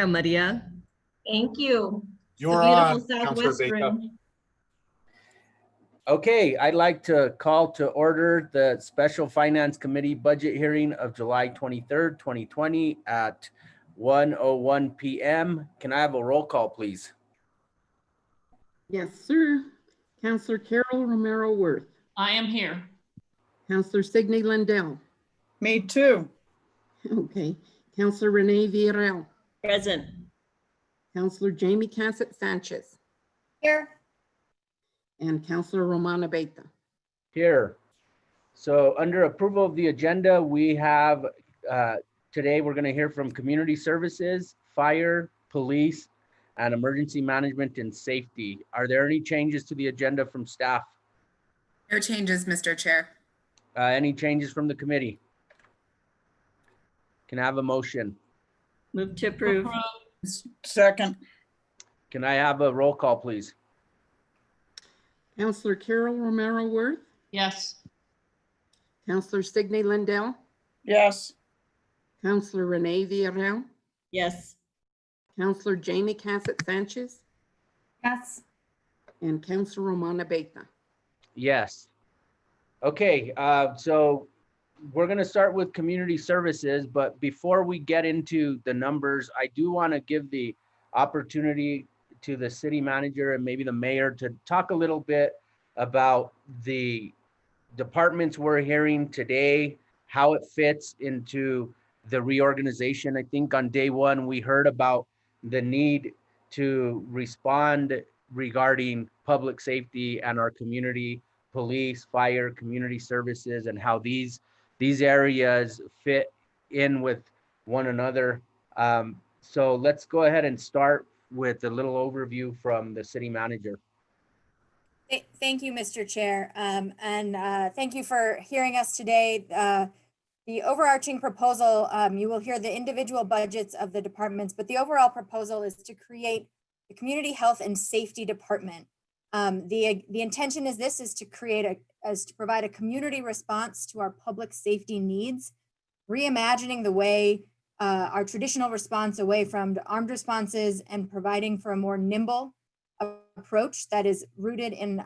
Maria. Thank you. You're the beautiful on, Councilor Southwest Bacon. room. Okay, I'd like to call to order the Special Finance Committee budget hearing of July 23rd, 2020 at 1:01 p.m. Can I have a roll call, please? Yes, sir. Councillor Carol Romero Worth. I am here. Councillor Signe Lindell. Me too. Okay. Councillor Renee Villarreal. Present. Councillor Jamie Cassett Sanchez. Here. And Councillor Romana Beta. Here. So under approval of the agenda, we have today we're going to hear from Community Services, Fire, Police, and Emergency Management and Safety. Are there any changes to the agenda from staff? No changes, Mr. Chair. Any changes from the committee? Can I have a motion? Move to approve. Second. Can I have a roll call, please? Councillor Carol Romero Worth. Yes. Councillor Signe Lindell. Yes. Councillor Renee Villarreal. Yes. Councillor Jamie Cassett Sanchez. Yes. And Councillor Romana Beta. Yes. Okay, so we're going to start with Community Services, but before we get into the numbers, I do want to give the opportunity to the city manager and maybe the mayor to talk a little bit about the departments we're hearing today, how it fits into the reorganization. I think on day one, we heard about the need to respond regarding public safety and our community, police, fire, community services, and how these areas fit in with one another. So let's go ahead and start with a little overview from the city manager. Thank you, Mr. Chair. Thank you for hearing us today. The overarching proposal, you will hear the individual budgets of the departments, but the overall proposal is to create the Community Health and Safety Department. The intention is to provide a community response to our public safety needs, reimagining the way our traditional response away from armed responses and providing for a more nimble approach that is rooted in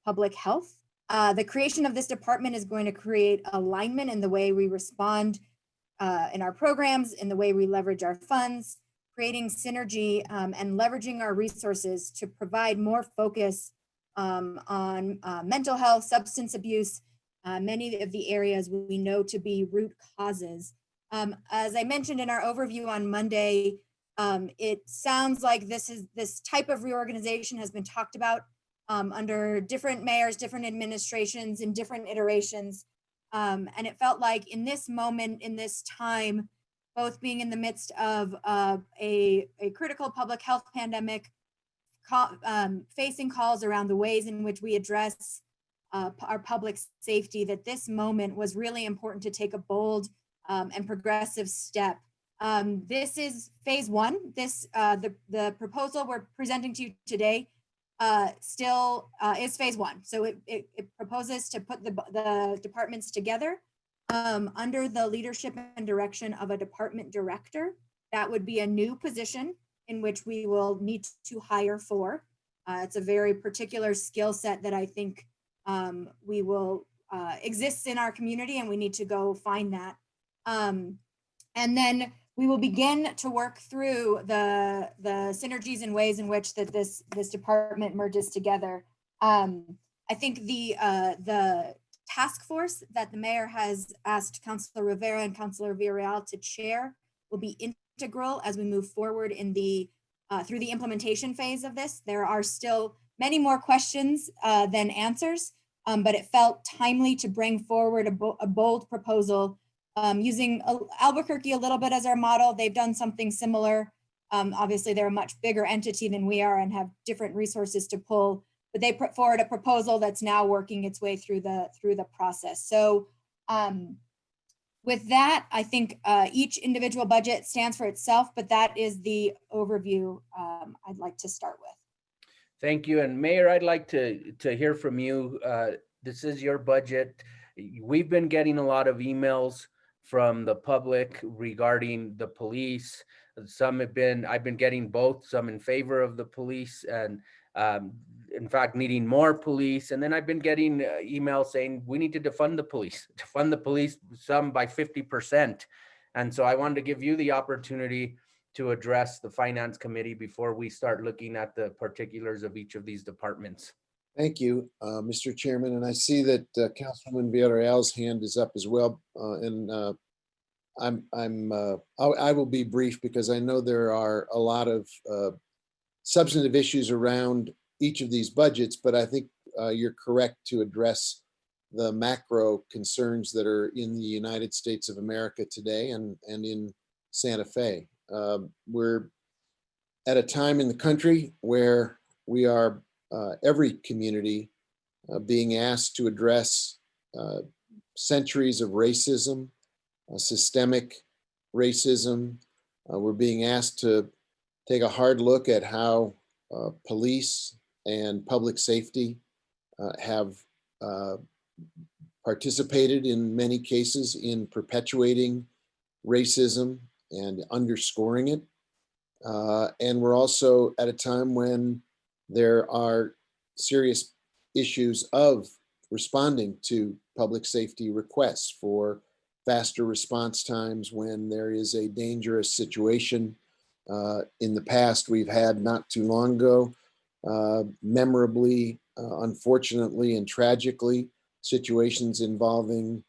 public health. The creation of this department is going to create alignment in the way we respond in our programs, in the way we leverage our funds, creating synergy and leveraging our resources to provide more focus on mental health, substance abuse, many of the areas we know to be root causes. As I mentioned in our overview on Monday, it sounds like this type of reorganization has been talked about under different mayors, different administrations, in different iterations. And it felt like in this moment, in this time, both being in the midst of a critical public health pandemic, facing calls around the ways in which we address our public safety, that this moment was really important to take a bold and progressive step. This is phase one. The proposal we're presenting to you today still is phase one. So it proposes to put the departments together under the leadership and direction of a department director. That would be a new position in which we will need to hire for. It's a very particular skill set that I think we will exists in our community, and we need to go find that. And then we will begin to work through the synergies and ways in which that this department merges together. I think the task force that the mayor has asked Councilor Rivera and Councilor Villarreal to chair will be integral as we move forward in through the implementation phase of this. There are still many more questions than answers, but it felt timely to bring forward a bold proposal using Albuquerque a little bit as our model. They've done something similar. Obviously, they're a much bigger entity than we are and have different resources to pull, but they put forward a proposal that's now working its way through the process. So with that, I think each individual budget stands for itself, but that is the overview I'd like to start with. Thank you. And Mayor, I'd like to hear from you. This is your budget. We've been getting a lot of emails from the public regarding the police, I've been getting both, some in favor of the police and in fact, needing more police. And then I've been getting emails saying we need to defund the police, some by 50%. And so I wanted to give you the opportunity to address the finance committee before we start looking at the particulars of each of these departments. Thank you, Mr. Chairman. And I see that Councilwoman Villarreal's hand is up as well. I will be brief because I know there are a lot of substantive issues around each of these budgets, but I think you're correct to address the macro concerns that are in the United States of America today and in Santa Fe. We're at a time in the country where we are, every community being asked to address centuries of racism, systemic racism. We're being asked to take a hard look at how police and public safety have participated in many cases in perpetuating racism and underscoring it. And we're also at a time when there are serious issues of responding to public safety requests for faster response times when there is a dangerous situation. In the past, we've had not too long ago, memorably, unfortunately, and tragically, situations involving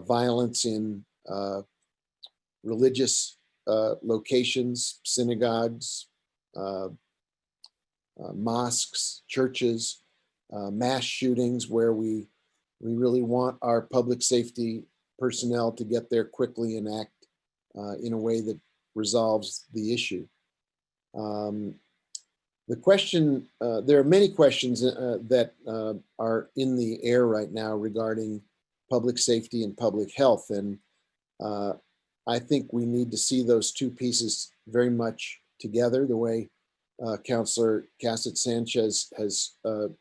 violence in religious locations, synagogues, mosques, churches, mass shootings where we really want our public safety personnel to get there quickly and act in a way that resolves the issue. The question, there are many questions that are in the air right now regarding public safety and public health. And I think we need to see those two pieces very much together, the way Councillor Cassett Sanchez has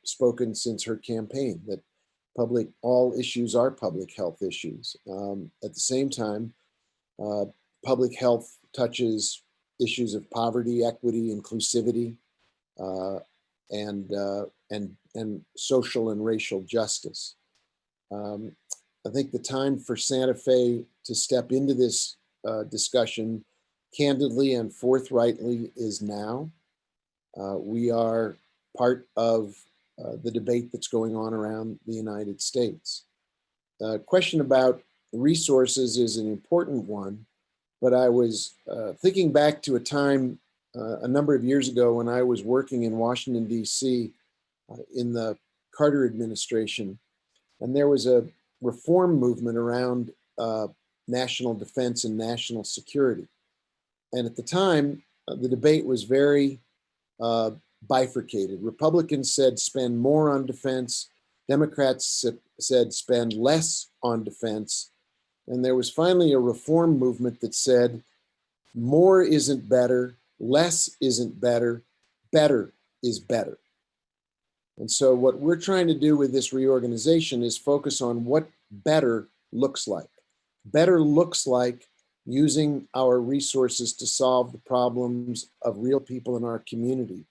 spoken since her campaign, that all issues are public health issues. At the same time, public health touches issues of poverty, equity, inclusivity, and social and racial justice. I think the time for Santa Fe to step into this discussion candidly and forthrightly is now. We are part of the debate that's going on around the United States. The question about resources is an important one, but I was thinking back to a time a number of years ago when I was working in Washington, D.C. In the Carter administration, and there was a reform movement around national defense and national security. And at the time, the debate was very bifurcated. Republicans said spend more on defense. Democrats said spend less on defense. And there was finally a reform movement that said more isn't better, less isn't better, better is better. And so what we're trying to do with this reorganization is focus on what better looks like. Better looks like using our resources to solve the problems of real people in our community,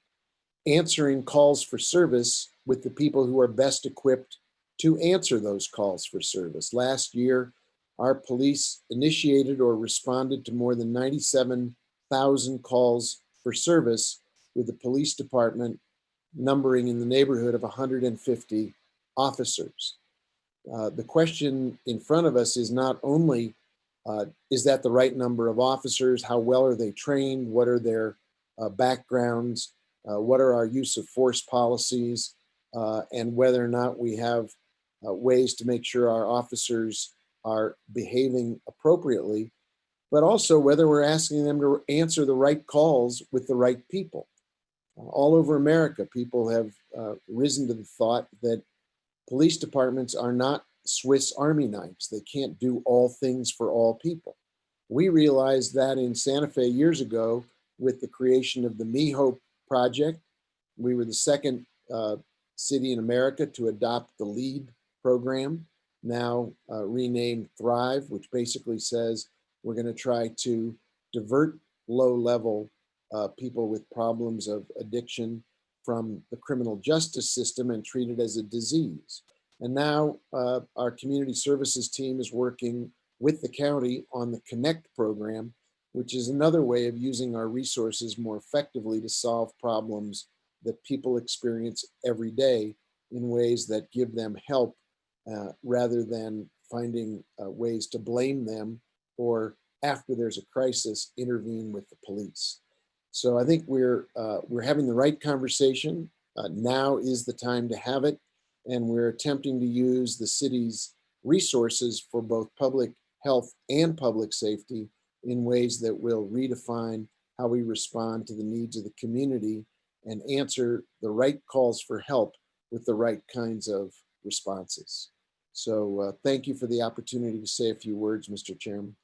answering calls for service with the people who are best equipped to answer those calls for service. Last year, our police initiated or responded to more than 97,000 calls for service, with the police department numbering in the neighborhood of 150 officers. The question in front of us is not only, is that the right number of officers? How well are they trained? What are their backgrounds? What are our use of force policies? And whether or not we have ways to make sure our officers are behaving appropriately, but also whether we're asking them to answer the right calls with the right people. All over America, people have risen to the thought that police departments are not Swiss Army knives. They can't do all things for all people. We realized that in Santa Fe years ago with the creation of the MIHO project. We were the second city in America to adopt the LEAD program, now renamed Thrive, which basically says we're going to try to divert low-level people with problems of addiction from the criminal justice system and treat it as a disease. And now our community services team is working with the county on the Connect program, which is another way of using our resources more effectively to solve problems that people experience every day in ways that give them help rather than finding ways to blame them or, after there's a crisis, intervene with the police. So I think we're having the right conversation. Now is the time to have it, and we're attempting to use the city's resources for both public health and public safety in ways that will redefine how we respond to the needs of the community and answer the right calls for help with the right kinds of responses. So thank you for the opportunity to say a few words, Mr. Chairman.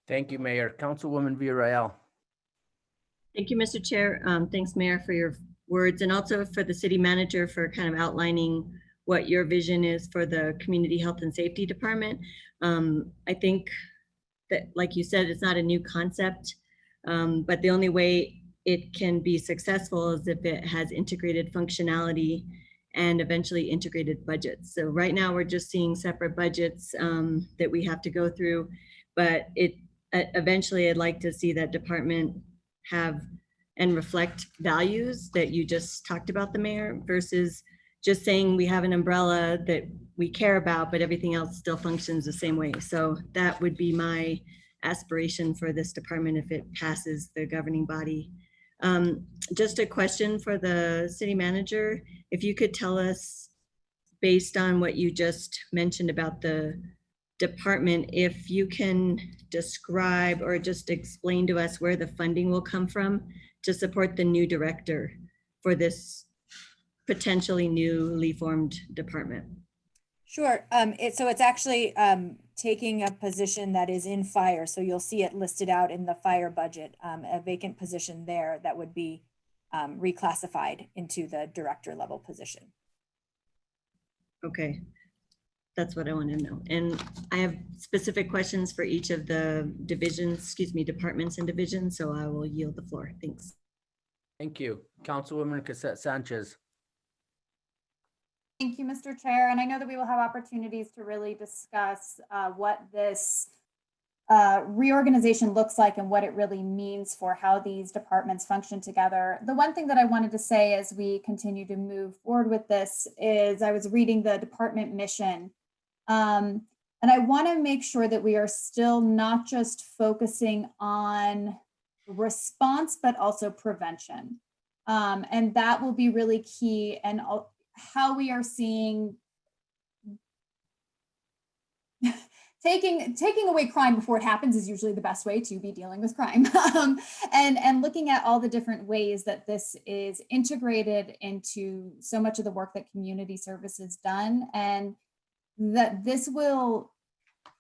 Thank you, Mayor. Councilwoman Villarreal. Thank you, Mr. Chair. Thanks, Mayor, for your words, and also for the city manager for kind of outlining what your vision is for the Community Health and Safety Department. I think that, like you said, it's not a new concept, but the only way it can be successful is if it has integrated functionality and eventually integrated budgets. So right now we're just seeing separate budgets that we have to go through, but eventually I'd like to see that department have and reflect values that you just talked about, the mayor, versus just saying we have an umbrella that we care about, but everything else still functions the same way. So that would be my aspiration for this department if it passes the governing body. Just a question for the city manager. If you could tell us, based on what you just mentioned about the department, if you can describe or just explain to us where the funding will come from to support the new director for this potentially newly formed department. Sure. So it's actually taking a position that is in fire. So you'll see it listed out in the fire budget, a vacant position there that would be reclassified into the director level position. Okay, that's what I want to know. And I have specific questions for each of the divisions, departments and divisions, so I will yield the floor. Thanks. Thank you. Councilwoman Cassette Sanchez. Thank you, Mr. Chair. And I know that we will have opportunities to really discuss what this reorganization looks like and what it really means for how these departments function together. The one thing that I wanted to say as we continue to move forward with this is I was reading the department mission. And I want to make sure that we are still not just focusing on response, but also prevention. And that will be really key. And how we are seeing taking away crime before it happens is usually the best way to be dealing with crime. And looking at all the different ways that this is integrated into so much of the work that community services done, and that this will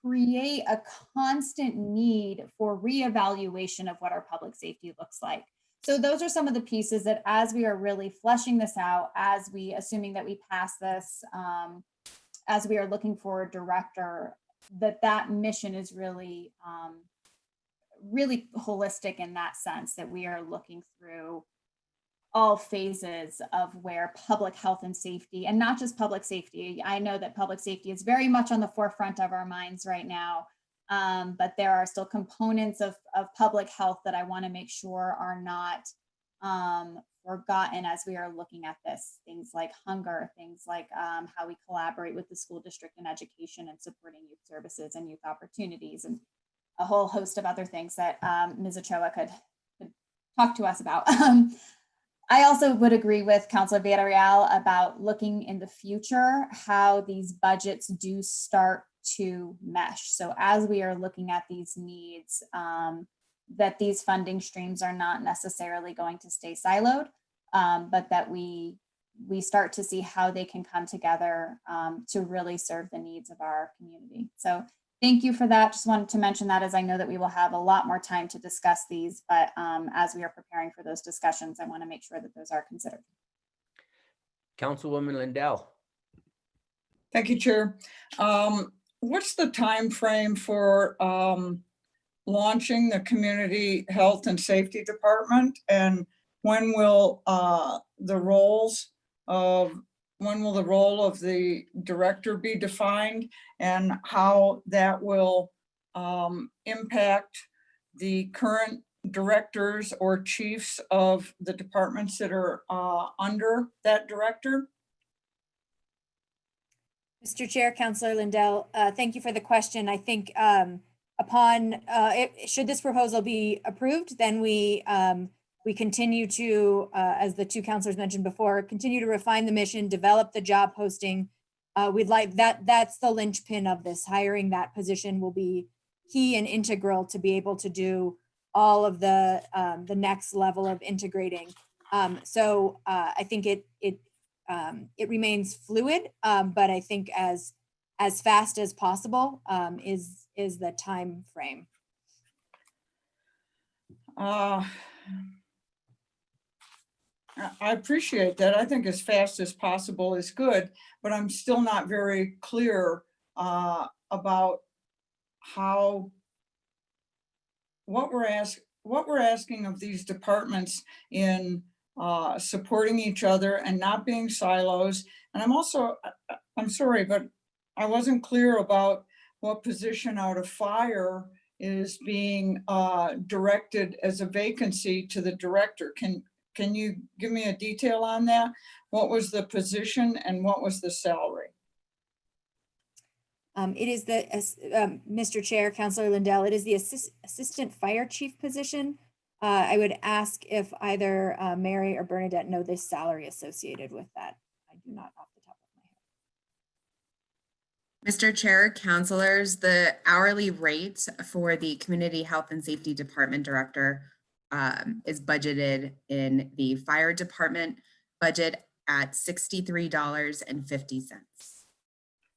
create a constant need for reevaluation of what our public safety looks like. So those are some of the pieces that, as we are really fleshing this out, as we, assuming that we pass this, as we are looking for a director, that mission is really, really holistic in that sense, that we are looking through all phases of where public health and safety, and not just public safety. I know that public safety is very much on the forefront of our minds right now. But there are still components of public health that I want to make sure are not forgotten as we are looking at this. Things like hunger, things like how we collaborate with the school district in education and supporting youth services and youth opportunities, and a whole host of other things that Ms. Ochoa could talk to us about. I also would agree with Councilor Villarreal about looking in the future how these budgets do start to mesh. So as we are looking at these needs, that these funding streams are not necessarily going to stay siloed, but that we start to see how they can come together to really serve the needs of our community. So thank you for that. Just wanted to mention that, as I know that we will have a lot more time to discuss these, but as we are preparing for those discussions, I want to make sure that those are considered. Councilwoman Lindell. Thank you, Chair. What's the time frame for launching the Community Health and Safety Department? And when will the role of the director be defined, and how that will impact the current directors or chiefs of the departments that are under that director? Mr. Chair, Counselor Lindell, thank you for the question. I think should this proposal be approved, then we continue to, as the two counselors mentioned before, continue to refine the mission, develop the job posting. We'd like that's the linchpin of this. Hiring that position will be key and integral to be able to do all of the next level of integrating. So I think it remains fluid, but I think as fast as possible is the time frame. I appreciate that. I think as fast as possible is good, but I'm still not very clear about what we're asking of these departments in supporting each other and not being silos. And I'm sorry, but I wasn't clear about what position out of fire is being directed as a vacancy to the director. Can you give me a detail on that? What was the position and what was the salary? It is Mr. Chair, Counselor Lindell, it is the Assistant Fire Chief position. I would ask if either Mary or Bernadette know the salary associated with that. I do not off the top of my head. Mr. Chair, counselors, the hourly rate for the Community Health and Safety Department Director is budgeted in the Fire Department budget at $63.50.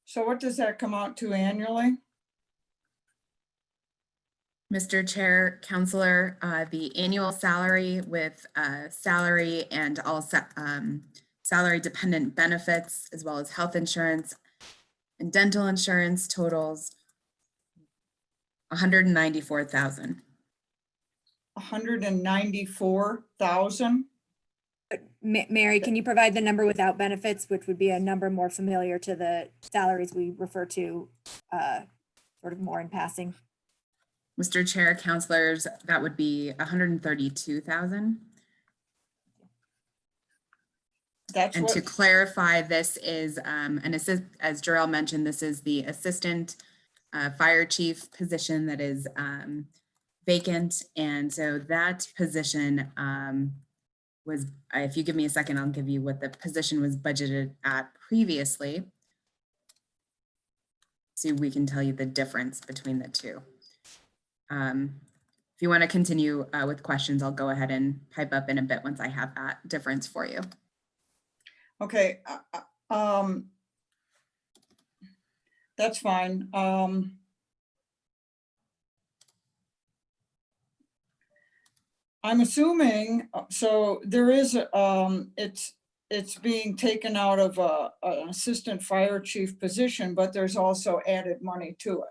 So what does that come out to annually? Mr. Chair, Counselor, the annual salary with salary and all salary dependent benefits, as well as health insurance and dental insurance, totals $194,000. $194,000? Mary, can you provide the number without benefits, which would be a number more familiar to the salaries we refer to sort of more in passing? Mr. Chair, counselors, that would be $132,000. That's And what, to clarify, this is as Jarrell mentioned, this is the assistant fire chief position that is vacant. And so that position was, if you give me a second, I'll give you what the position was budgeted at previously. So we can tell you the difference between the two. If you want to continue with questions, I'll go ahead and pipe up in a bit once I have that difference for you. okay. That's fine. I'm assuming, so there is, it's being taken out of an assistant fire chief position, but there's also added money to it.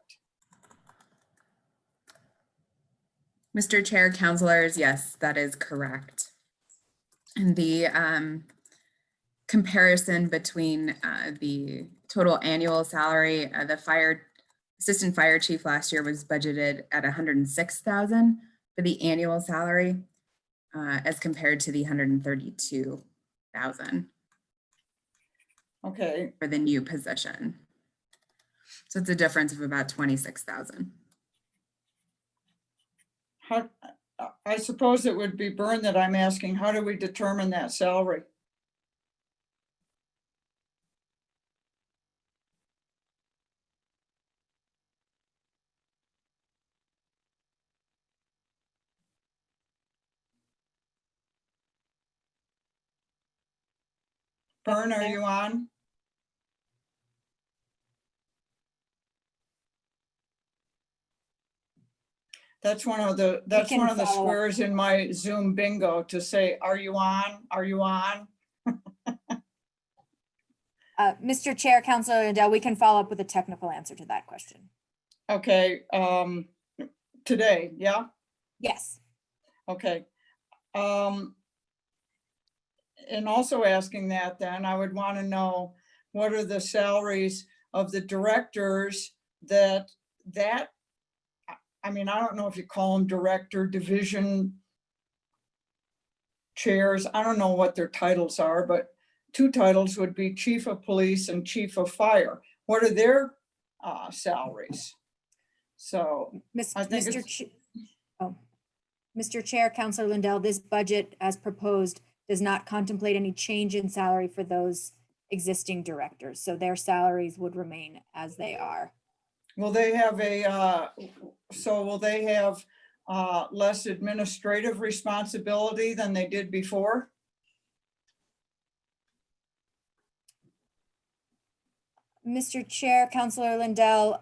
Mr. Chair, counselors, yes, that is correct. And the comparison between the total annual salary, the assistant fire chief last year was budgeted at $106,000 for the annual salary, as compared to the $132,000 Okay, for the new position. So it's a difference of about $26,000. I suppose it would be Bern that I'm asking, how do we determine that salary? Bern, are you on? That's one of the follow up. squares in my Zoom bingo to say, are you on? Are you on? Mr. Chair, Counselor Lindell, we can follow up with a technical answer to that question. Okay, today, yeah? Yes. Okay. And also asking that, then I would want to know what are the salaries of the directors that, I mean, I don't know if you call them director, division chairs. I don't know what their titles are, but two titles would be chief of police and chief of fire. What are their salaries? So I think Mr. it's, Mr. Chair, Councilor Lindell, this budget as proposed does not contemplate any change in salary for those existing directors. So their salaries would remain as they are. will they have will they have less administrative responsibility than they did before? Mr. Chair, Councilor Lindell,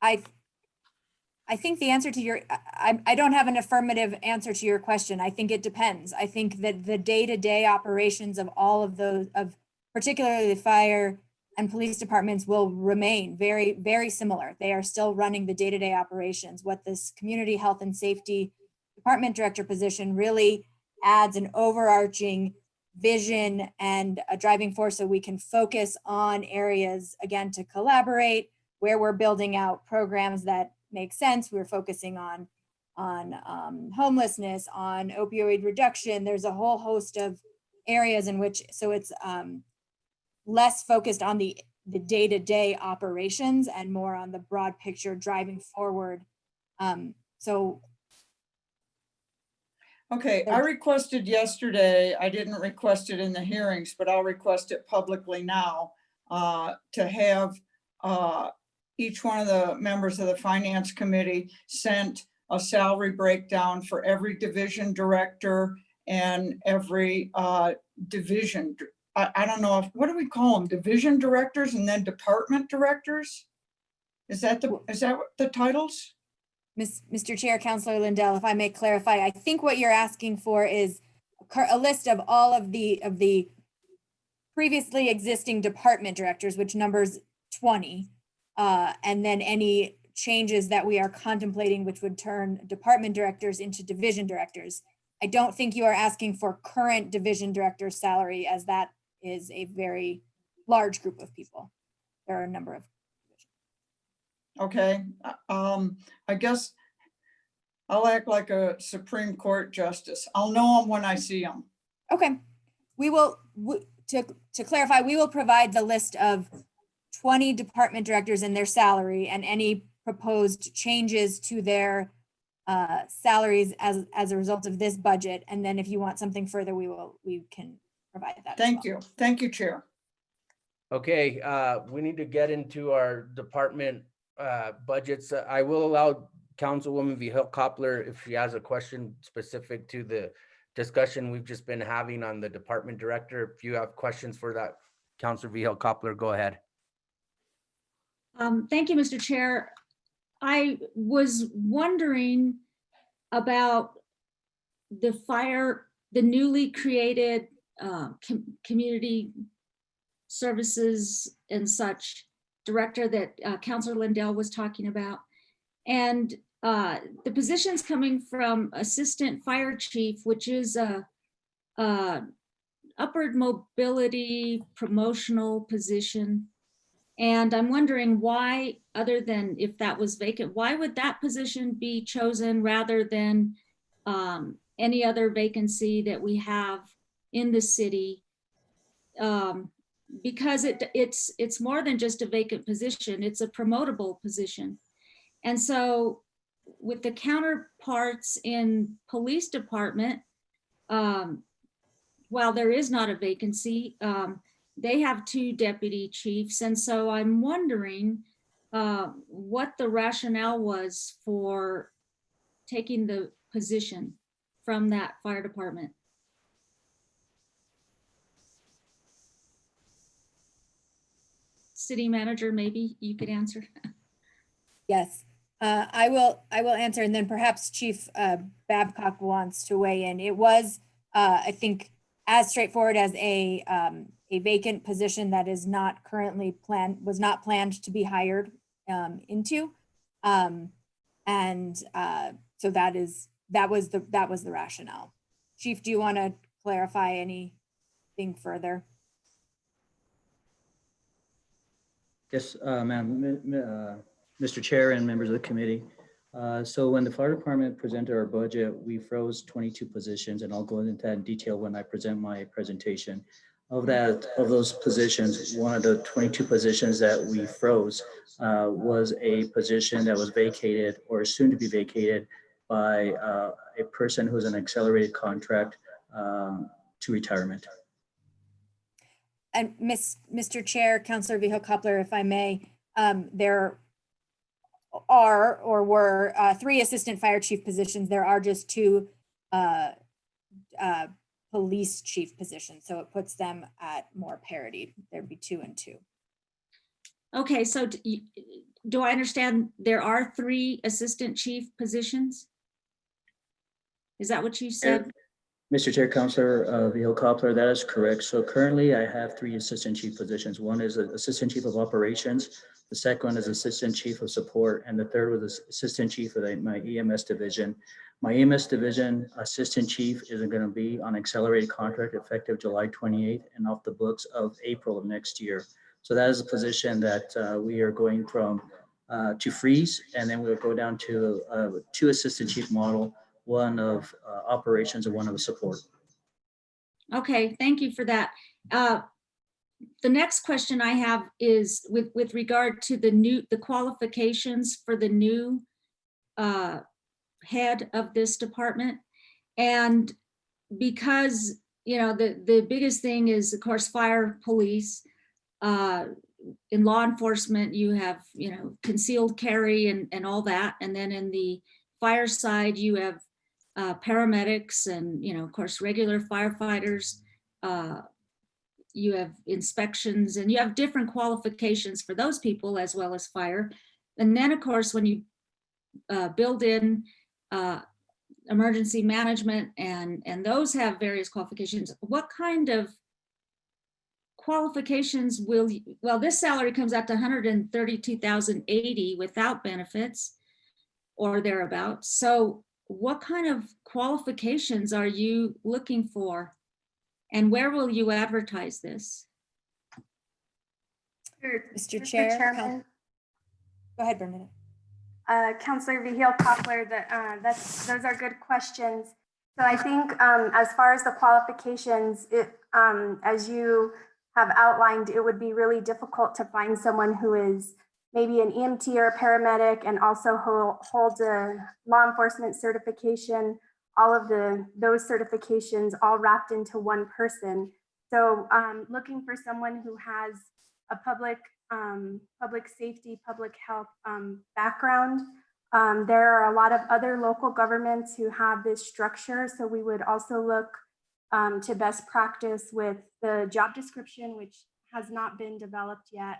I think the answer to your, I don't have an affirmative answer to your question. I think it depends. I think that the day-to-day operations of all of those, of particularly the fire and police departments will remain very, very similar. They are still running the day-to-day operations. What this community health and safety department director position really adds an overarching vision and a driving force so we can focus on areas, again, to collaborate, where we're building out programs that make sense. We're focusing on homelessness, on opioid reduction. There's a whole host of areas in which, so it's less focused on the day-to-day operations and more on the broad picture driving forward. Okay, I requested yesterday, I didn't request it in the hearings, but I'll request it publicly now, to have each one of the members of the finance committee sent a salary breakdown for every division director and every division. I don't know if, what do we call them? Division directors and then department directors? Is that what the titles? Mr. Chair, Councilor Lindell, if I may clarify, I think what you're asking for is a list of all of the previously existing department directors, which numbers 20. And then any changes that we are contemplating, which would turn department directors into division directors. I don't think you are asking for current division director salary, as that is a very large group of people. There are a number of. Okay, I guess I'll act like a Supreme Court justice. I'll know them when I see them. Okay, we will, to clarify, we will provide the list of 20 department directors and their salary and any proposed changes to their salaries as a result of this budget. And then if you want something further, we can provide that. Thank you. Thank you, Chair. Okay, we need to get into our department budgets. I will allow Councilwoman Vihel Koppler, if she has a question specific to the discussion we've just been having on the department director. If you have questions for that, Councilor Vihel Koppler, go ahead. Thank you, Mr. Chair. I was wondering about the newly created community services and such director that Councilor Lindell was talking about. And the positions coming from assistant fire chief, which is a upward mobility promotional position. And I'm wondering why, other than if that was vacant, why would that position be chosen rather than any other vacancy that we have in the city? Because it's more than just a vacant position, it's a promotable position. And so with the counterparts in police department, while there is not a vacancy, they have 2 deputy chiefs. And so I'm wondering what the rationale was for taking the position from that fire department. City manager, maybe you could answer. Yes, I will answer, and then perhaps Chief Babcock wants to weigh in. It was, I think, as straightforward as a vacant position that is not currently planned, was not planned to be hired into. And And so that was the rationale. Chief, do you want to clarify anything further? Yes, Mr. Chair and members of the committee. So when the fire department presented our budget, we froze 22 positions, and I'll go into that in detail when I present my presentation. Of those positions, one of the 22 positions that we froze was a position that was vacated or soon to be vacated by a person who's an accelerated contract to retirement. And Mr. Chair, Councilor Vihel-Coppler, if I may, there are or were 3 assistant fire chief positions. There are just 2 police chief positions. So it puts them at more parity. There'd be 2 and 2. Okay, so do I understand there are 3 assistant chief positions? Is that what you said? Mr. Chair, Councilor Vihel-Coppler, that is correct. So currently I have 3 assistant chief positions. One is assistant chief of operations. The second one is assistant chief of support. And the third was assistant chief of my EMS division. My EMS division assistant chief is going to be on accelerated contract effective July 28th and off the books of April of next year. So that is a position that we are going from to freeze, and then we'll go down to 2 assistant chief model, one of operations and one of support. Okay, thank you for that. The next question I have is with regard to the qualifications for the new head of this department. And because, you know, the biggest thing is, of course, fire, police. In law enforcement, you have, you know, concealed carry and all that. And then in the fire side, you have paramedics and, you know, of course, regular firefighters. You have inspections, and you have different qualifications for those people as well as fire. And then, of course, when you build in emergency management and those have various qualifications, what kind of qualifications will you, well, this salary comes out to $132,080 without benefits or thereabouts. So what kind of qualifications are you looking for? And where will you advertise this? Mr. Chair. Chairman, Go ahead, Bernadette. Councilor Vihel-Coppler, those are good questions. So I think as far as the qualifications, as you have outlined, it would be really difficult to find someone who is maybe an EMT or a paramedic and also holds a law enforcement certification, all of those certifications all wrapped into one person. So looking for someone who has a public safety, public health background. There are a lot of other local governments who have this structure. So we would also look to best practice with the job description, which has not been developed yet.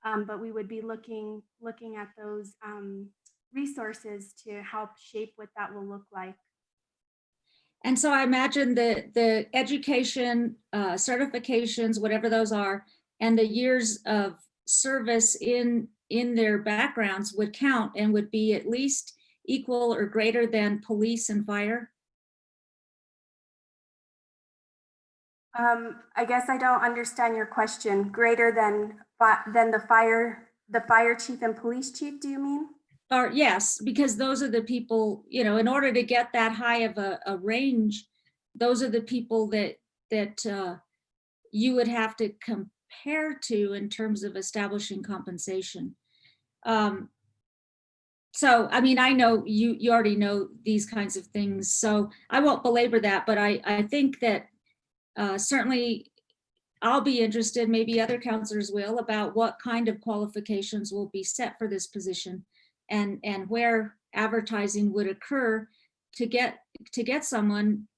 But we would be looking at those resources to help shape what that will look like. And so I imagine the education, certifications, whatever those are, and the years of service in their backgrounds would count and would be at least equal or greater than police and fire? I guess I don't understand your question. Greater than the fire chief and police chief, do you mean? Or yes, because those are the people, you know, in order to get that high of a range, those are the people that you would have to compare to in terms of establishing compensation. So, I mean, I know you already know these kinds of things, so I won't belabor that, but I think that certainly I'll be interested, maybe other counselors will, about what kind of qualifications will be set for this position and where advertising would occur to get someone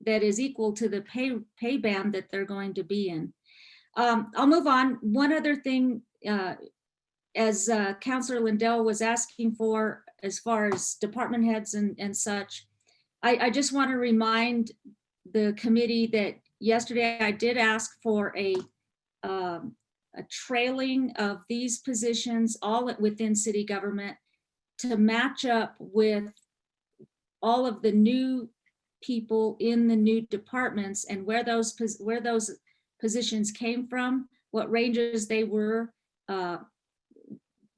that is equal to the pay band that they're going to be in. I'll move on. One other thing, as Councilor Lindell was asking for, as far as department heads and such, I just want to remind the committee that yesterday I did ask for a trailing of these positions all within city government. to match up with all of the new people in the new departments and where those positions came from, what ranges they were,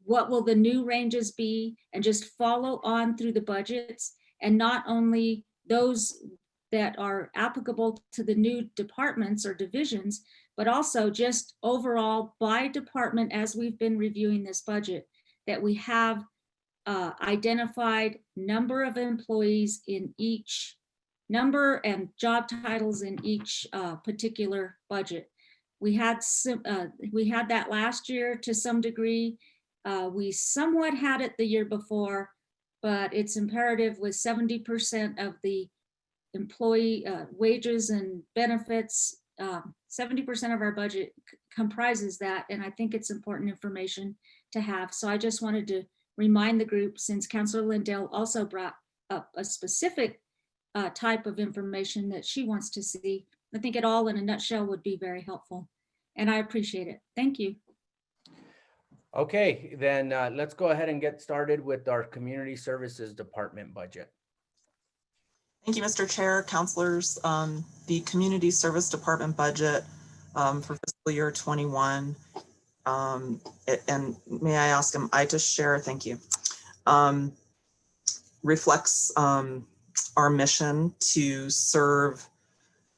what will the new ranges be, and just follow on through the budgets, and not only those that are applicable to the new departments or divisions, but also just overall by department as we've been reviewing this budget, that we have identified number of employees in each number and job titles in each particular budget. We had that last year to some degree. We somewhat had it the year before, but it's imperative with 70% of the employee wages and benefits. 70% of our budget comprises that, and I think it's important information to have. So I just wanted to remind the group, since Councilor Lindell also brought up a specific type of information that she wants to see. I think it all in a nutshell would be very helpful, and I appreciate it. Thank you. Okay, then let's go ahead and get started with our Community Services Department budget. Thank you, Mr. Chair, councilors. The Community Service Department budget for fiscal year 21, and may I ask I to share, thank you, reflects our mission to serve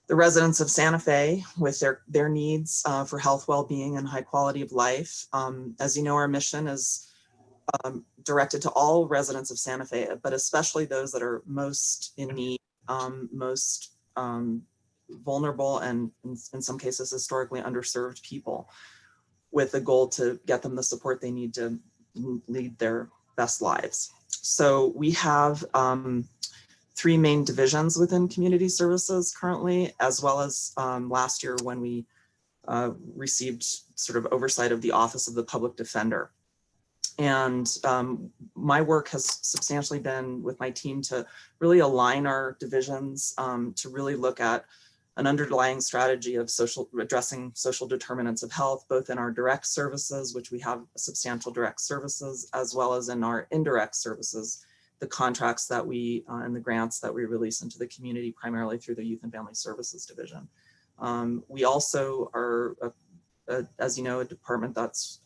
the residents of Santa Fe with their needs for health, well-being, and high quality of life. As you know, our mission is directed to all residents of Santa Fe, but especially those that are most in need, most vulnerable, and in some cases historically underserved people, with the goal to get them the support they need to lead their best lives. So we have 3 main divisions within community services currently, as well as last year when we received sort of oversight of the Office of the Public Defender. And my work has substantially been with my team to really align our divisions, to really look at an underlying strategy of addressing social determinants of health, both in our direct services, which we have substantial direct services, as well as in our indirect services, the contracts that we and the grants that we release into the community, primarily through the Youth and Family Services Division. We also are, as you know, a department that's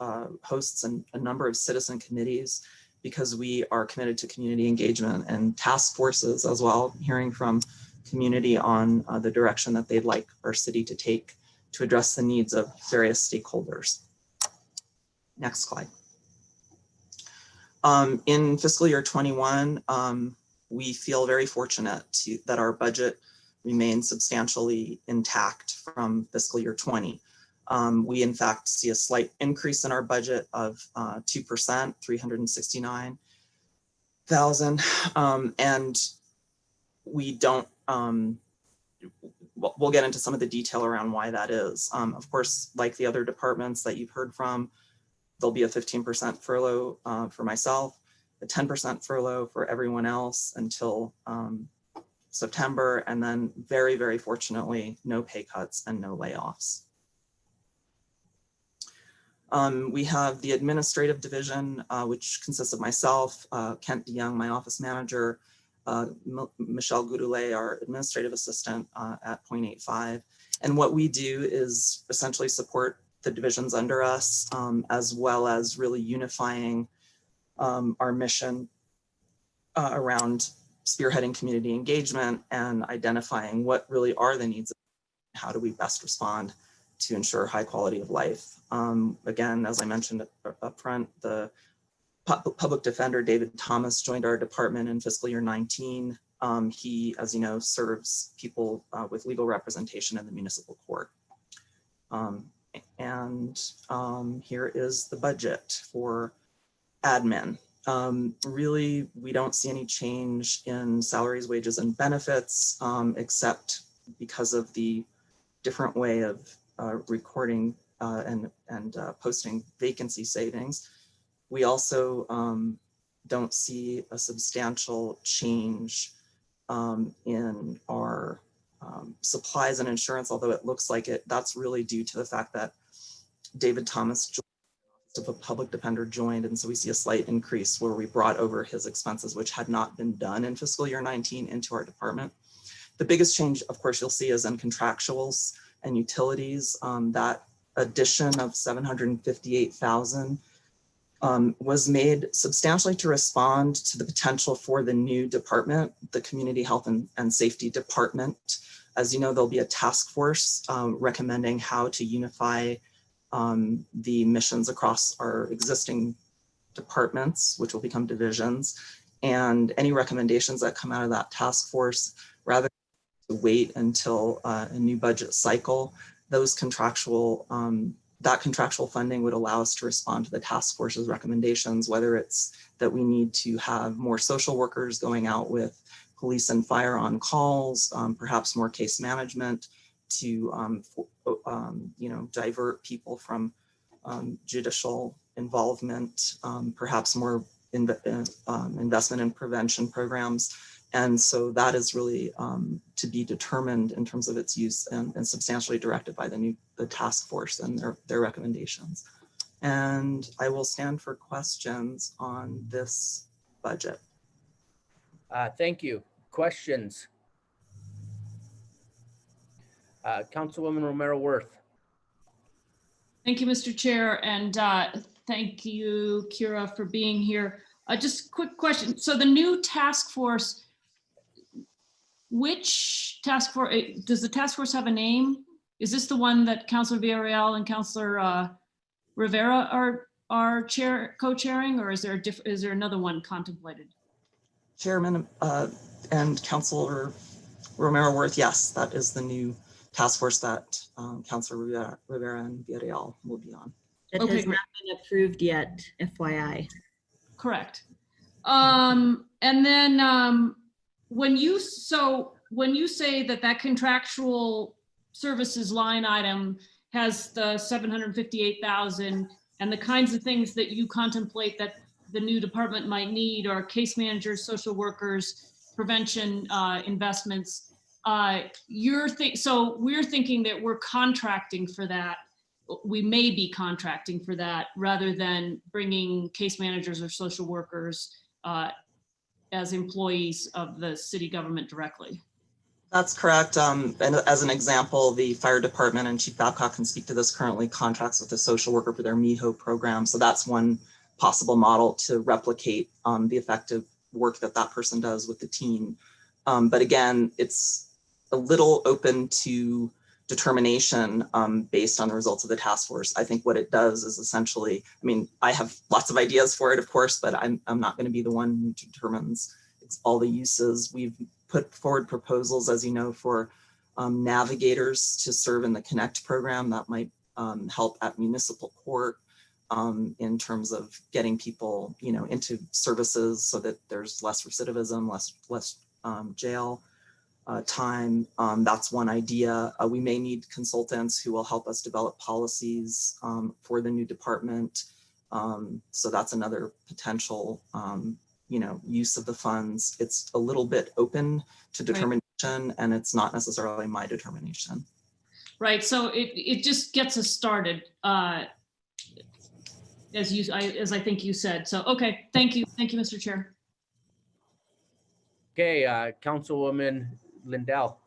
hosts a number of citizen committees, because we are committed to community engagement, and task forces as well, hearing from community on the direction that they'd like our city to take to address the needs of various stakeholders. Next slide. In fiscal year 21, we feel very fortunate that our budget remains substantially intact from fiscal year 20. We in fact see a slight increase in our budget of 2%, 369,000, and we don't, we'll get into some of the detail around why that is. Of course, like the other departments that you've heard from, there'll be a 15% furlough for myself, a 10% furlough for everyone else until September, and then very, very fortunately, no pay cuts and no layoffs. We have the administrative division, which consists of myself, Kent DeYoung, my office manager, Michelle Goudelet, our administrative assistant at 0.85. And what we do is essentially support the divisions under us, as well as really unifying our mission around spearheading community engagement and identifying what really are the needs, how do we best respond to ensure high quality of life. Again, as I mentioned up front, the public defender, David Thomas, joined our department in fiscal year 19. He, as you know, serves people with legal representation in the municipal court. Here is the budget for admin. Really, we don't see any change in salaries, wages, and benefits, except because of the different way of recording and posting vacancy savings. We also don't see a substantial change in our supplies and insurance, although it looks like it. That's really due to the fact that David Thomas joined of a public defender joined, and so we see a slight increase where we brought over his expenses, which had not been done in fiscal year 19, into our department. The biggest change, of course, you'll see is in contractuals and utilities. That addition of 758,000 was made substantially to respond to the potential for the new department, the Community Health and Safety Department. As you know, there'll be a task force recommending how to unify the missions across our existing departments, which will become divisions, and any recommendations that come out of that task force, rather than wait until a new budget cycle, those contractual that contractual funding would allow us to respond to the task force's recommendations, whether it's that we need to have more social workers going out with police and fire on calls, perhaps more case management to divert people from judicial involvement, perhaps more investment in prevention programs. And so that is really to be determined in terms of its use and substantially directed by the task force and their recommendations. And I will stand for questions on this budget. Thank you. Questions? Councilwoman Romero Worth. Thank you, Mr. Chair, and thank you, Kira, for being here. Just a quick question. So the new task force, which task force, does the task force have a name? Is this the one that Councilor Villarreal and Councilor Rivera are co-chairing, or is there another one contemplated? Chairman and Councilor Romero Worth, yes, that is the new task force that Councilor Rivera and Villarreal will be on. It Okay, has not been approved yet, FYI. Correct. And then when you say that contractual services line item has the 758,000 and the kinds of things that you contemplate that the new department might need are case managers, social workers, prevention investments. So we're thinking that we're contracting for that. We may be contracting for that rather than bringing case managers or social workers as employees of the city government directly. That's correct. And as an example, the fire department, and Chief Babcock can speak to this, currently contracts with a social worker for their MIHO program. So that's one possible model to replicate the effective work that person does with the team. But again, it's a little open to determination based on the results of the task force. I think what it does is essentially, I mean, I have lots of ideas for it, of course, but I'm not going to be the one who determines all the uses. We've put forward proposals, as you know, for navigators to serve in the Connect program that might help at municipal court in terms of getting people, into services so that there's less recidivism, less jail time. That's one idea. We may need consultants who will help us develop policies for the new department. So that's another potential, use of the funds. It's a little bit open to determination, right, and it's not necessarily my determination. Right. So it just gets us started, as I think you said. So okay, thank you, Mr. Chair. Okay, Councilwoman Lindell.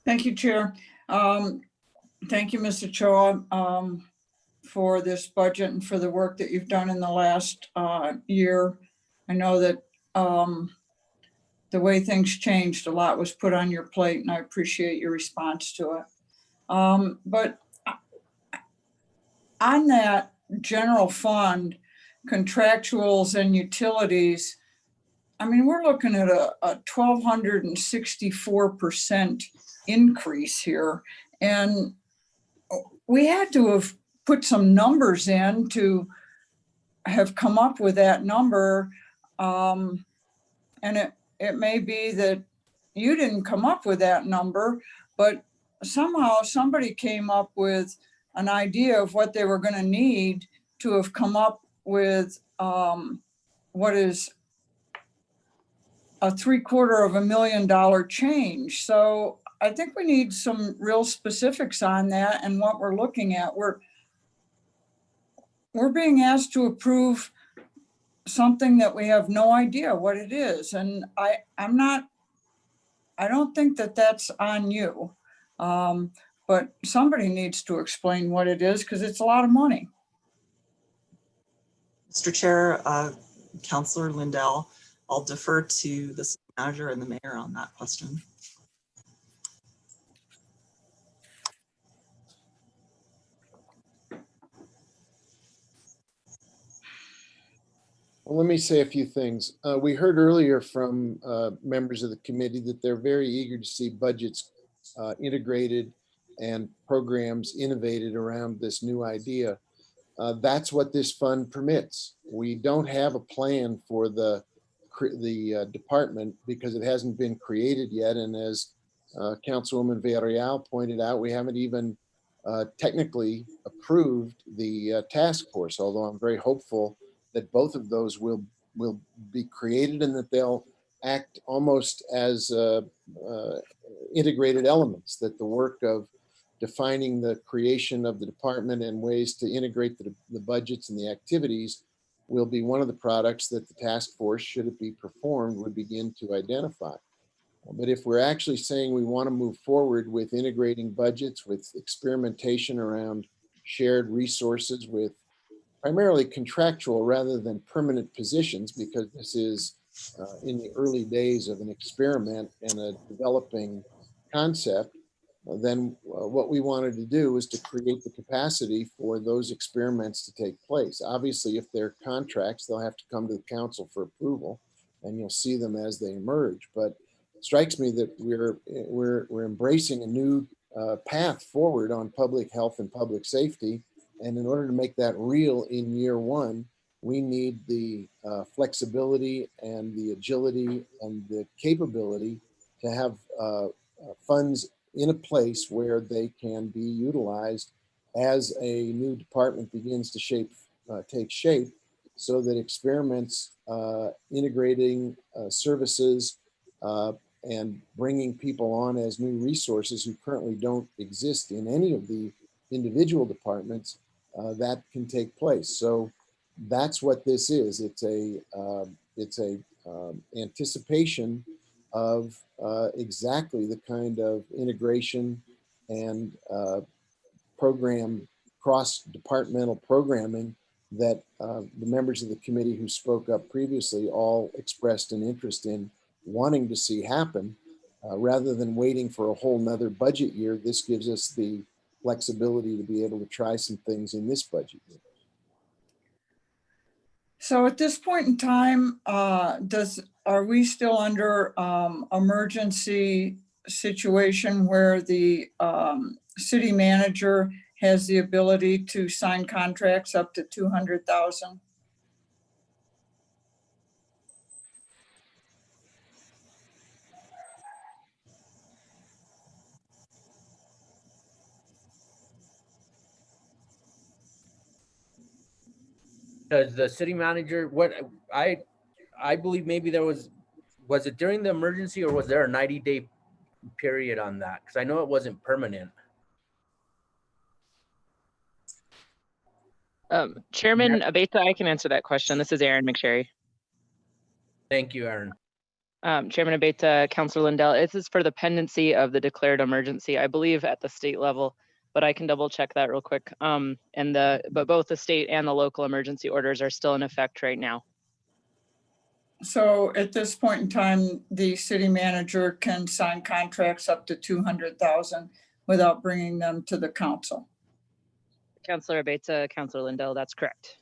Thank you, Chair. Thank you, Mr. Choa, for this budget and for the work that you've done in the last year. I know that the way things changed, a lot was put on your plate, and I appreciate your response to it. But on that general fund, contractuals and utilities, I mean, we're looking at a 1,264% increase here. And we had to have put some numbers in to have come up with that number. And it may be that you didn't come up with that number, but somehow somebody came up with an idea of what they were going to need to have come up with what is a $750,000 change. So I think we need some real specifics on that and what we're looking at. we're being asked to approve something that we have no idea what it is. And I don't think that that's on you. But somebody needs to explain what it is because it's a lot of money. Mr. Chair, Councilor Lindell, I'll defer to the city manager and the mayor on that question. Well, let me say a few things. We heard earlier from members of the committee that they're very eager to see budgets integrated and programs innovated around this new idea. That's what this fund permits. We don't have a plan for the department because it hasn't been created yet. And as Councilwoman Villarreal pointed out, we haven't even technically approved the task force, although I'm very hopeful that both of those will be created and that they'll act almost as integrated elements, that the work of defining the creation of the department and ways to integrate the budgets and the activities will be one of the products that the task force, should it be performed, would begin to identify. But if we're actually saying we want to move forward with integrating budgets, with experimentation around shared resources, with primarily contractual rather than permanent positions, because this is in the early days of an experiment and a developing concept, then what we wanted to do is to create the capacity for those experiments to take place. Obviously, if they're contracts, they'll have to come to the council for approval, and you'll see them as they emerge. But it strikes me that we're embracing a new path forward on public health and public safety. And in order to make that real in year one, we need the flexibility and the agility and the capability to have funds in a place where they can be utilized as a new department begins to take shape, so that experiments integrating services and bringing people on as new resources who currently don't exist in any of the individual departments, that can take place. So that's what this is. It's a anticipation of exactly the kind of integration and cross-departmental programming that the members of the committee who spoke up previously all expressed an interest in wanting to see happen. Rather than waiting for a whole nother budget year, this gives us the flexibility to be able to try some things in this budget year. So at this point in time, are we still under emergency situation where the city manager has the ability to sign contracts up to 200,000? Does the city manager, what I believe maybe there was it during the emergency, or was there a 90-day period on that? Because I know it wasn't permanent. Chairman Abeta, I can answer that question. This is Aaron McSherry. Thank you, Aaron. Chairman Abeta, Councilor Lindell, this is for the pendency of the declared emergency, I believe at the state level, but I can double check that real quick. But both the state and the local emergency orders are still in effect right now. So at this point in time, the city manager can sign contracts up to 200,000 without bringing them to the council. Councilor Abeta, Councilor Lindell, that's correct.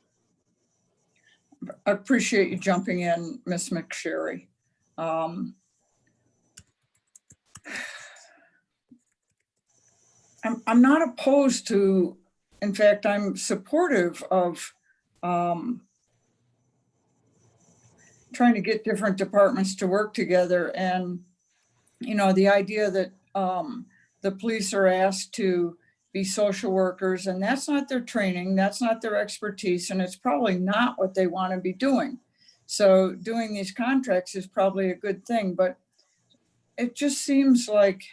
I appreciate you jumping in, Ms. McSherry. I'm not opposed to, in fact, I'm supportive of trying to get different departments to work together. And, you know, the idea that the police are asked to be social workers, and that's not their training, that's not their expertise, and it's probably not what they want to be doing. So doing these contracts is probably a good thing, but it just seems like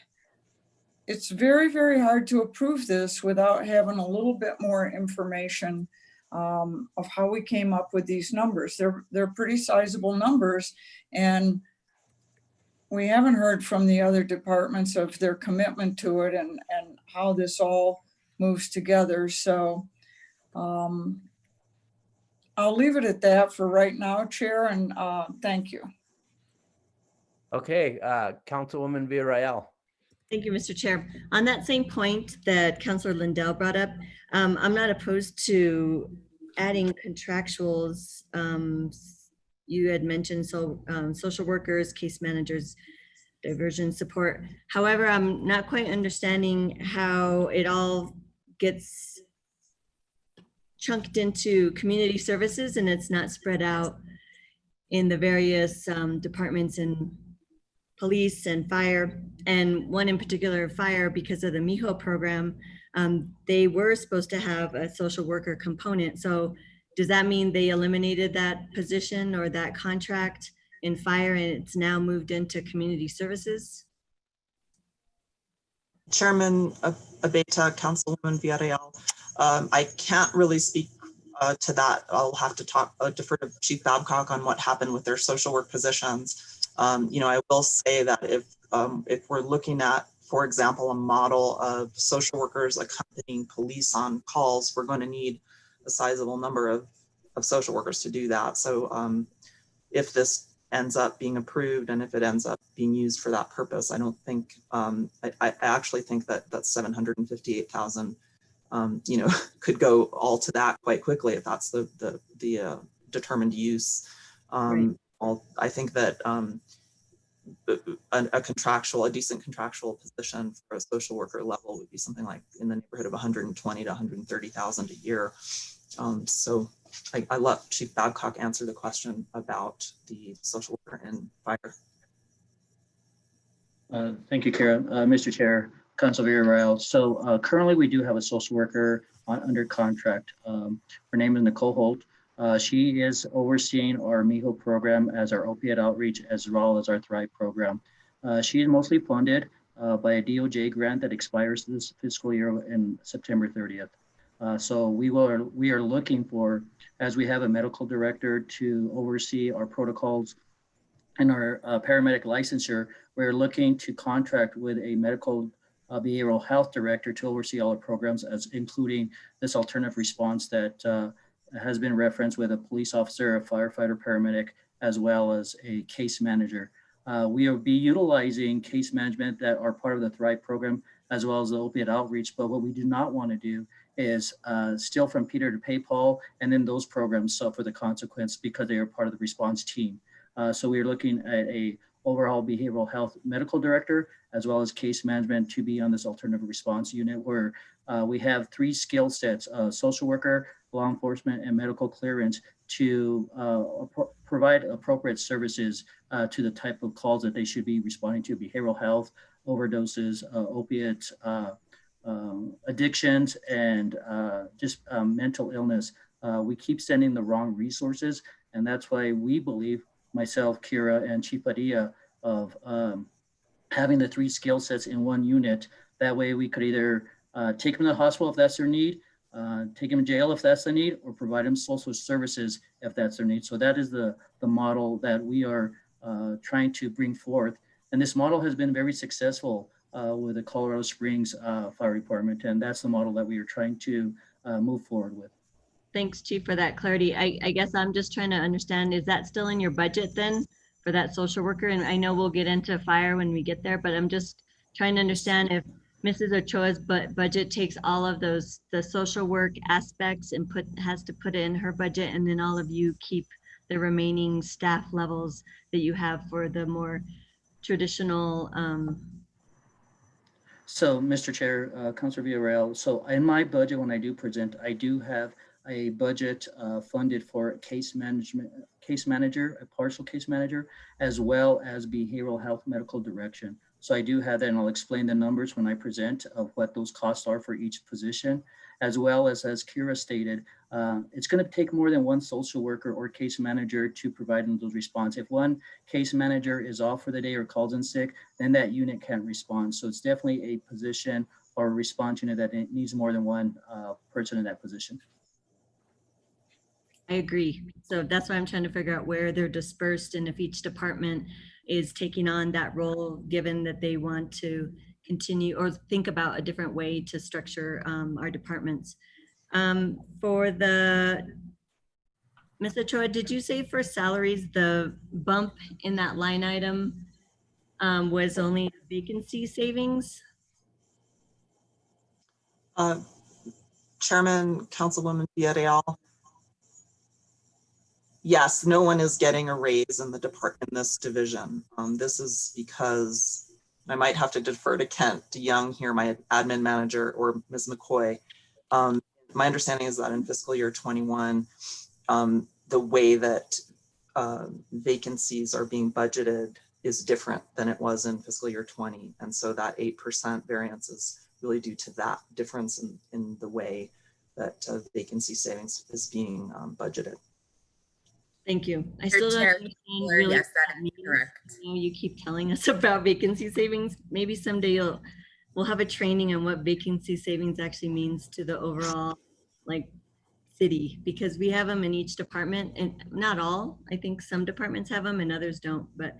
it's very, very hard to approve this without having a little bit more information of how we came up with these numbers. They're pretty sizable numbers, and we haven't heard from the other departments of their commitment to it and how this all moves together. So I'll leave it at that for right now, Chair, and thank you. Okay, Councilwoman Villarreal. Thank you, Mr. Chair. On that same point that Councilor Lindell brought up, I'm not opposed to adding contractuals. You had mentioned social workers, case managers, diversion support. However, I'm not quite understanding how it all gets chunked into community services and it's not spread out in the various departments and police and fire, and one in particular, fire, because of the MIHO program, they were supposed to have a social worker component. So does that mean they eliminated that position or that contract in fire and it's now moved into community services? Chairman Abeta, Councilwoman Villarreal, I can't really speak to that. I'll have to defer to Chief Babcock on what happened with their social work positions. I will say that if we're looking at, for example, a model of social workers accompanying police on calls, we're going to need a sizable number of social workers to do that. So if this ends up being approved and if it ends up being used for that purpose, I don't think, I actually think that 758,000, could go all to that quite quickly if that's the determined use. Right. I think that a decent contractual position for a social worker level would be something like in the neighborhood of 120 to 130,000 a year. So I let Chief Babcock answer the question about the social worker and fire. Thank you, Kara. Mr. Chair, Council Villarreal. So currently we do have a social worker under contract. Her name is Nicole Holt. She is overseeing our MIHO program as our opiate outreach as well as our Thrive program. She is mostly funded by a DOJ grant that expires this fiscal year in September 30th. So we are looking for, as we have a medical director to oversee our protocols and our paramedic licensure, we're looking to contract with a medical behavioral health director to oversee all our programs, as including this alternative response that has been referenced with a police officer, a firefighter, paramedic, as well as a case manager. We will be utilizing case management that are part of the Thrive program, as well as the opiate outreach. But what we do not want to do is steal from Peter to pay Paul, and then those programs suffer the consequence because they are part of the response team. So we are looking at a overall behavioral health medical director, as well as case management to be on this alternative response unit where we have 3 skill sets, social worker, law enforcement, and medical clearance to provide appropriate services to the type of calls that they should be responding to: behavioral health, overdoses, opiate addictions, and just mental illness. We keep sending the wrong resources, and that's why we believe, myself, Kira, and Chief Padilla, of having the 3 skill sets in one unit. That way we could either take them to the hospital if that's their need, take them to jail if that's the need, or provide them social services if that's their need. So that is the model that we are trying to bring forth. And this model has been very successful with the Colorado Springs Fire Department. And that's the model that we are trying to move forward with. Thanks, Chief, for that clarity. I guess I'm just trying to understand, is that still in your budget then for that social worker? And I know we'll get into fire when we get there, but I'm just trying to understand if Mrs. Ochoa's budget takes all of the social work aspects and has to put it in her budget, and then all of you keep the remaining staff levels that you have for the more traditional. So, Mr. Chair, Councilor Villarreal, so in my budget, when I do present, I do have a budget funded for case manager, a partial case manager, as well as behavioral health medical direction. So I do have that, and I'll explain the numbers when I present of what those costs are for each position, as well as Kira stated, it's going to take more than one social worker or case manager to provide them those response. If one case manager is off for the day or calls in sick, then that unit can't respond. So it's definitely a position or a response unit that needs more than one person in that position. I agree. So that's why I'm trying to figure out where they're dispersed and if each department is taking on that role, given that they want to continue or think about a different way to structure our departments. For the, Ms. Ochoa, did you say for salaries, the bump in that line item was only vacancy savings? Chairman, Councilwoman Villarreal. Yes, no one is getting a raise in the department, in this division. This is because I might have to defer to Kent DeYoung here, my admin manager, or Ms. McCoy. My understanding is that in fiscal year 21, the way that vacancies are being budgeted is different than it was in fiscal year 20. And so that 8% variance is really due to that difference in the way that vacancy savings is being budgeted. Thank you. I still don't understand really. Yes, that is correct. You know, you keep telling us about vacancy savings. Maybe someday we'll have a training on what vacancy savings actually means to the overall like city, because we have them in each department, and not all. I think some departments have them and others don't, but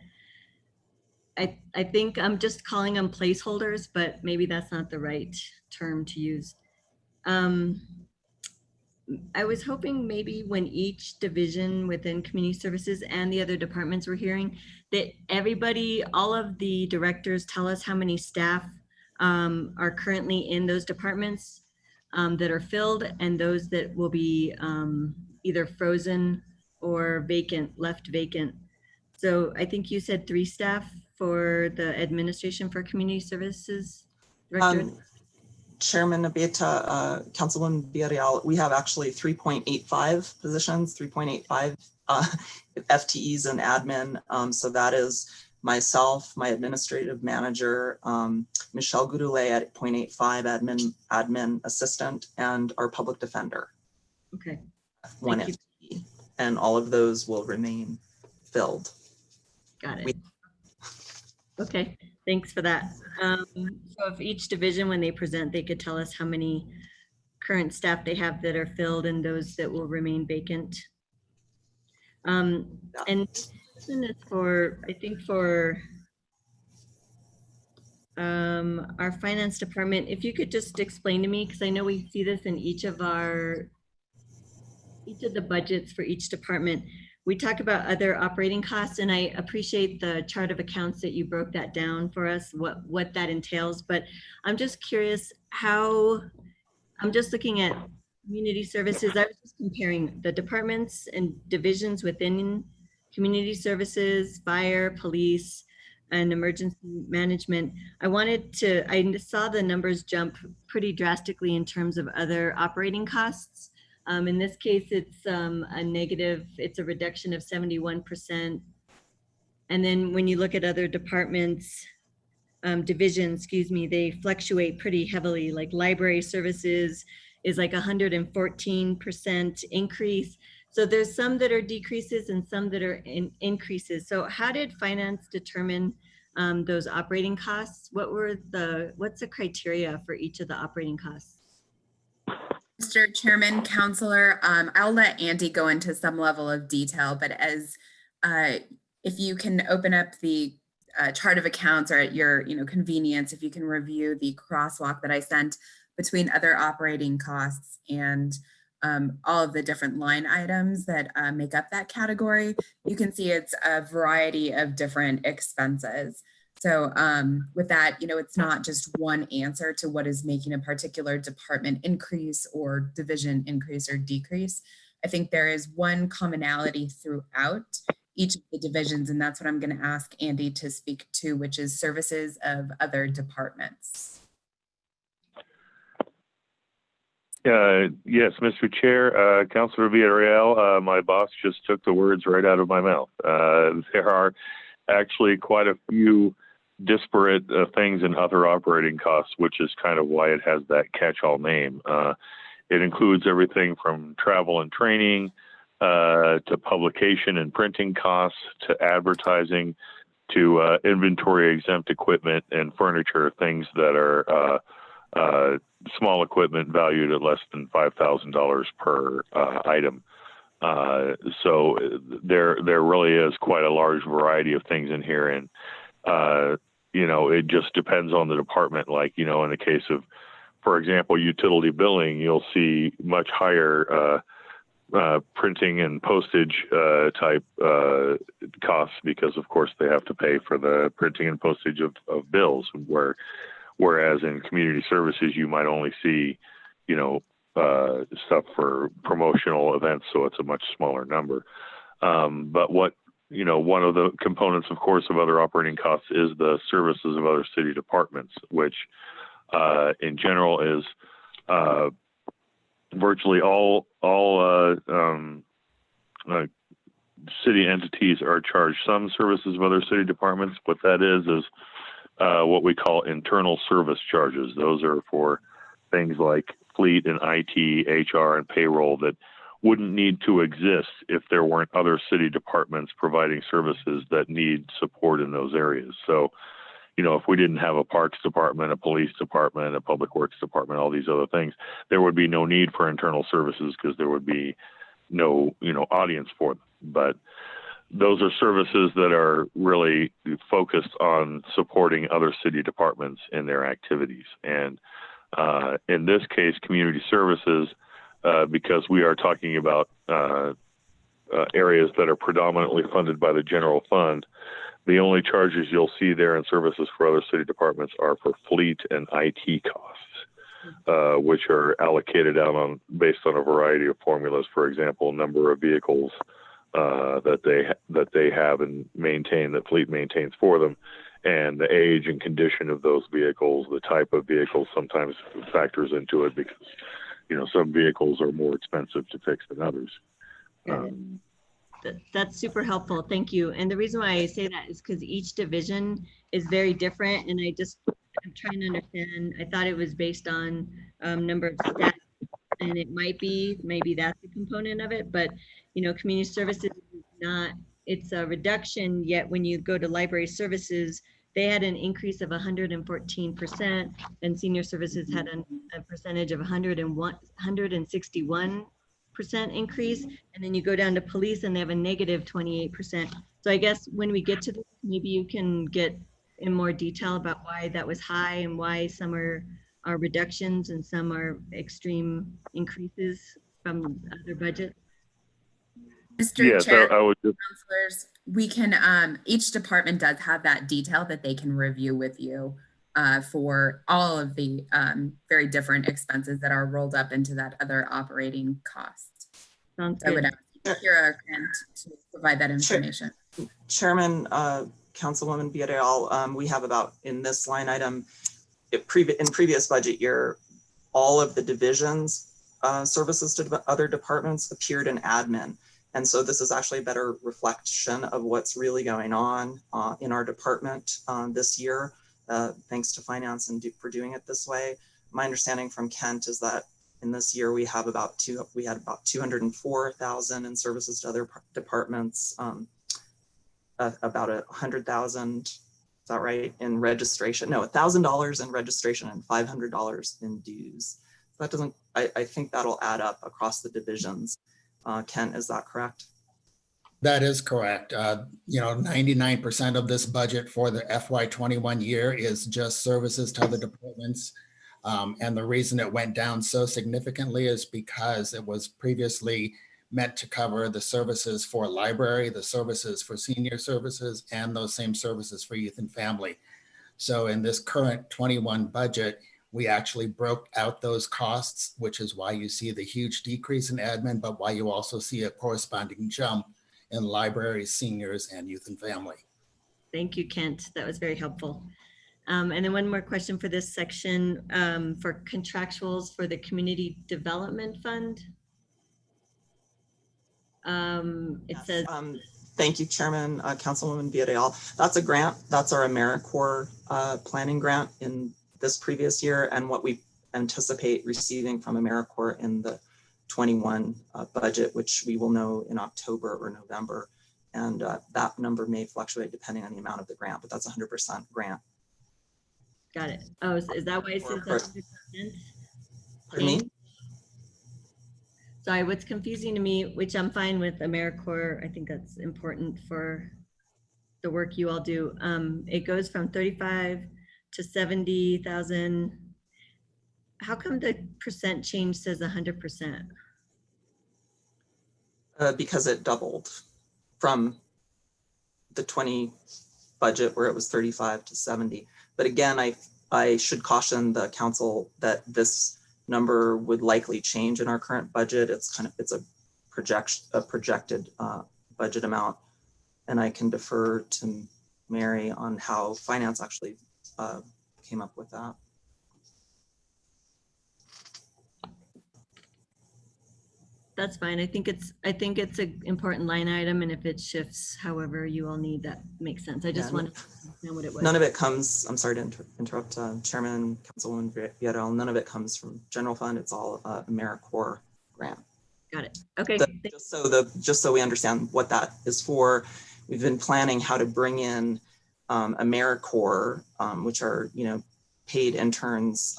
I think I'm just calling them placeholders, but maybe that's not the right term to use. I was hoping maybe when each division within community services and the other departments we're hearing that everybody, all of the directors tell us how many staff are currently in those departments that are filled, and those that will be either frozen or vacant, left vacant. So I think you said 3 staff for the administration for community services director. Chairman Nabeta, Councilwoman Villarreal, we have actually 3.85 positions, 3.85 FTEs and admin. So that is myself, my administrative manager, Michelle Gouroulet at 0.85 admin assistant, and our public defender. Okay. 1 FTE, and all of those will remain filled. Got it. Okay, thanks for that. So if each division, when they present, they could tell us how many current staff they have that are filled and those that will remain vacant. And this is for, I think for our finance department, if you could just explain to me, because I know we see this in each of the budgets for each department. We talk about other operating costs, and I appreciate the chart of accounts that you broke that down for us, what that entails. But I'm just curious how, I'm just looking at community services. I was just comparing the departments and divisions within community services, fire, police, and emergency management. I saw the numbers jump pretty drastically in terms of other operating costs. In this case, it's it's a reduction of 71%. And then when you look at other departments, divisions, excuse me, they fluctuate pretty heavily. Like library services is like 114% increase. So there's some that are decreases and some that are increases. So how did finance determine those operating costs? What's the criteria for each of the operating costs? Mr. Chairman, Councilor, I'll let Andy go into some level of detail, but as if you can open up the chart of accounts, or at your convenience, if you can review the crosswalk that I sent between other operating costs and all of the different line items that make up that category, you can see it's a variety of different expenses. So with that, it's not just one answer to what is making a particular department increase or division increase or decrease. I think there is one commonality throughout each of the divisions, and that's what I'm going to ask Andy to speak to, which is services of other departments. Yes, Mr. Chair, Councilor Villarreal, my boss just took the words right out of my mouth. There are actually quite a few disparate things in other operating costs, which is kind of why it has that catch-all name. It includes everything from travel and training to publication and printing costs to advertising to inventory exempt equipment and furniture, things that are small equipment valued at less than $5,000 per item. So there really is quite a large variety of things in here, and it just depends on the department. Like, in the case of, for example, utility billing, you'll see much higher printing and postage type costs, because of course they have to pay for the printing and postage of bills, whereas in community services you might only see stuff for promotional events, so it's a much smaller number. But one of the components, of course, of other operating costs is the services of other city departments, which in general is virtually all city entities are charged some services of other city departments. What that is what we call internal service charges. Those are for things like fleet and IT, HR, and payroll that wouldn't need to exist if there weren't other city departments providing services that need support in those areas. So, if we didn't have a parks department, a police department, a public works department, all these other things, there would be no need for internal services because there would be no, audience for them. But those are services that are really focused on supporting other city departments in their activities. And in this case, community services, because we are talking about areas that are predominantly funded by the general fund, the only charges you'll see there in services for other city departments are for fleet and IT costs, which are allocated out based on a variety of formulas. For example, number of vehicles that they have and maintain, that fleet maintains for them, and the age and condition of those vehicles. The type of vehicles sometimes factors into it, because some vehicles are more expensive to fix than others. That's super helpful. Thank you. And the reason why I say that is because each division is very different. And I'm trying to understand. I thought it was based on number of staff, and it maybe that's a component of it. But, community services is not, it's a reduction. Yet when you go to library services, they had an increase of 114%, and senior services had a percentage of 161% increase. And then you go down to police and they have a negative 28%. So I guess when we get to this, maybe you can get in more detail about why that was high and why some are reductions and some are extreme increases from other budgets. Mr. Chair, I would just, counselors, we can, each department does have that detail that they can review with you for all of the very different expenses that are rolled up into that other operating cost. Sounds I good. would ask Kira to provide that information. Chairman, Councilwoman Villarreal, we have about, in this line item, in previous budget year, all of the divisions services to other departments appeared in admin. And so this is actually a better reflection of what's really going on in our department this year, thanks to finance and for doing it this way. My understanding from Kent is that in this year we had about 204,000 in services to other departments, about 100,000, is that right, in registration? No, $1,000 in registration and $500 in dues. That doesn't, I think that'll add up across the divisions. Kent, is that correct? That is correct. 99% of this budget for the FY21 year is just services to other departments. And the reason it went down so significantly is because it was previously meant to cover the services for library, the services for senior services, and those same services for youth and family. So in this current 21 budget, we actually broke out those costs, which is why you see the huge decrease in admin, but why you also see a corresponding jump in libraries, seniors, and youth and family. Thank you, Kent. That was very helpful. And then one more question for this section for contractuals for the Community Development Fund. It says, thank you, Chairman, Councilwoman Villarreal. That's a grant. That's our AmeriCorps planning grant in this previous year, and what we anticipate receiving from AmeriCorps in the 21 budget, which we will know in October or November. And that number may fluctuate depending on the amount of the grant, but that's 100% grant. Got it. Oh, is that why it says 100%? Pardon me? Sorry, what's confusing to me, which I'm fine with AmeriCorps, I think that's important for the work you all do. It goes from 35 to 70,000. How come the percent change says 100%? Because it doubled from the 20 budget where it was 35 to 70. But again, I should caution the council that this number would likely change in our current budget. It's a projected budget amount, and I can defer to Mary on how finance actually came up with that. That's fine. I think it's an important line item, and if it shifts however you all need, that makes sense. I just want to know what it was. None of it comes, I'm sorry to interrupt Chairman Councilwoman Villarreal, none of it comes from general fund. It's all AmeriCorps grant. Got it. Okay. Just so we understand what that is for, we've been planning how to bring in AmeriCorps, which are, paid interns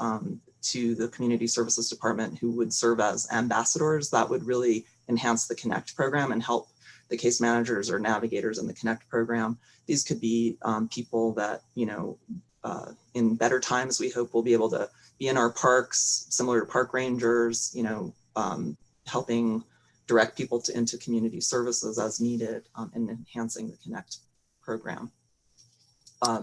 to the Community Services Department who would serve as ambassadors. That would really enhance the Connect program and help the case managers or navigators in the Connect program. These could be people that, in better times, we hope will be able to be in our parks, similar to park rangers, helping direct people into community services as needed, and enhancing the Connect program.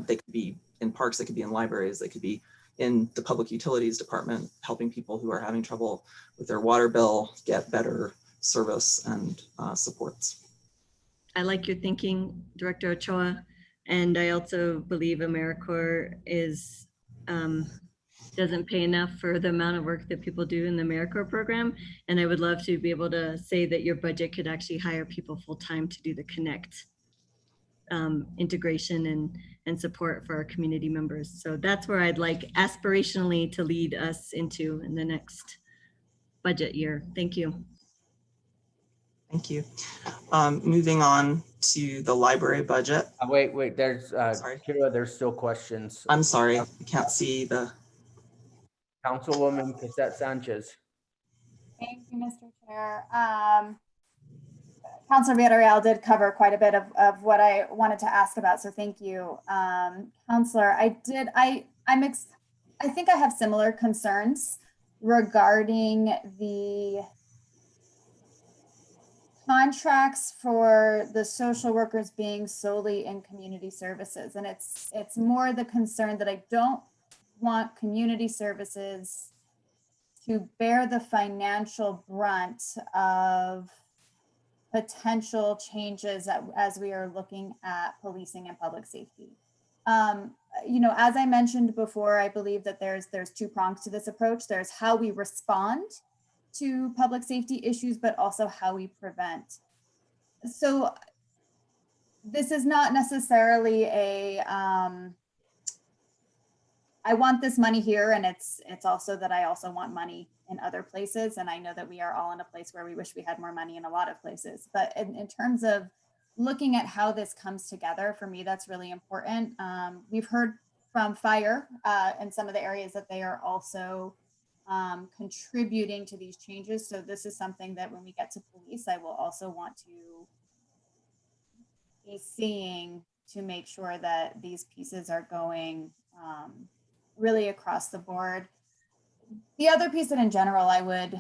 They could be in parks, they could be in libraries, they could be in the public utilities department, helping people who are having trouble with their water bill get better service and supports. I like your thinking, Director Ochoa, and I also believe AmeriCorps doesn't pay enough for the amount of work that people do in the AmeriCorps program, and I would love to be able to say that your budget could actually hire people full-time to do the Connect integration and support for our community members. So that's where I'd like aspirationally to lead us into in the next budget year. Thank you. Thank you. Moving on to the library budget. Wait, there's, Kira, there's still questions. I'm sorry, I can't see the. Councilwoman Cassette Sanchez. Thank you, Mr. Chair. Councilor Villarreal did cover quite a bit of what I wanted to ask about, so thank you. Councilor, I think I have similar concerns regarding the contracts for the social workers being solely in community services. And it's more the concern that I don't want community services to bear the financial brunt of potential changes as we are looking at policing and public safety. As I mentioned before, I believe that there's two prongs to this approach. There's how we respond to public safety issues, but also how we prevent. So this is not necessarily I want this money here, and it's also that I also want money in other places. And I know that we are all in a place where we wish we had more money in a lot of places. But in terms of looking at how this comes together, for me, that's really important. We've heard from fire in some of the areas that they are also contributing to these changes. So this is something that when we get to police, I will also want to be seeing to make sure that these pieces are going really across the board. The other piece that in general I would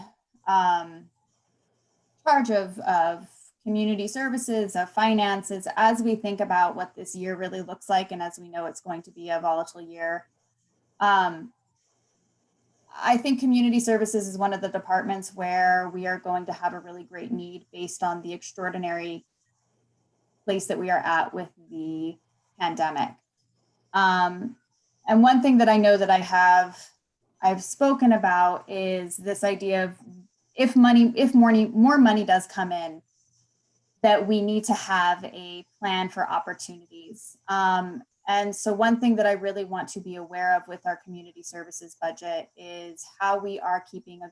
charge of community services, of finances, as we think about what this year really looks like, and as we know it's going to be a volatile year. I think community services is one of the departments where we are going to have a really great need based on the extraordinary place that we are at with the pandemic. And one thing that I know that I've spoken about is this idea of if more money does come in, that we need to have a plan for opportunities. And so one thing that I really want to be aware of with our community services budget is how we are keeping a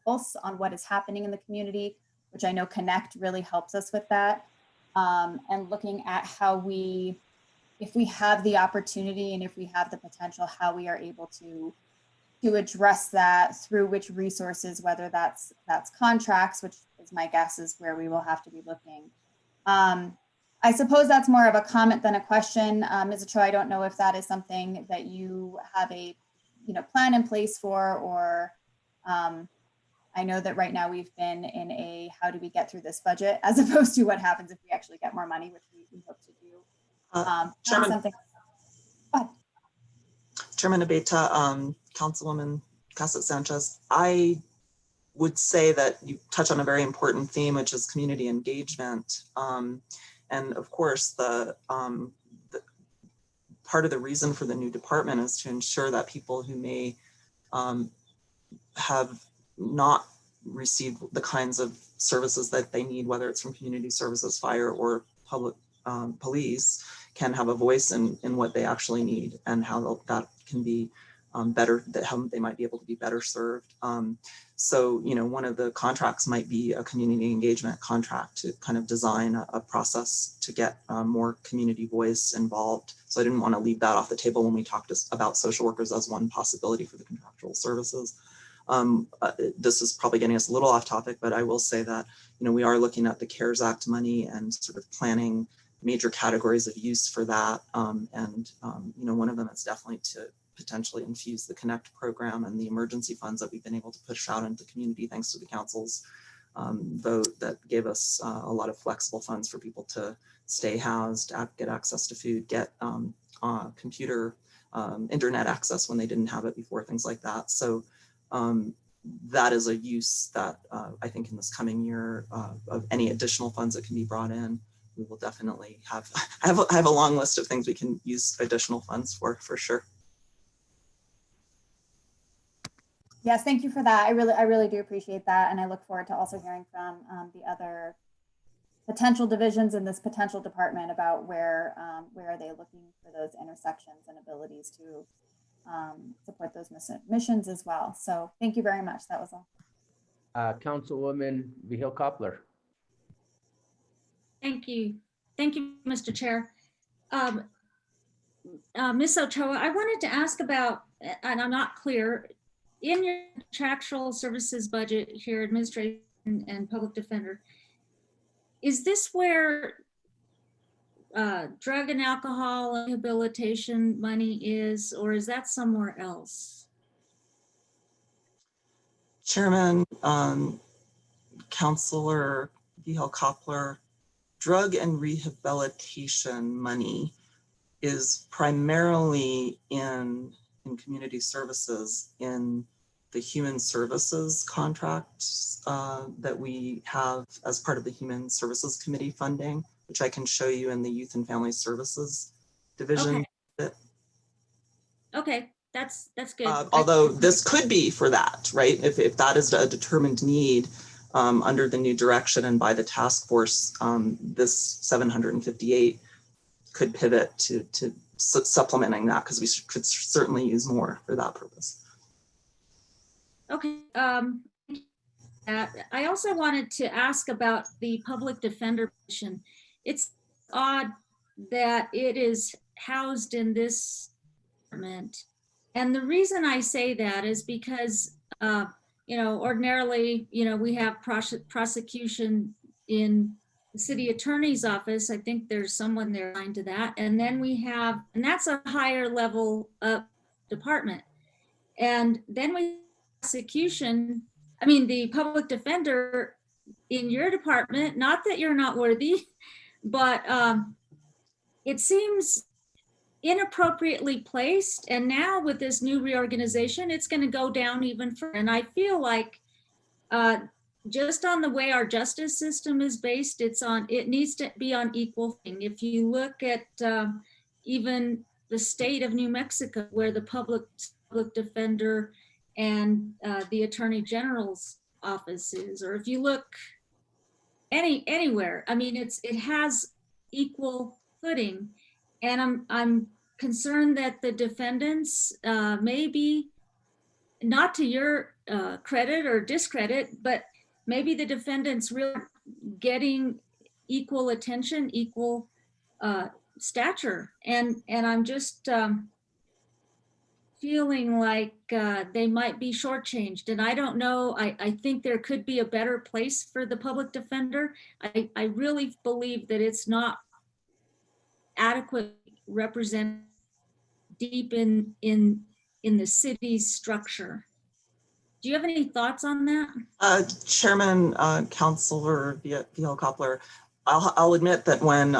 pulse on what is happening in the community, which I know Connect really helps us with that. And looking at how if we have the opportunity and if we have the potential, how we are able to to address that through which resources, whether that's contracts, which is my guess is where we will have to be looking. I suppose that's more of a comment than a question. Ms. Cho, I don't know if that is something that you have a plan in place for, or I know that right now we've been in a how do we get through this budget as opposed to what happens if we actually get more money, which we hope to do. Chairman Abeyta, Councilwoman Cassett Sanchez, I would say that you touch on a very important theme, which is community engagement. And of course, the part of the reason for the new department is to ensure that people who may have not received the kinds of services that they need, whether it's from community services, fire, or public police, can have a voice in what they actually need and how that can be better, that how they might be able to be better served. So, one of the contracts might be a community engagement contract to kind of design a process to get more community voice involved. So I didn't want to leave that off the table when we talked about social workers as one possibility for the contractual services. This is probably getting us a little off topic, but I will say that, we are looking at the CARES Act money and sort of planning major categories of use for that. One of them is definitely to potentially infuse the CONNECT program and the emergency funds that we've been able to push out into the community thanks to the council's vote that gave us a lot of flexible funds for people to stay housed, get access to food, get computer, internet access when they didn't have it before, things like that. So that is a use that I think in this coming year of any additional funds that can be brought in, we will definitely have. I have a long list of things we can use additional funds for sure. Yes, thank you for that. I really do appreciate that. And I look forward to also hearing from the other potential divisions in this potential department about where are they looking for those intersections and abilities to support those missions as well. So thank you very much. That was all. Councilwoman Vihil Coppler. Thank you. Thank you, Mr. Chair. Ms. Ochoa, I wanted to ask about, and I'm not clear, in your contractual services budget here, administration and public defender, is this where drug and alcohol rehabilitation money is, or is that somewhere else? Chairman, Councilor Vihil Coppler, drug and rehabilitation money is primarily in community services, in the human services contracts that we have as part of the Human Services Committee funding, which I can show you in the Youth and Family Services division. Okay, that's good. Although this could be for that, right? If that is a determined need under the new direction and by the task force, this 758 could pivot to supplementing that, because we could certainly use more for that purpose. Okay. I also wanted to ask about the public defender position. It's odd that it is housed in this department. And the reason I say that is because, ordinarily, we have prosecution in the city attorney's office. I think there's someone there assigned to that. And then we have, and that's a higher level of department. And then we have prosecution, the public defender in your department, not that you're not worthy, but it seems inappropriately placed. And now with this new reorganization, it's going to go down even further. And I feel like just on the way our justice system is based, it needs to be on equal thing. If you look at even the state of New Mexico, where the public defender and the attorney general's office is, or if you look anywhere, it has equal footing. And I'm concerned that the defendants, maybe not to your credit or discredit, but maybe the defendants really getting equal attention, equal stature. And I'm just feeling like they might be shortchanged. And I don't know, I think there could be a better place for the public defender. I really believe that it's not adequately represented deep in the city's structure. Do you have any thoughts on that? Chairman, Councilor Vihel Coppler, I'll admit that when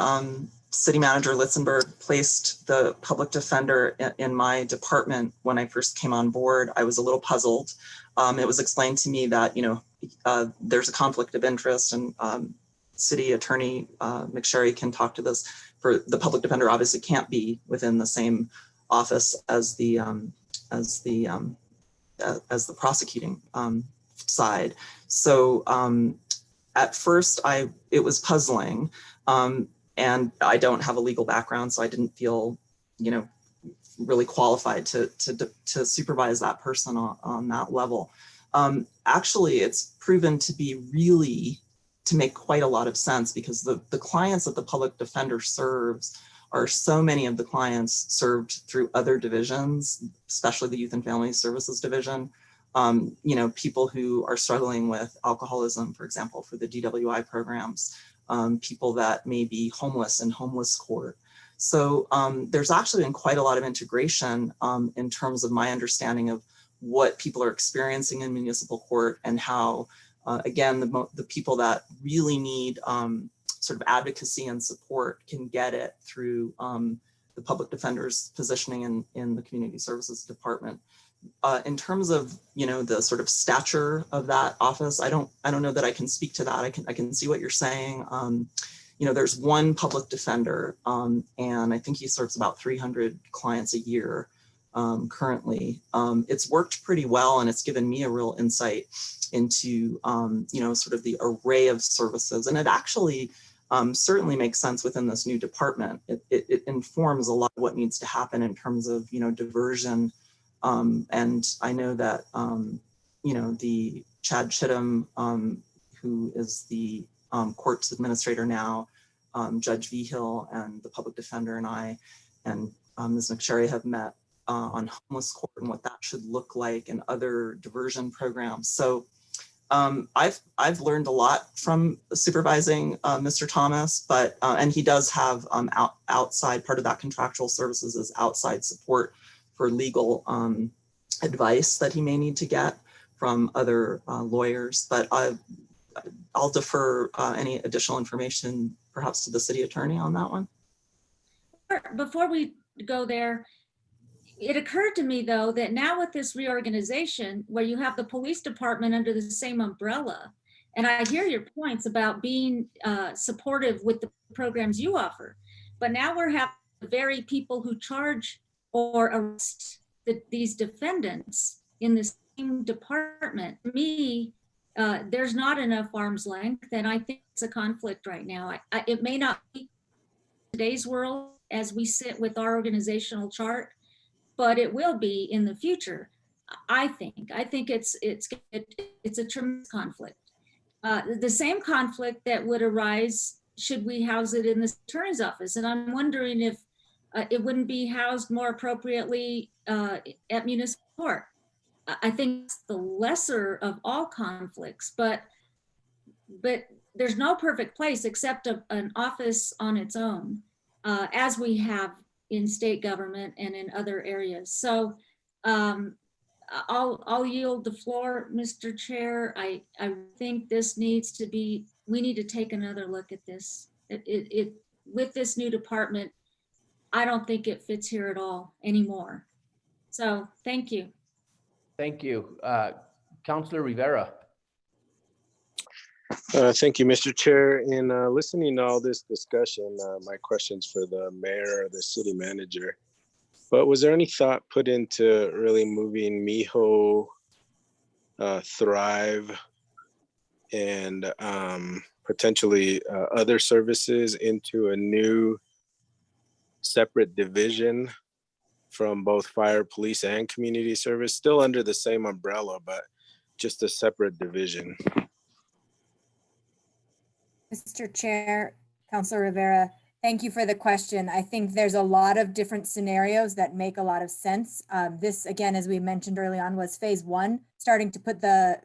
City Manager Litzenberg placed the public defender in my department when I first came on board, I was a little puzzled. It was explained to me that, there's a conflict of interest, and City Attorney McSherry can talk to this. For the public defender, obviously can't be within the same office as the prosecuting side. So at first it was puzzling, and I don't have a legal background, so I didn't feel, really qualified to supervise that person on that level. Actually, it's proven to make quite a lot of sense, because the clients that the public defender serves are so many of the clients served through other divisions, especially the Youth and Family Services Division. People who are struggling with alcoholism, for example, for the DWI programs, people that may be homeless in homeless court. So there's actually been quite a lot of integration in terms of my understanding of what people are experiencing in municipal court, and how, again, the people that really need sort of advocacy and support can get it through the public defender's positioning in the Community Services Department. In terms of, the sort of stature of that office, I don't know that I can speak to that. I can see what you're saying. There's one public defender, and I think he serves about 300 clients a year currently. It's worked pretty well, and it's given me a real insight into, sort of the array of services. And it actually certainly makes sense within this new department. It informs a lot of what needs to happen in terms of, diversion. And I know that, the Chad Chittum, who is the courts administrator now, Judge Vigil, and the public defender, and I, and Ms. McSherry have met on homeless court and what that should look like, and other diversion programs. So I've learned a lot from supervising Mr. Thomas, but and he does have outside, part of that contractual services is outside support for legal advice that he may need to get from other lawyers. But I'll defer any additional information perhaps to the city attorney on that one. Before we go there, it occurred to me, though, that now with this reorganization where you have the police department under the same umbrella, and I hear your points about being supportive with the programs you offer, but now we're having the very people who charge or arrest these defendants in the same department. To me, there's not enough arm's length, and I think it's a conflict right now. It may not be today's world as we sit with our organizational chart, but it will be in the future. I think it's a tremendous conflict. The same conflict that would arise should we house it in the attorney's office. And I'm wondering if it wouldn't be housed more appropriately at municipal court. I think it's the lesser of all conflicts, but there's no perfect place except an office on its own, as we have in state government and in other areas. So I'll yield the floor, Mr. Chair. I think this needs to be, we need to take another look at this. With this new department, I don't think it fits here at all anymore. So thank you. Thank you. Councilor Rivera. Thank you, Mr. Chair. In listening to all this discussion, my question's for the mayor or the city manager. But was there any thought put into really moving Miho, Thrive, and potentially other services into a new separate division from both fire, police, and community service, still under the same umbrella, but just a separate division? Mr. Chair, Councilor Rivera, Thank you for the question. I think there's a lot of different scenarios that make a lot of sense. This, again, as we mentioned early on, was phase one, starting to put the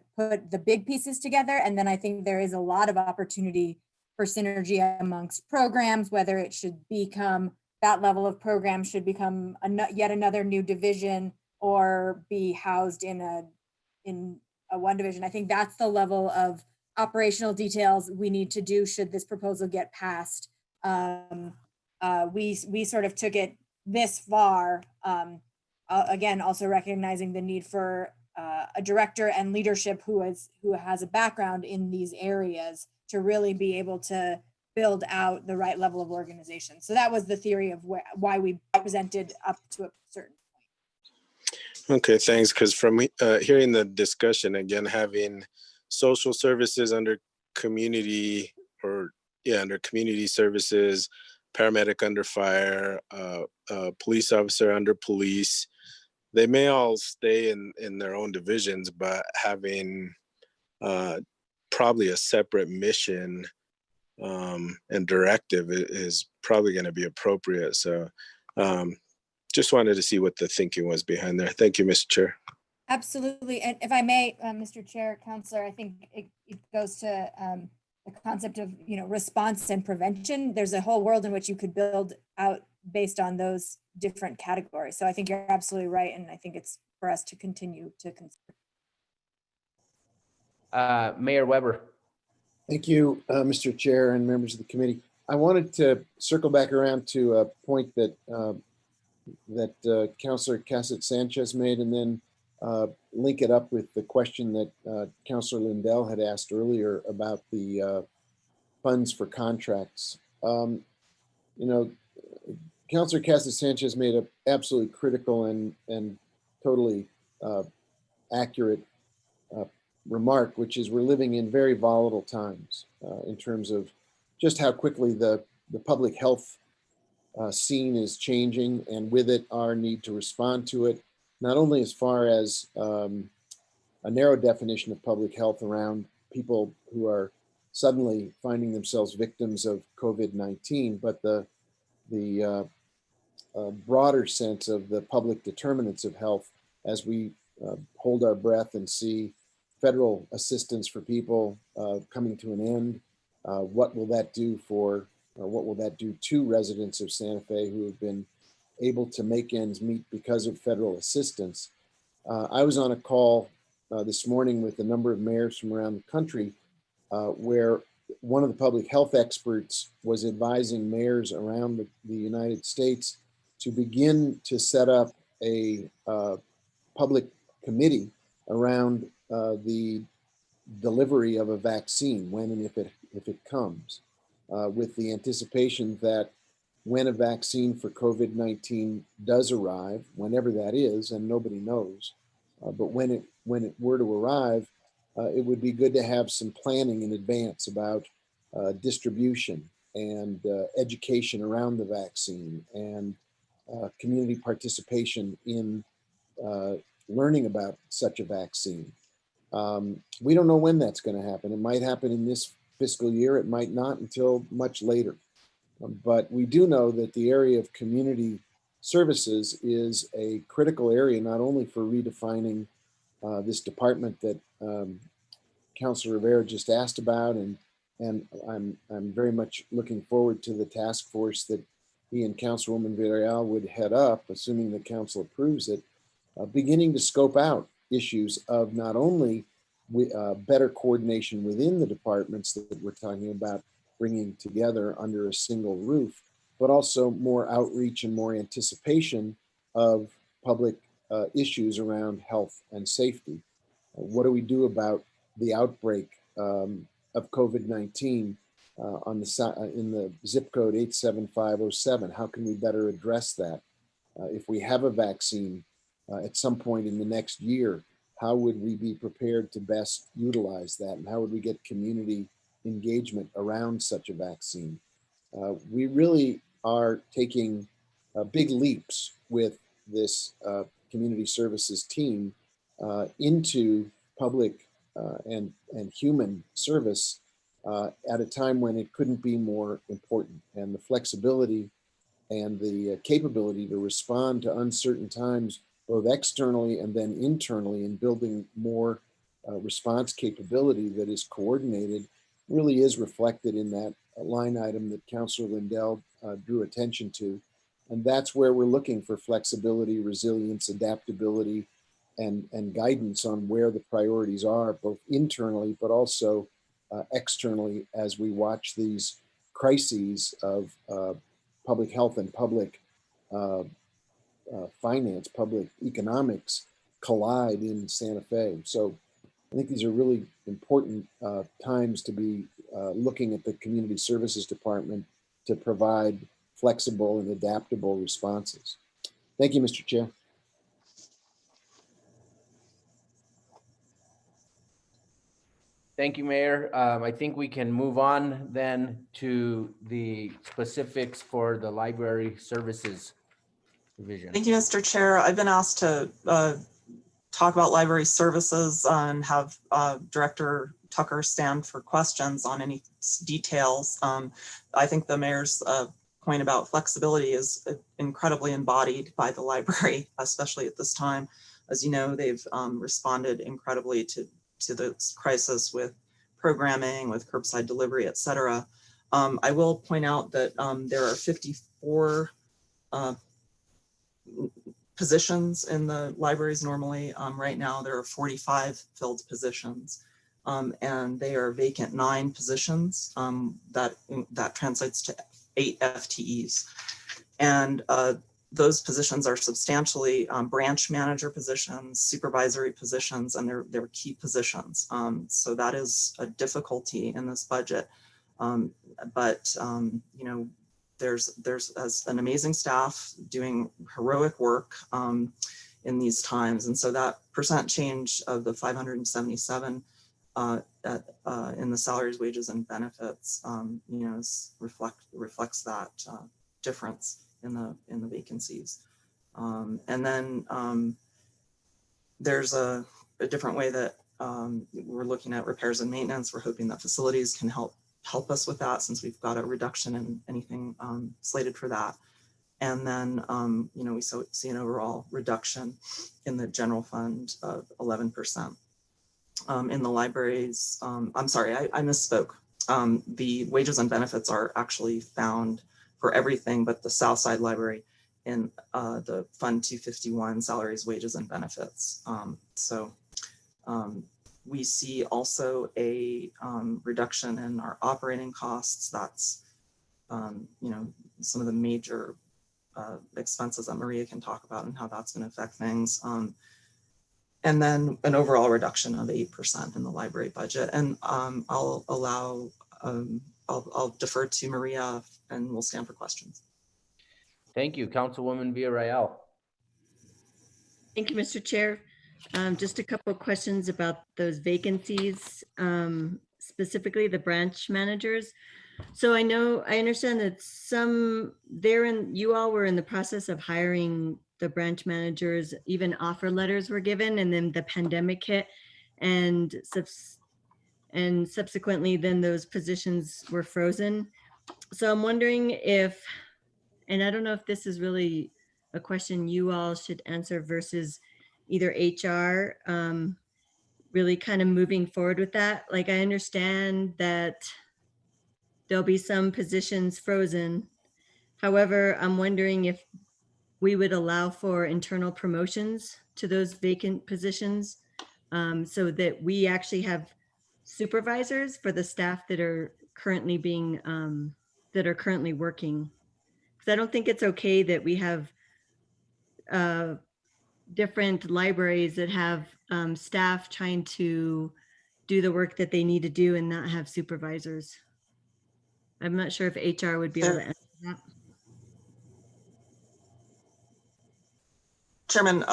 big pieces together. And then I think there is a lot of opportunity for synergy amongst programs, whether it should become, that level of program should become yet another new division or be housed in a one division. I think that's the level of operational details we need to do should this proposal get passed. We sort of took it this far, again, also recognizing the need for a director and leadership who has a background in these areas to really be able to build out the right level of organization. So that was the theory of why we presented up to a certain point. Okay, thanks. Because from hearing the discussion, again, having social services under community, or under community services, paramedic under fire, police officer under police, they may all stay in their own divisions, but having probably a separate mission and directive is probably going to be appropriate. So just wanted to see what the thinking was behind there. Thank you, Mr. Chair. Absolutely. And if I may, Mr. Chair, Counselor, I think it goes to the concept of, response and prevention. There's a whole world in which you could build out based on those different categories. So I think you're absolutely right. And I think it's for us to continue to consider. Mayor Weber. Thank you, Mr. Chair and members of the committee. I wanted to circle back around to a point that Councilor Cassett Sanchez made, and then link it up with the question that Councilor Lindell had asked earlier about the funds for contracts. Councilor Cassett Sanchez made an absolutely critical and totally accurate remark, which is we're living in very volatile times in terms of just how quickly the public health scene is changing, and with it, our need to respond to it, not only as far as a narrow definition of public health around people who are suddenly finding themselves victims of COVID-19, but the broader sense of the public determinants of health as we hold our breath and see federal assistance for people coming to an end. What will that do to residents of Santa Fe who have been able to make ends meet because of federal assistance? I was on a call this morning with a number of mayors from around the country where one of the public health experts was advising mayors around the United States to begin to set up a public committee around the delivery of a vaccine, when and if it comes, with the anticipation that when a vaccine for COVID-19 does arrive, whenever that is, and nobody knows, but when it were to arrive, it would be good to have some planning in advance about distribution and education around the vaccine and community participation in learning about such a vaccine. We don't know when that's going to happen. It might happen in this fiscal year. It might not until much later. But we do know that the area of community services is a critical area, not only for redefining this department that Councilor Rivera just asked about, and I'm very much looking forward to the task force that he and Councilwoman Villarreal would head up, assuming the council approves it, beginning to scope out issues of not only better coordination within the departments that we're talking about bringing together under a single roof, but also more outreach and more anticipation of public issues around health and safety. What do we do about the outbreak of COVID-19 in the zip code 87507? How can we better address that? If we have a vaccine at some point in the next year, how would we be prepared to best utilize that? And how would we get community engagement around such a vaccine? We really are taking big leaps with this community services team into public and human service at a time when it couldn't be more important. And the flexibility and the capability to respond to uncertain times, both externally and then internally, in building more response capability that is coordinated, really is reflected in that line item that Councilor Lindell drew attention to. And that's where we're looking for flexibility, resilience, adaptability, and guidance on where the priorities are, both internally, but also externally, as we watch these crises of public health and public finance, public economics collide in Santa Fe. So I think these are really important times to be looking at the Community Services Department to provide flexible and adaptable responses. Thank you, Mr. Chair. Thank you, Mayor. I think we can move on then to the specifics for the library services division. Thank you, Mr. Chair. I've been asked to talk about library services and have Director Tucker stand for questions on any details. I think the mayor's point about flexibility is incredibly embodied by the library, especially at this time. As you know, they've responded incredibly to this crisis with programming, with curbside delivery, et cetera. I will point out that there are 54 positions in the libraries normally. Right now, there are 45 filled positions, and they are vacant 9 positions. That translates to 8 FTEs. And those positions are substantially branch manager positions, supervisory positions, and they're key positions. So that is a difficulty in this budget. But you know, there's an amazing staff doing heroic work in these times. And so that percent change of the 577 in the salaries, wages, and benefits, you know, reflects that difference in the vacancies. And then there's a different way that we're looking at repairs and maintenance. We're hoping that facilities can help us with that, since we've got a reduction in anything slated for that. And then, you know, we see an overall reduction in the general fund of 11%. In the libraries, I'm sorry, I misspoke. The wages and benefits are actually found for everything but the Southside Library in the Fund 251, salaries, wages, and benefits. We see also a reduction in our operating costs. That's, you know, some of the major expenses that Maria can talk about and how that's going to affect things. And then an overall reduction of 8% in the library budget. And I'll allow, I'll defer to Maria and we'll stand for questions. Thank you, Councilwoman Villarreal. Thank you, Mr. Chair. Just a couple of questions about those vacancies, specifically the branch managers. So I understand that you all were in the process of hiring the branch managers, even offer letters were given, and then the pandemic hit, and subsequently then those positions were frozen. So I'm wondering if, and I don't know if this is really a question you all should answer versus either HR, really kind of moving forward with that. Like, I understand that there'll be some positions frozen. However, I'm wondering if we would allow for internal promotions to those vacant positions, so that we actually have supervisors for the staff that are currently working. Because I don't think it's okay that we have different libraries that have staff trying to do the work that they need to do and not have supervisors. I'm not sure if HR would be able to answer that. Chairman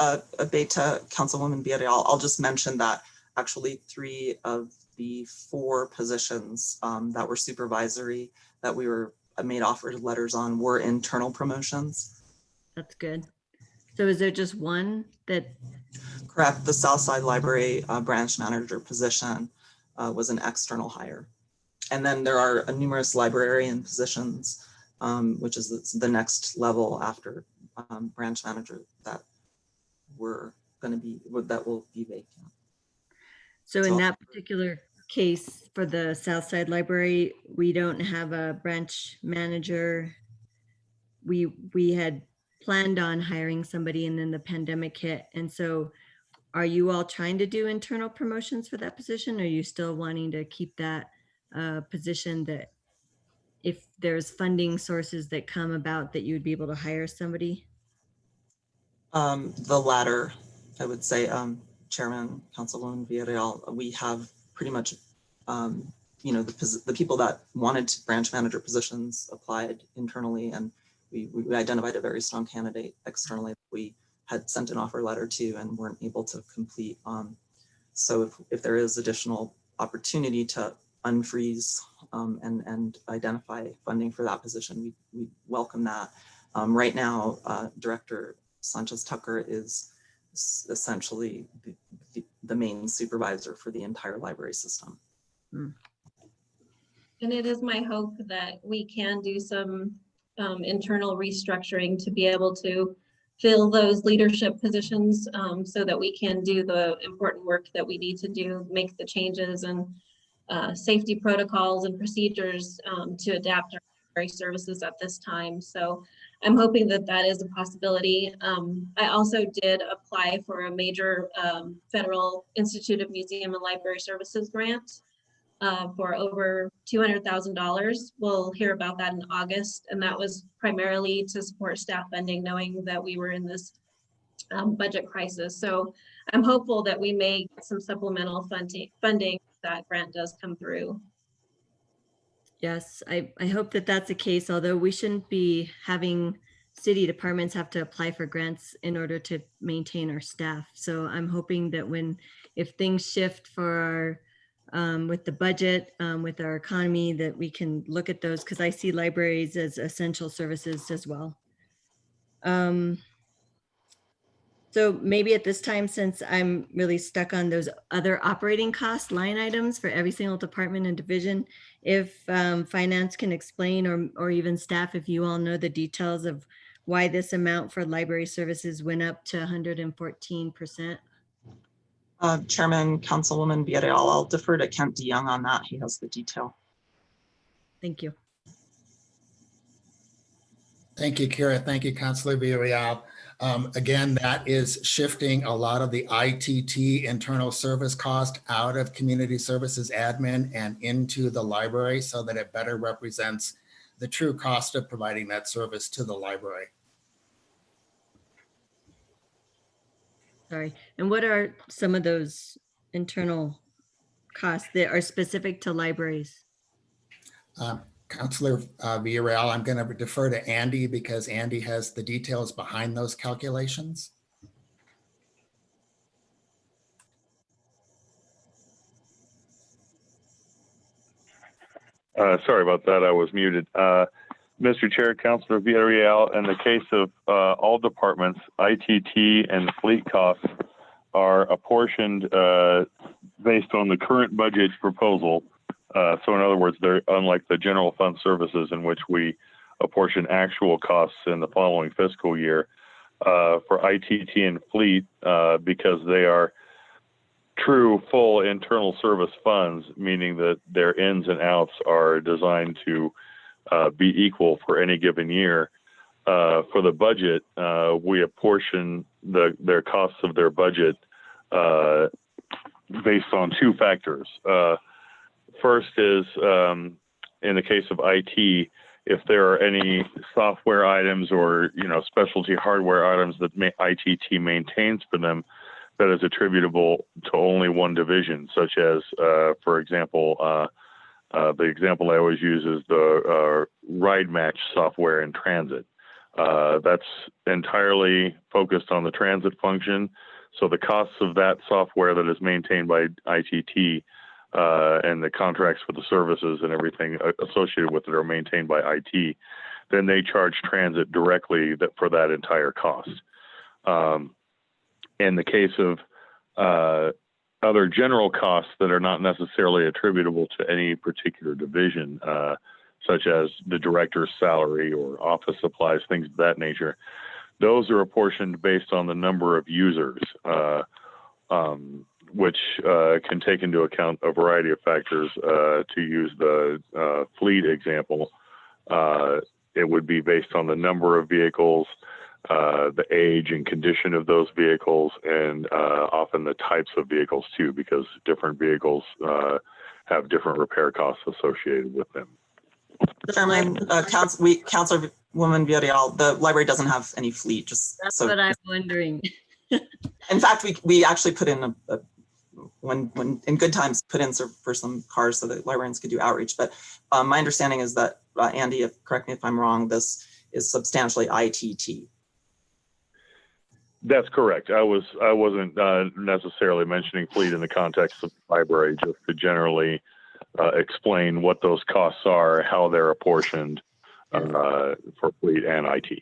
Beta, Councilwoman Villarreal, I'll just mention that actually 3 of the 4 positions that were supervisory that we were made offer letters on were internal promotions. That's good. So is there just one that? Correct. The Southside Library branch manager position was an external hire. And then there are numerous librarian positions, which is the next level after branch manager that that will be vacant. So in that particular case for the Southside Library, we don't have a branch manager. We had planned on hiring somebody and then the pandemic hit. And so are you all trying to do internal promotions for that position? Or are you still wanting to keep that position that if there's funding sources that come about that you would be able to hire somebody? The latter, I would say, Chairman, Councilwoman Villarreal, we have pretty much, the people that wanted branch manager positions applied internally, and we identified a very strong candidate externally that we had sent an offer letter to and weren't able to complete. So if there is additional opportunity to unfreeze and identify funding for that position, we welcome that. Right now, Director Sanchez Tucker is essentially the main supervisor for the entire library system. And it is my hope that we can do some internal restructuring to be able to fill those leadership positions so that we can do the important work that we need to do, make the changes and safety protocols and procedures to adapt our library services at this time. So I'm hoping that that is a possibility. I also did apply for a major federal Institute of Museum and Library Services grant for over $200,000. We'll hear about that in August, and that was primarily to support staff funding, knowing that we were in this budget crisis. So I'm hopeful that we may get some supplemental funding if that grant does come through. Yes, I hope that that's the case, although we shouldn't be having city departments have to apply for grants in order to maintain our staff. So I'm hoping that if things shift for our, with the budget, with our economy, that we can look at those, because I see libraries as essential services as well. So maybe at this time, since I'm really stuck on those other operating cost line items for every single department and division, if finance can explain, or even staff, if you all know the details of why this amount for library services went up to 114%. Chairman, Councilwoman Villarreal, I'll defer to Kent DeYoung on that. He has the detail. Thank you. Thank you, Kira. Thank you, Councilor Villarreal. Again, that is shifting a lot of the ITT internal service cost out of community services admin and into the library so that it better represents the true cost of providing that service to the library. Sorry. And what are some of those internal costs that are specific to libraries? Councilor Villarreal, I'm going to defer to Andy because Andy has the details behind those calculations. Sorry about that. I was muted. Mr. Chair, Councilor Villarreal, in the case of all departments, ITT and fleet costs are apportioned based on the current budget proposal. So in other words, they're unlike the general fund services in which we apportion actual costs in the following fiscal year. For ITT and fleet, because they are true full internal service funds, meaning that their ins and outs are designed to be equal for any given year. For the budget, we apportion their costs of their budget based on two factors. First is, in the case of IT, if there are any software items or specialty hardware items that ITT maintains for them that is attributable to only one division, such as, for example, the example I always use is the ride match software in transit. That's entirely focused on the transit function. So the costs of that software that is maintained by ITT and the contracts for the services and everything associated with it are maintained by IT, then they charge transit directly for that entire cost. In the case of other general costs that are not necessarily attributable to any particular division, such as the director's salary or office supplies, things of that nature. Those are apportioned based on the number of users, which can take into account a variety of factors. To use the fleet example, it would be based on the number of vehicles, the age and condition of those vehicles, and often the types of vehicles too, because different vehicles have different repair costs associated with them. Chairman, Councilwoman Villarreal, the library doesn't have any fleet, just That's so. what I'm wondering. In fact, we actually put in when in good times put in for some cars so that librarians could do outreach. But my understanding is that, Andy, correct me if I'm wrong, this is substantially ITT. That's correct. I wasn't necessarily mentioning fleet in the context of the library, just to generally explain what those costs are, how they're apportioned for fleet and IT.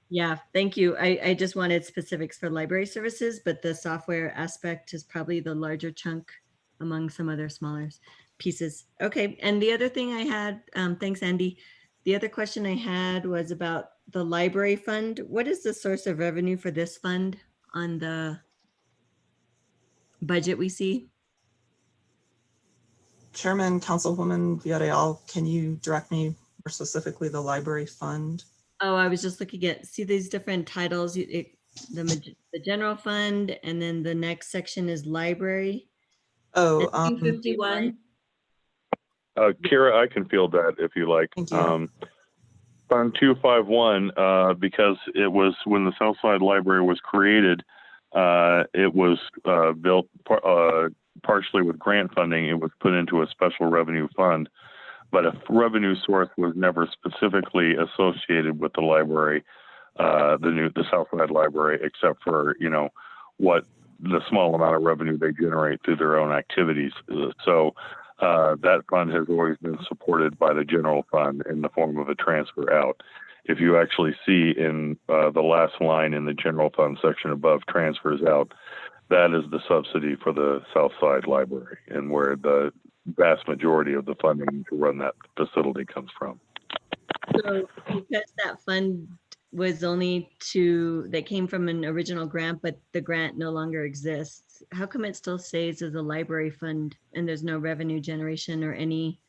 Yeah, thank you. I just wanted specifics for library services, but the software aspect is probably the larger chunk among some other smaller pieces. Okay, and the other thing I had, thanks, Andy. The other question I had was about the library fund. What is the source of revenue for this fund on the budget we see? Chairman, Councilwoman Villarreal, can you direct me more specifically the library fund? Oh, I was just looking at, see these different titles, the general fund, and then the next section is library. Oh, 251. Kira, I can field that if you like. Thank you. Fund 251, because it was when the Southside Library was created, it was built partially with grant funding. It was put into a special revenue fund, but a revenue source was never specifically associated with the library, the Southside Library, except for, what the small amount of revenue they generate through their own activities. So that fund has always been supported by the general fund in the form of a transfer out. If you actually see in the last line in the general fund section above transfers out, that is the subsidy for the Southside Library and where the vast majority of the funding to run that facility comes from. So because that fund was that came from an original grant, but the grant no longer exists, how come it still stays as a library fund and there's no revenue generation or any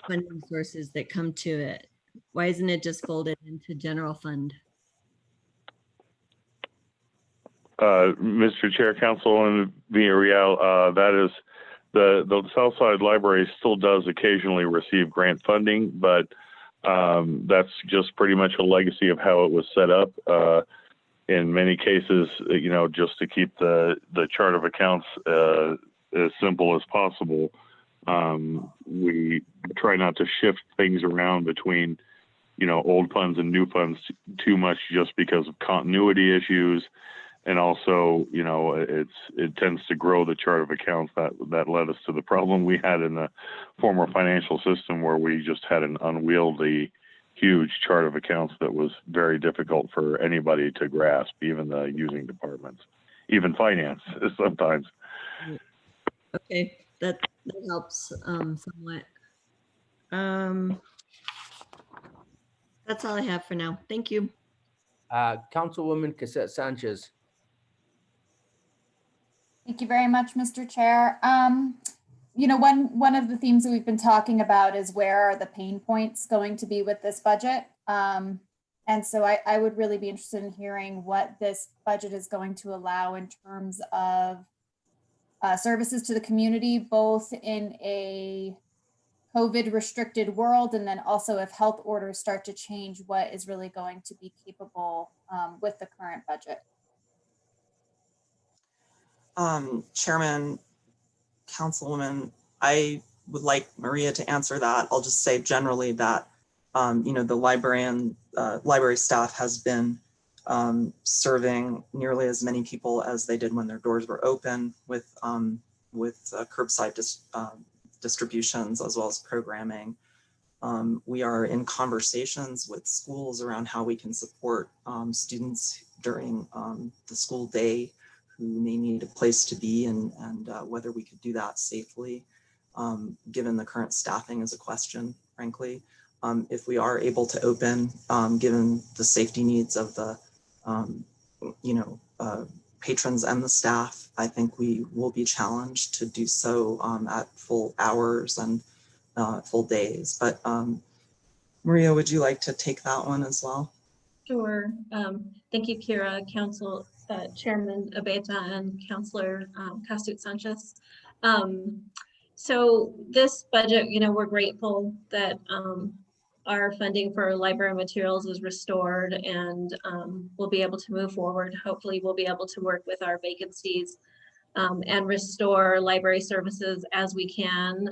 funding sources that come to it? Why isn't it just folded into general fund? Mr. Chair, Councilwoman Villarreal, that is the Southside Library still does occasionally receive grant funding, but that's just pretty much a legacy of how it was set up. In many cases, just to keep the chart of accounts as simple as possible, we try not to shift things around between, old funds and new funds too much just because of continuity issues. And also, it tends to grow the chart of accounts that led us to the problem we had in the former financial system, where we just had an unwieldy, huge chart of accounts that was very difficult for anybody to grasp, even the using departments, even finance sometimes. Okay, that helps somewhat. That's all I have for now. Thank you. Councilwoman Cassette Sanchez. Thank you very much, Mr. Chair. One of the themes that we've been talking about is where are the pain points going to be with this budget? And so I would really be interested in hearing what this budget is going to allow in terms of services to the community, both in a COVID restricted world, and then also if health orders start to change, what is really going to be capable with the current budget. Chairman, Councilwoman, I would like Maria to answer that. I'll just say generally that, the library staff has been serving nearly as many people as they did when their doors were open with curbside distributions as well as programming. We are in conversations with schools around how we can support students during the school day who may need a place to be, and whether we could do that safely, given the current staffing is a question, frankly. If we are able to open, given the safety needs of the, patrons and the staff, I think we will be challenged to do so at full hours and full days. But Maria, would you like to take that one as well? Sure. Thank you, Kira, Council Chairman Abeta, and Councilor Castut Sanchez. So this budget, we're grateful that our funding for library materials is restored, and we'll be able to move forward. Hopefully we'll be able to work with our vacancies and restore library services as we can,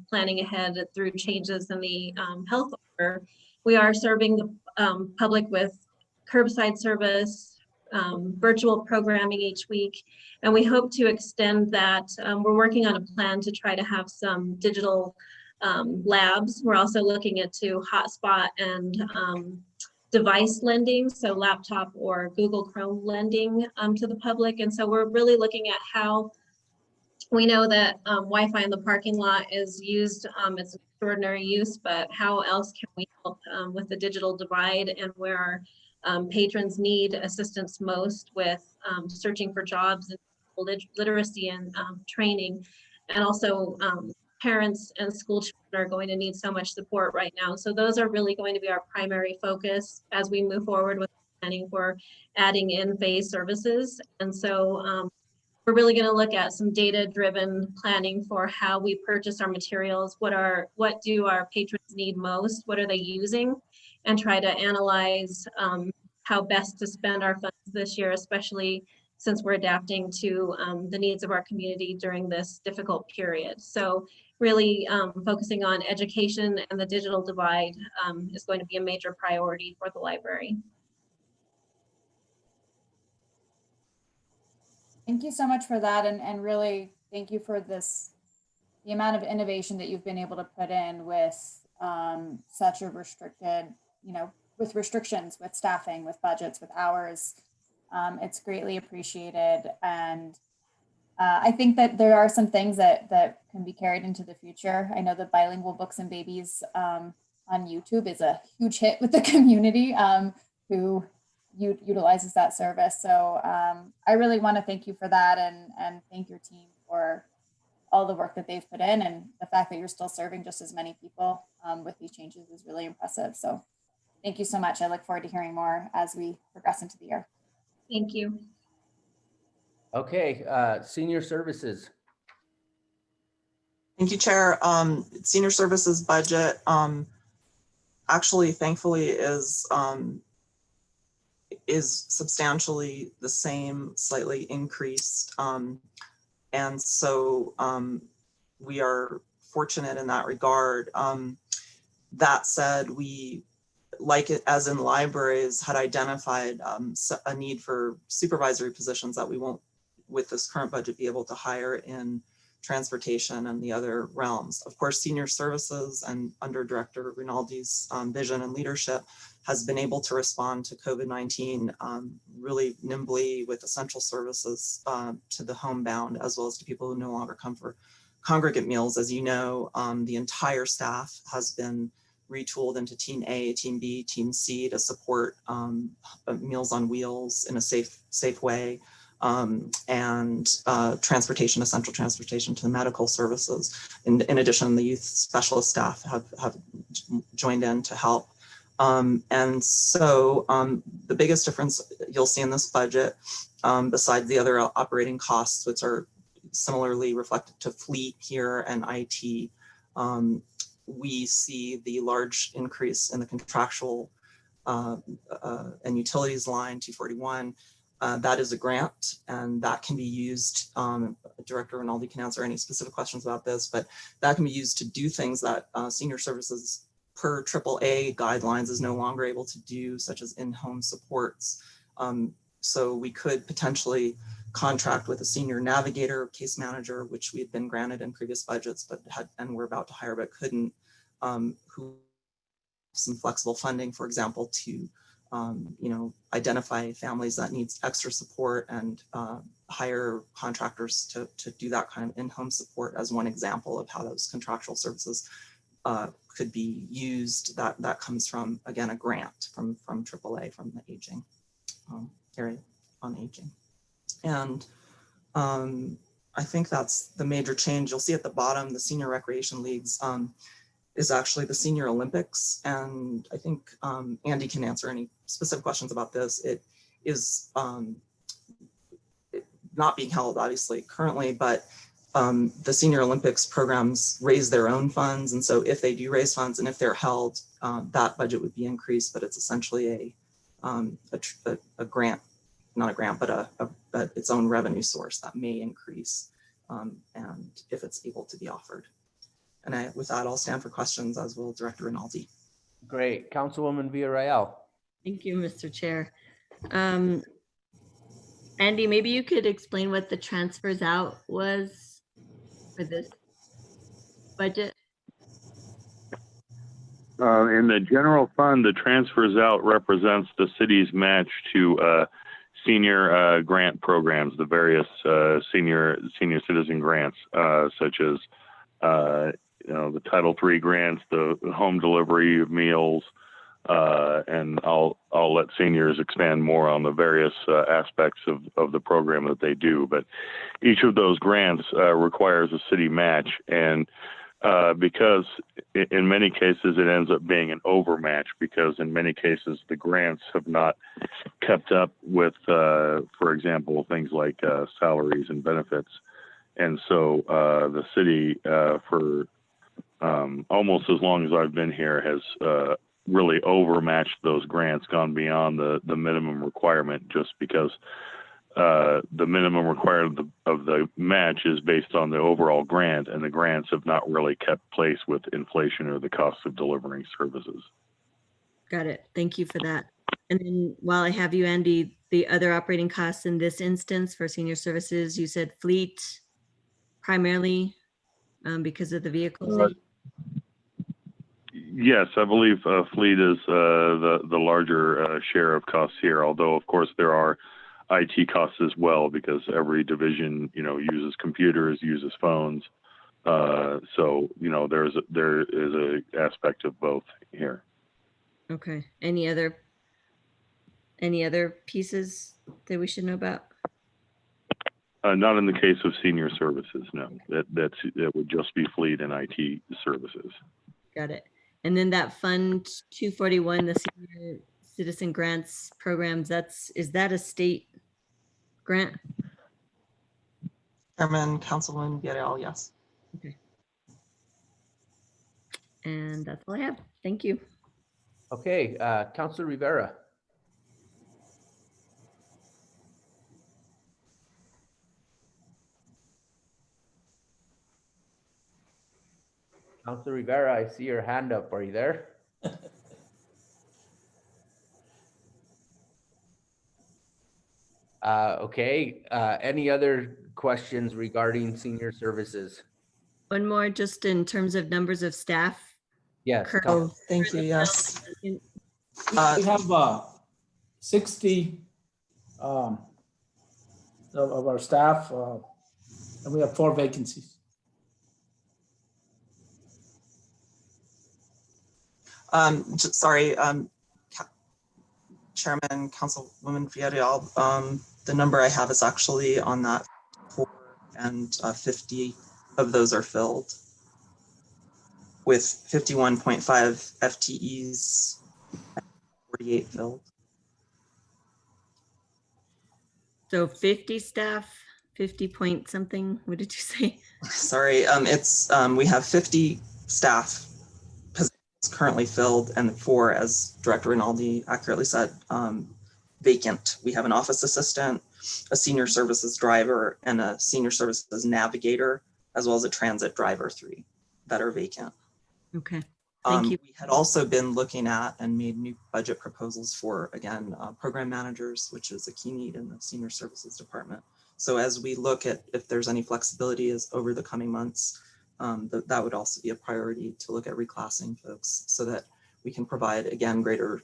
planning ahead through changes in the health order. We are serving the public with curbside service, virtual programming each week, and we hope to extend that. We're working on a plan to try to have some digital labs. We're also looking into hotspot and device lending, so laptop or Google Chrome lending to the public. And so we're really looking at how we know that Wi-Fi in the parking lot is used, it's an extraordinary use, but how else can we help with the digital divide, and where our patrons need assistance most with searching for jobs and literacy and training. And also parents and school children are going to need so much support right now. So those are really going to be our primary focus as we move forward with planning for adding in phase services. And so we're really going to look at some data-driven planning for how we purchase our materials, what do our patrons need most, what are they using, and try to analyze how best to spend our funds this year, especially since we're adapting to the needs of our community during this difficult period. So really focusing on education and the digital divide is going to be a major priority for the library. Thank you so much for that. And really thank you for the amount of innovation that you've been able to put in with such a restricted, with restrictions, with staffing, with budgets, with hours. It's greatly appreciated. And I think that there are some things that can be carried into the future. I know that bilingual books and babies on YouTube is a huge hit with the community who utilizes that service. So I really want to thank you for that, and thank your team for all the work that they've put in, and the fact that you're still serving just as many people with these changes is really impressive. So thank you so much. I look forward to hearing more as we progress into the year. Thank you. Okay, senior services. Thank you, Chair. Senior services budget actually, thankfully, is substantially the same, slightly increased. And so we are fortunate in that regard. That said, we, like it as in libraries, had identified a need for supervisory positions that we won't, with this current budget, be able to hire in transportation and the other realms. Of course, senior services and under Director Rinaldi's vision and leadership has been able to respond to COVID-19 really nimbly with essential services to the homebound, as well as to people who no longer come for congregate meals. As you know, the entire staff has been retooled into Team A, Team B, Team C to support Meals on Wheels in a safe way. And transportation, essential transportation to the medical services. In addition, the youth specialist staff have joined in to help. And so the biggest difference you'll see in this budget, besides the other operating costs, which are similarly reflected to fleet here and IT, we see the large increase in the contractual and utilities line 241. That is a grant, and that can be used, Director Rinaldi can answer any specific questions about this, but that can be used to do things that senior services per AAA guidelines is no longer able to do, such as in-home supports. So we could potentially contract with a senior navigator, case manager, which we had been granted in previous budgets, and we're about to hire but couldn't, who some flexible funding, for example, to identify families that needs extra support and hire contractors to do that kind of in-home support as one example of how those contractual services could be used. That comes from, again, a grant from AAA, from the aging area on aging. And I think that's the major change. You'll see at the bottom, the senior recreation leagues is actually the Senior Olympics. And I think Andy can answer any specific questions about this. It is not being held, obviously, currently, but the Senior Olympics programs raise their own funds. And so if they do raise funds and if they're held, that budget would be increased, but it's essentially a grant, not a grant, but its own revenue source that may increase and if it's able to be offered. And with that, I'll stand for questions, as will Director Rinaldi. Great. Councilwoman Villarreal. Thank you, Mr. Chair. Andy, maybe you could explain what the transfers out was for this budget? In the general fund, the transfers out represents the city's match to senior grant programs, the various senior citizen grants, such as the Title III grants, the home delivery of meals, and I'll let seniors expand more on the various aspects of the program that they do. But each of those grants requires a city match, and because in many cases it ends up being an overmatch, because in many cases the grants have not kept up with, for example, things like salaries and benefits. And so the city, for almost as long as I've been here, has really overmatched those grants, gone beyond the minimum requirement, just because the minimum requirement of the match is based on the overall grant, and the grants have not really kept pace with inflation or the cost of delivering services. Got it. Thank you for that. And then while I have you, Andy, the other operating costs in this instance for senior services, you said fleet primarily because of the vehicles. Yes, I believe fleet is the larger share of costs here, although of course there are IT costs as well, because every division, uses computers, uses phones. So, there is a aspect of both here. Okay. Any other pieces that we should know about? Not in the case of senior services, no. That would just be fleet and IT services. Got it. And then that Fund 241, the Senior Citizen Grants Programs, is that a state grant? Chairman, Councilwoman Villarreal, yes. Okay. And that's all I have. Thank you. Okay, Councilor Rivera. Councilor Rivera, I see your hand up. Are you there? Okay, any other questions regarding senior services? One more, just in terms of numbers of staff. Yes. Oh, thank you. Yes. We have 60 of our staff, and we have 4 vacancies. Sorry, Chairman, Councilwoman Villarreal, the number I have is actually on that 4, and 50 of those are filled, with 51.5 FTEs, 48 filled. So 50 staff, 50 point something. What did you say? Sorry, we have 50 staff positions currently filled, and 4, as Director Rinaldi accurately said, vacant. We have an office assistant, a senior services driver, and a senior services navigator, as well as a transit driver, 3 that are vacant. Okay, thank you. We had also been looking at and made new budget proposals for, again, program managers, which is a key need in the senior services department. So as we look at if there's any flexibility over the coming months, that would also be a priority to look at reclassing folks so that we can provide, again, greater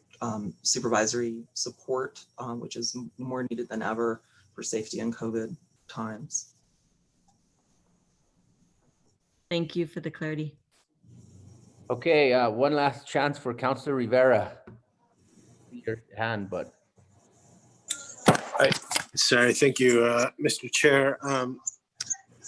supervisory support, which is more needed than ever for safety and COVID times. Thank you for the clarity. Okay, one last chance for Councilor Rivera. Your hand, but Sorry, thank you, Mr. Chair.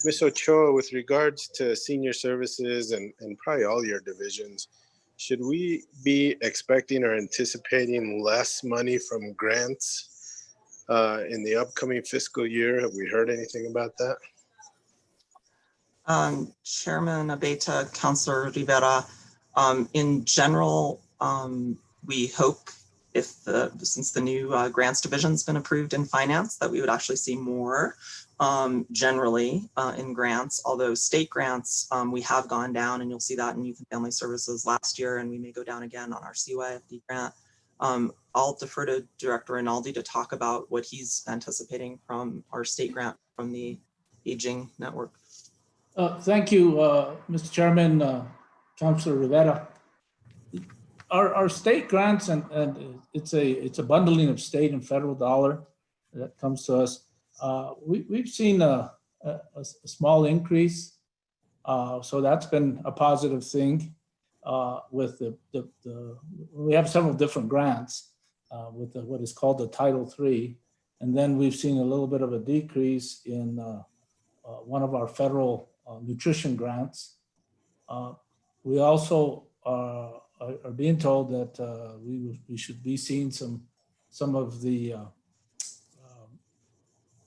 Ms. Ochoa, with regards to senior services and probably all your divisions, should we be expecting or anticipating less money from grants in the upcoming fiscal year? Have we heard anything about that? Chairman Abeta, Councilor Rivera, in general, we hope since the new grants division's been approved in finance, that we would actually see more generally in grants, although state grants, we have gone down, and you'll see that in Youth and Family Services last year, and we may go down again on our CYFD grant. I'll defer to Director Rinaldi to talk about what he's anticipating from our state grant from the Aging Network. Thank you, Mr. Chairman, Councilor Rivera. Our state grants, and it's a bundling of state and federal dollar that comes to us. We've seen a small increase, so that's been a positive thing. With we have several different grants with what is called the Title III, and then we've seen a little bit of a decrease in one of our federal nutrition grants. We also are being told that we should be seeing some of the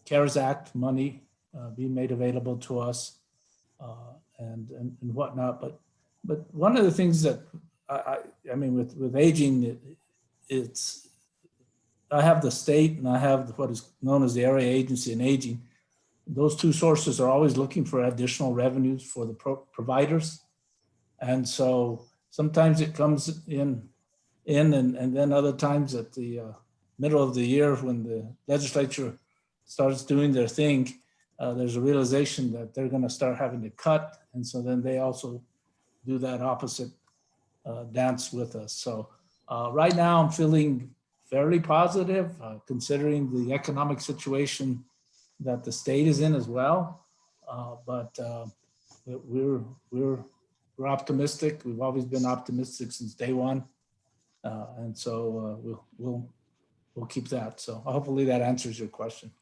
CARES Act money being made available to us and whatnot. But one of the things that I mean with aging, I have the state and I have what is known as the Area Agency on Aging. Those two sources are always looking for additional revenues for the providers. And so sometimes it comes in and then other times at the middle of the year when the legislature starts doing their thing, there's a realization that they're going to start having to cut. And so then they also do that opposite dance with us. So right now I'm feeling fairly positive considering the economic situation that the state is in as well. But we're optimistic. We've always been optimistic since day one. And so we'll keep that. So hopefully that answers your question.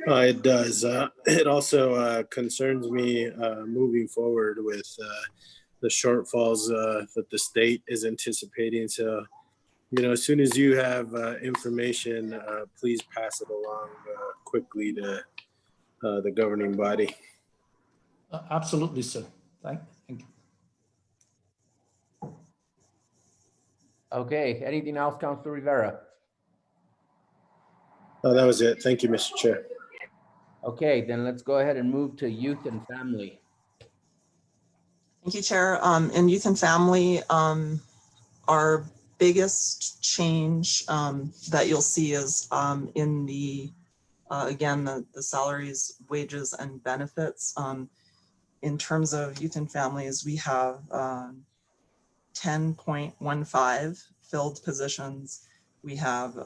It does. It also concerns me moving forward with the shortfalls that the state is anticipating. So, you know, as soon as you have information, please pass it along quickly to the governing body. Absolutely, sir. Thank you. okay, anything else, Councilor Rivera? That was it. Thank you, Mr. Chair. Okay, then let's go ahead and move to Youth and Family. Thank you, Chair. In Youth and Family, our biggest change that you'll see is in the, again, the salaries, wages, and benefits. In terms of Youth and Families, we have 10.15 filled positions. We have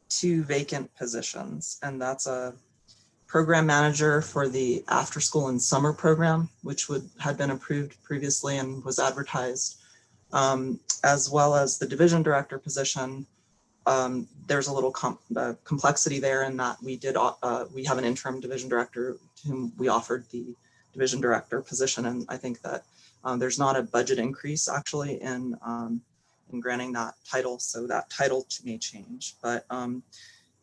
2 vacant positions, and that's a program manager for the after school and summer program, which had been approved previously and was advertised, as well as the division director position. There's a little complexity there in that we have an interim division director to whom we offered the division director position, and I think that there's not a budget increase actually in granting that title, so that title may change. But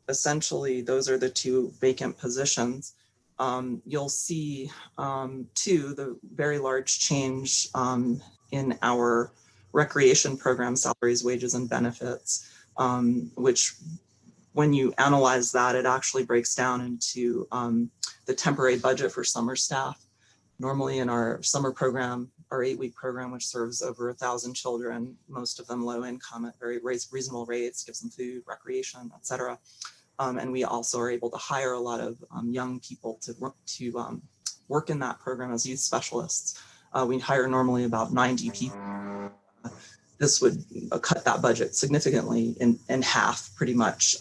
essentially, those are the 2 vacant positions. You'll see too the very large change in our recreation program salaries, wages, and benefits, which when you analyze that, it actually breaks down into the temporary budget for summer staff. Normally in our summer program, our 8-week program, which serves over 1,000 children, most of them low income at very reasonable rates, gives them food, recreation, et cetera. And we also are able to hire a lot of young people to work in that program as youth specialists. We hire normally about 90 people. This would cut that budget significantly in half, pretty much.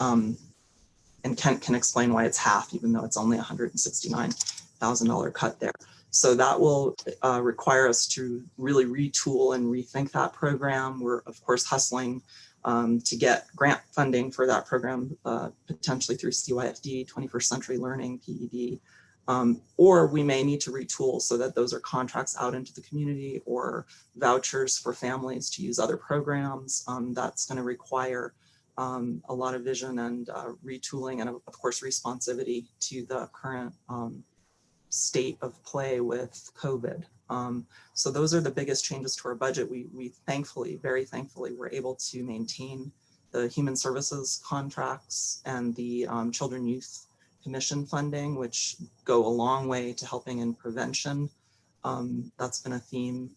and Kent can explain why it's half, even though it's only $169,000 cut there. So that will require us to really retool and rethink that program. We're of course hustling to get grant funding for that program, potentially through CYFD, 21st Century Learning, PED, or we may need to retool so that those are contracts out into the community or vouchers for families to use other programs. That's going to require a lot of vision and retooling and of course responsivity to the current state of play with COVID. So those are the biggest changes to our budget. We thankfully, very thankfully, were able to maintain the human services contracts and the Children Youth Commission funding, which go a long way to helping in prevention. That's been a theme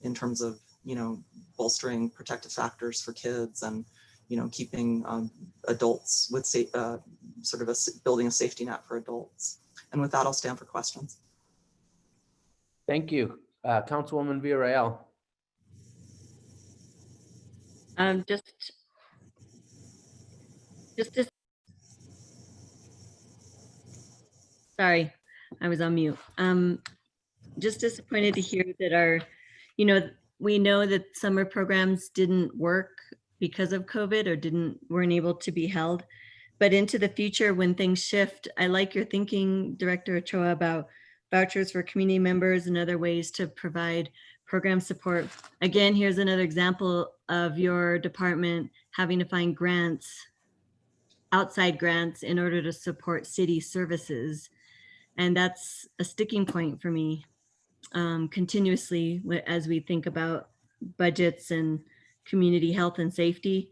in terms of, bolstering protective factors for kids and, keeping adults with sort of building a safety net for adults. And with that, I'll stand for questions. Thank you. Councilwoman Villarreal. Sorry, I was on mute. Just disappointed to hear that we know that summer programs didn't work because of COVID or weren't able to be held. But into the future, when things shift, I like your thinking, Director Ochoa, about vouchers for community members and other ways to provide program support. Again, here's another example of your department having to find grants, outside grants, in order to support city services. And that's a sticking point for me continuously as we think about budgets and community health and safety.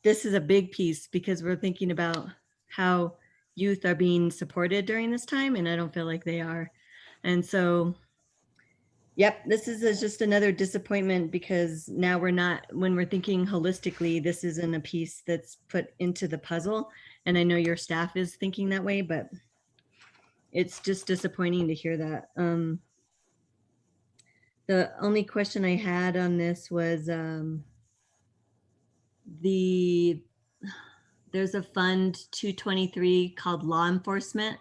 This is a big piece because we're thinking about how youth are being supported during this time, and I don't feel like they are. And so, yep, this is just another disappointment because now when we're thinking holistically, this isn't a piece that's put into the puzzle. And I know your staff is thinking that way, but it's just disappointing to hear that. The only question I had on this was there's a fund 223 called law enforcement.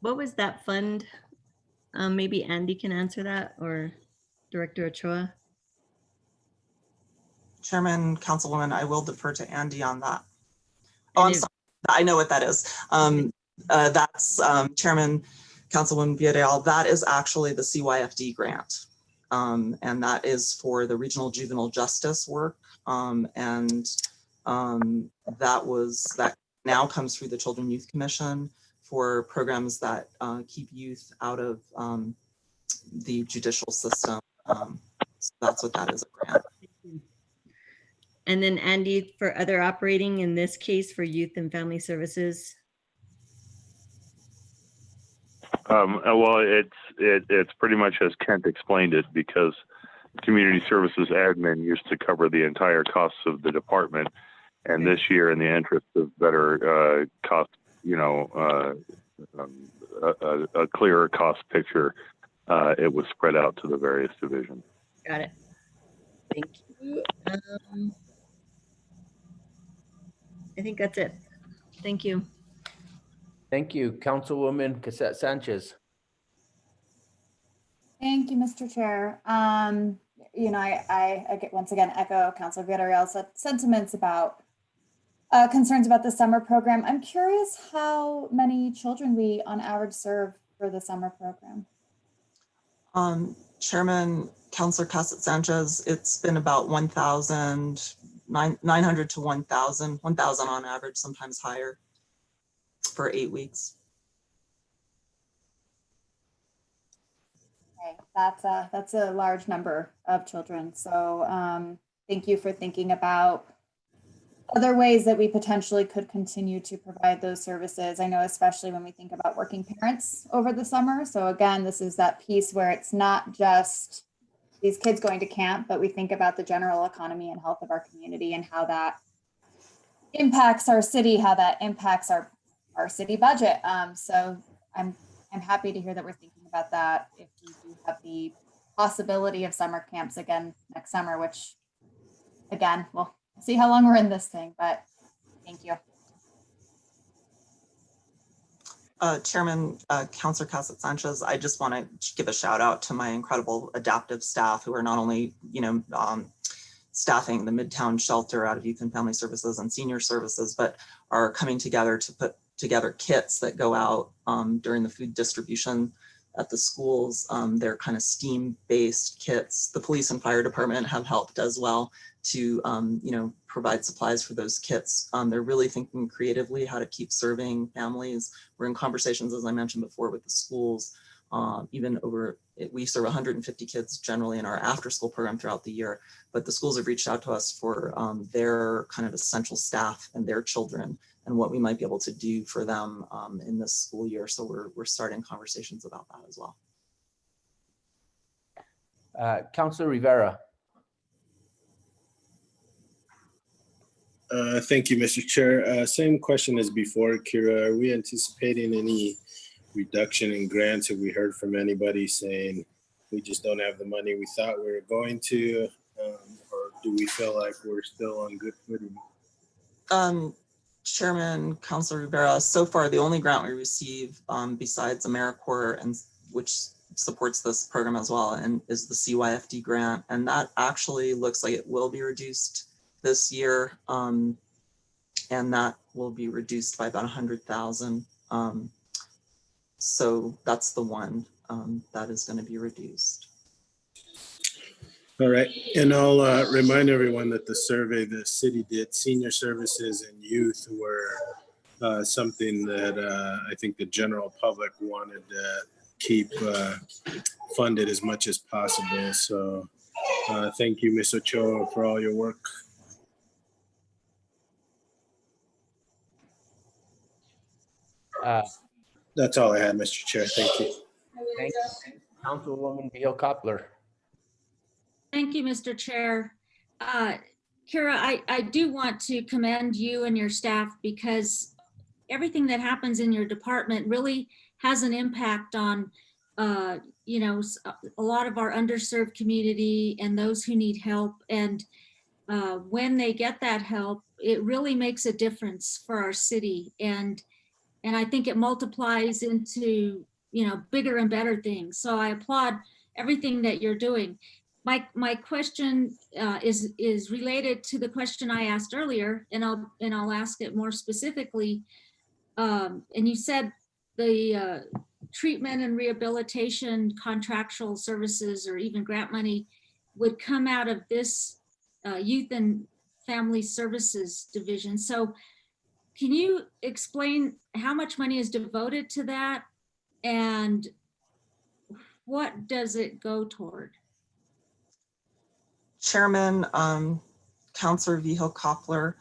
What was that fund? Maybe Andy can answer that, or Director Ochoa. Chairman, Councilwoman, I will defer to Andy on that. Oh, I'm sorry. I know what that is. That's Chairman, Councilwoman Villarreal. That is actually the CYFD grant. And that is for the regional juvenile justice work. That now comes through the Children Youth Commission for programs that keep youth out of the judicial system. So that's what that is, a grant. And then Andy, for other operating, in this case for youth and family services. Well, it's pretty much as Kent explained it, because community services admin used to cover the entire costs of the department, and this year, in the interest of better cost, a clearer cost picture, it was spread out to the various divisions. Got it. Thank you. I think that's it. Thank you. Thank you, Councilwoman Cassette Sanchez. Thank you, Mr. Chair. I get once again echo Councilor Villarreal's sentiments about concerns about the summer program. I'm curious how many children we on average serve for the summer program. Chairman, Councilor Cassette Sanchez, it's been about 900 to 1,000 on average, sometimes higher, for 8 weeks. Okay, that's a large number of children. So thank you for thinking about other ways that we potentially could continue to provide those services. I know, especially when we think about working parents over the summer. So again, this is that piece where it's not just these kids going to camp, but we think about the general economy and health of our community and how that impacts our city, how that impacts our city budget. So I'm happy to hear that we're thinking about that. If we do have the possibility of summer camps again next summer, which again, we'll see how long we're in this thing, but thank you. Chairman, Councilor Cassett Sanchez, I just want to give a shout out to my incredible adaptive staff who are not only, staffing the Midtown shelter out of Youth and Family Services and Senior Services, but are coming together to put together kits that go out during the food distribution at the schools. They're kind of STEAM-based kits. The police and fire department have helped as well to, provide supplies for those kits. They're really thinking creatively how to keep serving families. We're in conversations, as I mentioned before, with the schools. We serve 150 kids generally in our after-school program throughout the year, but the schools have reached out to us for their kind of essential staff and their children and what we might be able to do for them in this school year. So we're starting conversations about that as well. Councilor Rivera. Thank you, Mr. Chair. Same question as before, Kira. Are we anticipating any reduction in grants? Have we heard from anybody saying we just don't have the money we thought we were going to? Or do we feel like we're still on good footing? Chairman, Councilor Rivera, so far the only grant we receive besides AmeriCorps, and which supports this program as well, and is the CYFD grant. And that actually looks like it will be reduced this year. And that will be reduced by about 100,000. So that's the one that is going to be reduced. All right, and I'll remind everyone that the survey the city did, senior services and youth were something that I think the general public wanted to keep funded as much as possible. So thank you, Ms. Ochoa, for all your work. That's all I had, Mr. Chair. Thank you. Thank you. Councilwoman Vihil Coppler. Thank you, Mr. Chair. Kira, I do want to commend you and your staff because everything that happens in your department really has an impact on, a lot of our underserved community and those who need help. And when they get that help, it really makes a difference for our city. And I think it multiplies into, bigger and better things. So I applaud everything that you're doing. My question is related to the question I asked earlier, and I'll ask it more specifically. And you said the treatment and rehabilitation contractual services or even grant money would come out of this Youth and Family Services division. So can you explain how much money is devoted to that and what does it go toward? Chairman, Councilor Vihil Coppler,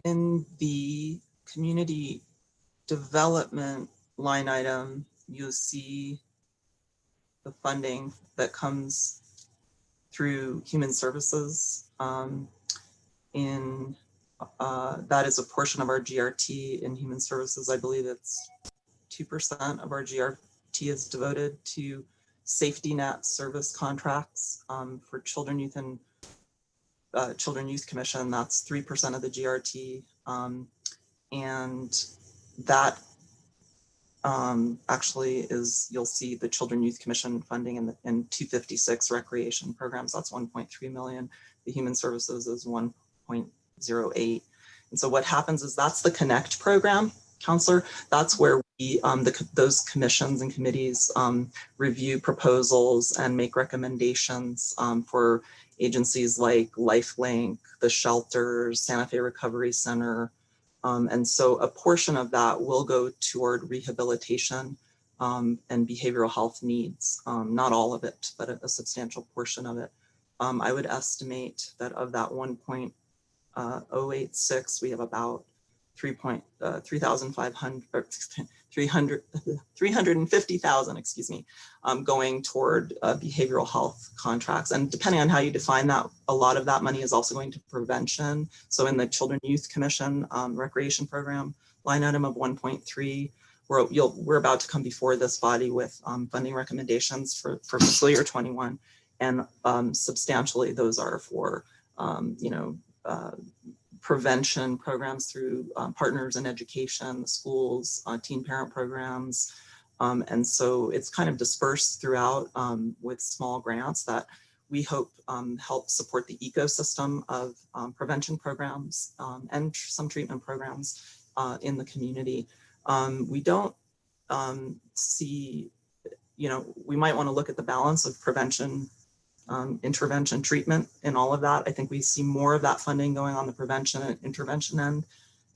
in the community development line item, you'll see the funding that comes through human services. That is a portion of our GRT in human services. I believe it's 2% of our GRT is devoted to safety net service contracts for Children, Youth, and Children Youth Commission. That's 3% of the GRT. And that actually is, you'll see the Children Youth Commission funding in 256 recreation programs. That's 1.3 million. The human services is 1.08. And so what happens is that's the Connect program, Counselor. That's where we, those commissions and committees review proposals and make recommendations for agencies like LifeLink, the shelters, Santa Fe Recovery Center. And so a portion of that will go toward rehabilitation and behavioral health needs. Not all of it, but a substantial portion of it. I would estimate that of that 1.086, we have about 350,000, excuse me, going toward behavioral health contracts. And depending on how you define that, a lot of that money is also going to prevention. So in the Children Youth Commission recreation program line item of 1.3, we're about to come before this body with funding recommendations for fiscal year 21. And substantially those are for, prevention programs through partners in education, the schools, teen parent programs. And so it's kind of dispersed throughout with small grants that we hope help support the ecosystem of prevention programs and some treatment programs in the community. We don't see, we might want to look at the balance of prevention, intervention, treatment, and all of that. I think we see more of that funding going on the prevention and intervention end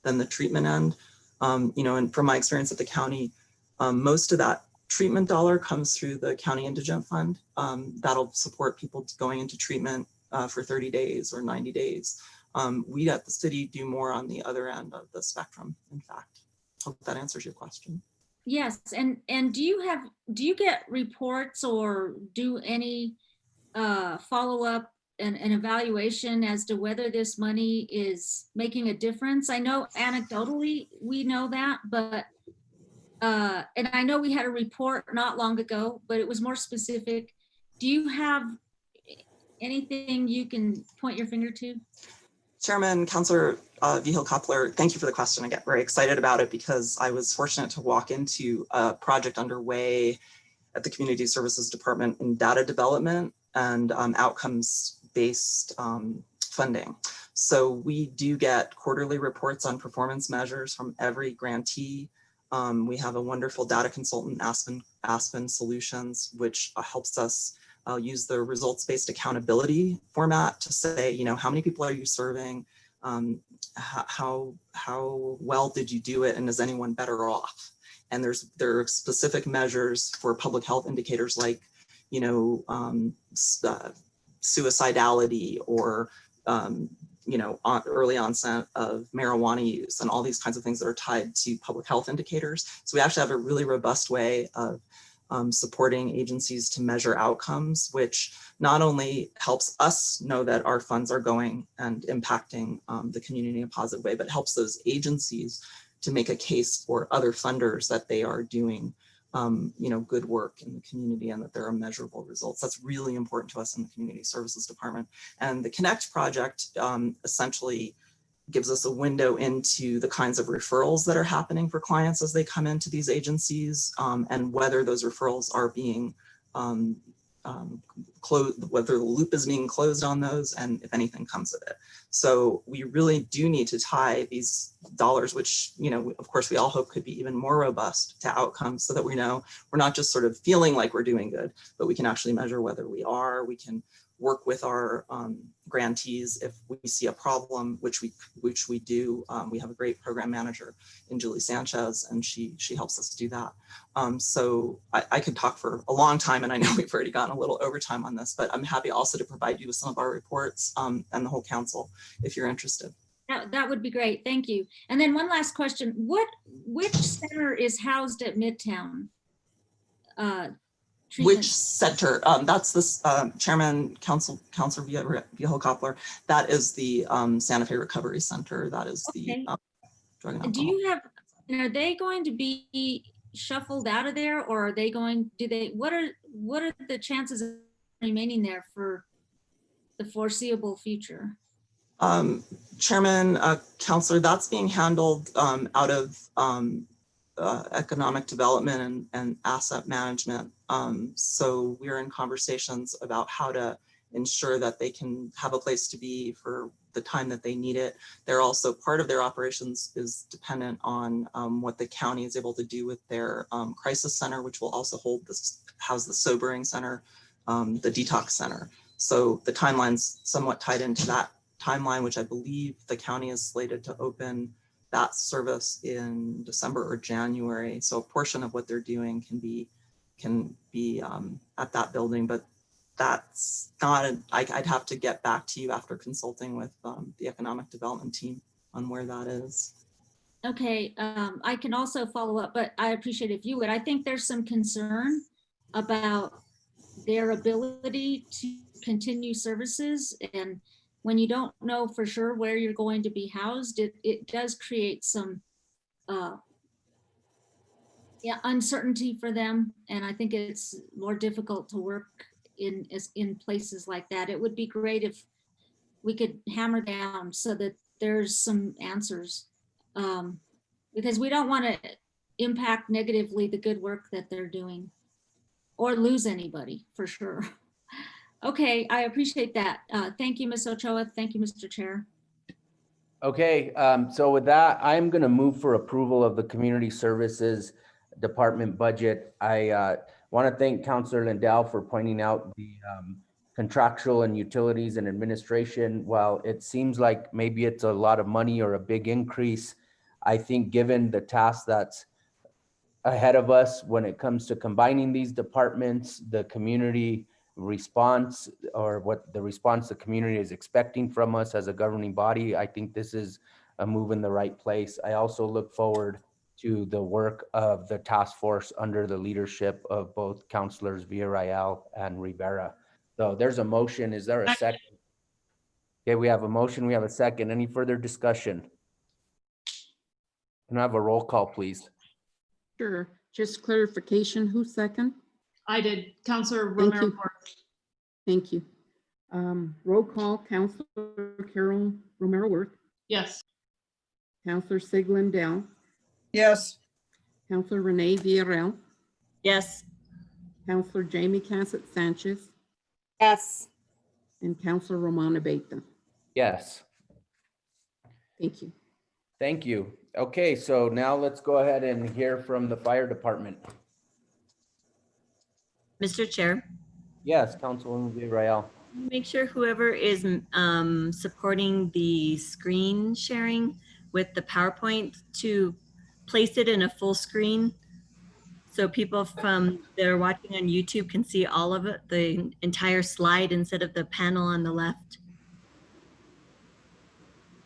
than the treatment end. And from my experience at the county, most of that treatment dollar comes through the county indigent fund. That'll support people going into treatment for 30 days or 90 days. We at the city do more on the other end of the spectrum, in fact. Hope that answers your question. Yes, and do you get reports or do any follow-up and evaluation as to whether this money is making a difference? I know anecdotally we know that, but and I know we had a report not long ago, but it was more specific. Do you have anything you can point your finger to? Chairman, Councilor Vigil-Koppler, thank you for the question. I get very excited about it because I was fortunate to walk into a project underway at the Community Services Department in data development and outcomes-based funding. So we do get quarterly reports on performance measures from every grantee. We have a wonderful data consultant, Aspen Solutions, which helps us use the results-based accountability format to say, how many people are you serving? How well did you do it? And is anyone better off? And there are specific measures for public health indicators like, suicidality or, early onset of marijuana use and all these kinds of things that are tied to public health indicators. So we actually have a really robust way of supporting agencies to measure outcomes, which not only helps us know that our funds are going and impacting the community in a positive way, but helps those agencies to make a case for other funders that they are doing good work in the community and that there are measurable results. That's really important to us in the Community Services Department. And the Connect project essentially gives us a window into the kinds of referrals that are happening for clients as they come into these agencies, and whether those referrals are being closed, whether the loop is being closed on those, and if anything comes of it. So we really do need to tie these dollars, which, of course, we all hope could be even more robust, to outcomes so that we know we're not just sort of feeling like we're doing good, but we can actually measure whether we are. We can work with our grantees if we see a problem, which we do. We have a great program manager in Julie Sanchez, and she helps us do that. So I could talk for a long time, and I know we've already gotten a little overtime on this, but I'm happy also to provide you with some of our reports and the whole council if you're interested. That would be great. Thank you. And then one last question. Which center is housed at Midtown? Which center? That's this Chairman, Councilor Vigil-Koppler. That is the Santa Fe Recovery Center. That is the drug and alcohol. Do you have, are they going to be shuffled out of there, or are they going, what are the chances of remaining there for the foreseeable future? Chairman, Councilor, that's being handled out of economic development and asset management. So we're in conversations about how to ensure that they can have a place to be for the time that they need it. They're also, part of their operations is dependent on what the county is able to do with their crisis center, which will also house the sobering center, the detox center. So the timeline's somewhat tied into that timeline, which I believe the county is slated to open that service in December or January. So a portion of what they're doing can be at that building, but that's not, I'd have to get back to you after consulting with the economic development team on where that is. Okay, I can also follow up, but I appreciate if you would. I think there's some concern about their ability to continue services, and when you don't know for sure where you're going to be housed, it does create some uncertainty for them, and I think it's more difficult to work in places like that. It would be great if we could hammer down so that there's some answers. Because we don't want to impact negatively the good work that they're doing or lose anybody, for sure. Okay, I appreciate that. Thank you, Ms. Ochoa. Thank you, Mr. Chair. Okay, so with that, I'm going to move for approval of the Community Services Department budget. I want to thank Councilor Lindell for pointing out the contractual and utilities and administration. While it seems like maybe it's a lot of money or a big increase, I think given the task that's ahead of us when it comes to combining these departments, the community response, or what the response the community is expecting from us as a governing body, I think this is a move in the right place. I also look forward to the work of the task force under the leadership of both Councilors Villarreal and Rivera. So there's a motion. Is there a second? Okay, we have a motion. We have a second. Any further discussion? Can I have a roll call, please? Sure. Just clarification, who's second? I did. Counselor Thank Romero. you. Thank you. Roll call, Counselor Carol Romero Worth, Yes. Counselor Sig Lindell, Yes. Counselor Renee Villarreal, Yes. Counselor Jamie Cassett Sanchez, Yes. and Counselor Romana Beta. Yes. Thank you. Thank you. Okay, so now let's go ahead and hear from the fire department. Mr. Chair, Yes, Councilwoman Villarreal. make sure whoever is supporting the screen sharing with the PowerPoint to place it in a full screen so people from that are watching on YouTube can see all of it, the entire slide instead of the panel on the left.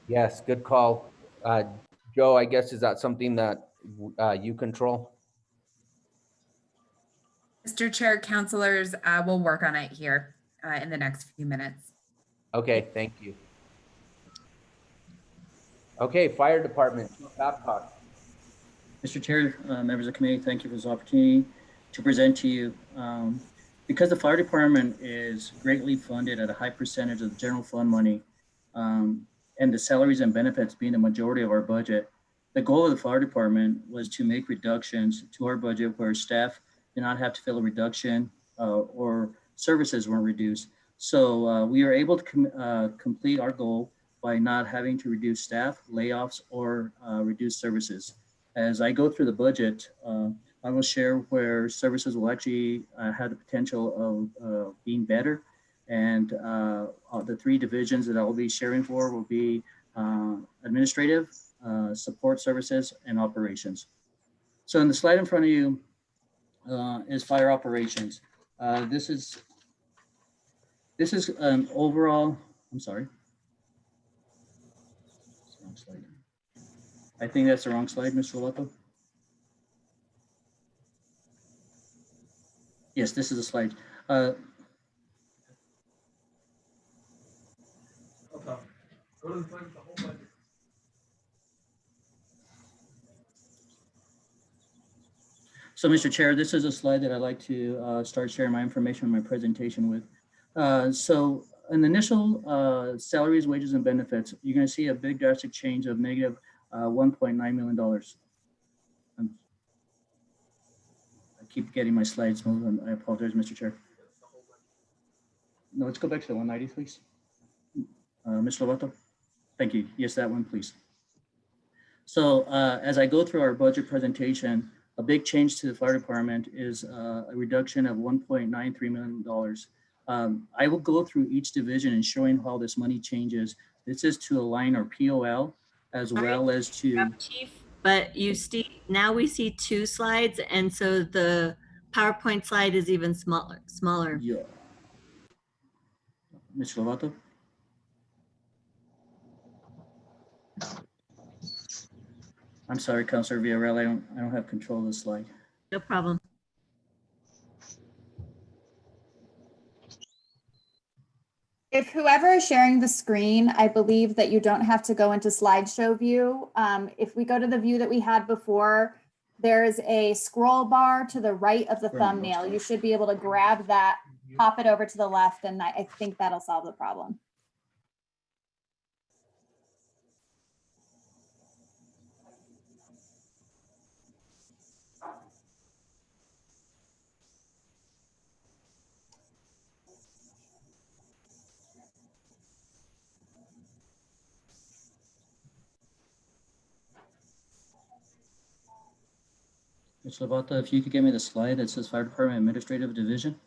Yes, good call. Joe, I guess, is that something that you control? Mr. Chair, councilors will work on it here in the next few minutes. Okay, thank you. Okay, fire department, Chief Babcock. Mr. Chair, members of the committee, thank you for this opportunity to present to you. Because the fire department is greatly funded at a high percentage of the general fund money, and the salaries and benefits being the majority of our budget, the goal of the fire department was to make reductions to our budget where staff did not have to feel a reduction or services weren't reduced. So we are able to complete our goal by not having to reduce staff, layoffs, or reduce services. As I go through the budget, I will share where services will actually have the potential of being better. And the three divisions that I will be sharing for will be administrative, support services, and operations. So in the slide in front of you is fire operations. This is an overall, I'm sorry. Wrong slide. I think that's the wrong slide, Mr. Loto. Yes, this is a slide. So, Mr. Chair, this is a slide that I'd like to start sharing my information in my presentation with. So, in the initial salaries, wages, and benefits, you're going to see a big drastic change of negative $1.9 million. I keep getting my slides moved, and I apologize, Mr. Chair. No, let's go back to the 190, please. Mr. Lovato, thank you. Yes, that one, please. So as I go through our budget presentation, a big change to the fire department is a reduction of $1.93 million. I will go through each division and showing how this money changes. This is to align our POL as well as to. Chief, but you see, now we see two slides, and so the PowerPoint slide is even smaller. Yeah. Mr. Lovato? I'm sorry, Councilor Villarreal, I don't have control of the slide. No problem. If whoever is sharing the screen, I believe that you don't have to go into slideshow view. If we go to the view that we had before, there's a scroll bar to the right of the thumbnail. You should be able to grab that, pop it over to the left, and I think that'll solve the problem. Ms. Lovato, if you could give me the slide that says Fire Department Administrative Division.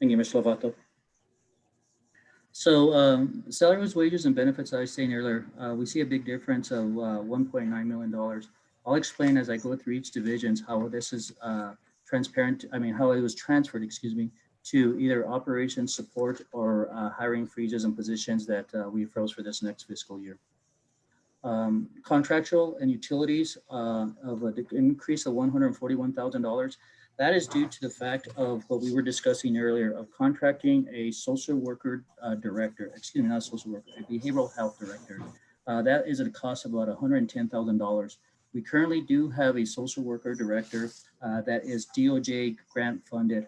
Thank you, Ms. Lovato. So salaries, wages, and benefits, I was saying earlier, we see a big difference of $1.9 million. I'll explain as I go through each divisions how this is transparent, how it was transferred, excuse me, to either operations support or hiring freezes and positions that we froze for this next fiscal year. Contractual and utilities of an increase of $141,000. That is due to the fact of what we were discussing earlier of contracting a social worker director, excuse me, not a social worker, a behavioral health director. That is at a cost of about $110,000. We currently do have a social worker director that is DOJ grant funded.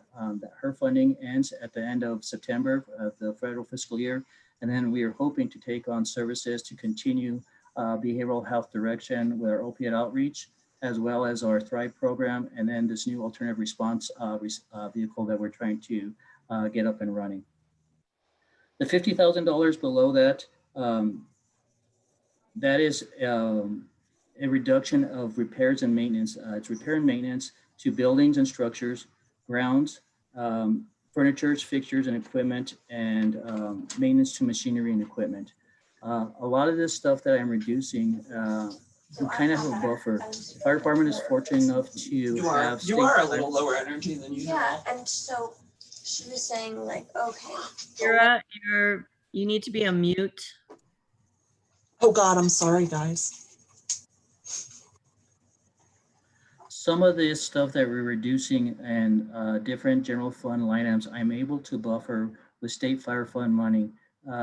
Her funding ends at the end of September of the federal fiscal year. And then we are hoping to take on services to continue behavioral health direction with our opiate outreach, as well as our Thrive program, and then this new alternative response vehicle that we're trying to get up and running. The $50,000 below that, that is a reduction of repairs and maintenance. It's repair and maintenance to buildings and structures, grounds, furniture, fixtures and equipment, and maintenance to machinery and equipment. A lot of this stuff that I'm reducing, we kind of have a buffer. The fire department is fortunate enough to have. You are a little lower energy than usual. Yeah, and so she was saying like, okay. Kira, you need to be on mute. Oh God, I'm sorry, guys. Some of this stuff that we're reducing and different general fund line items, I'm able to buffer with state fire fund money.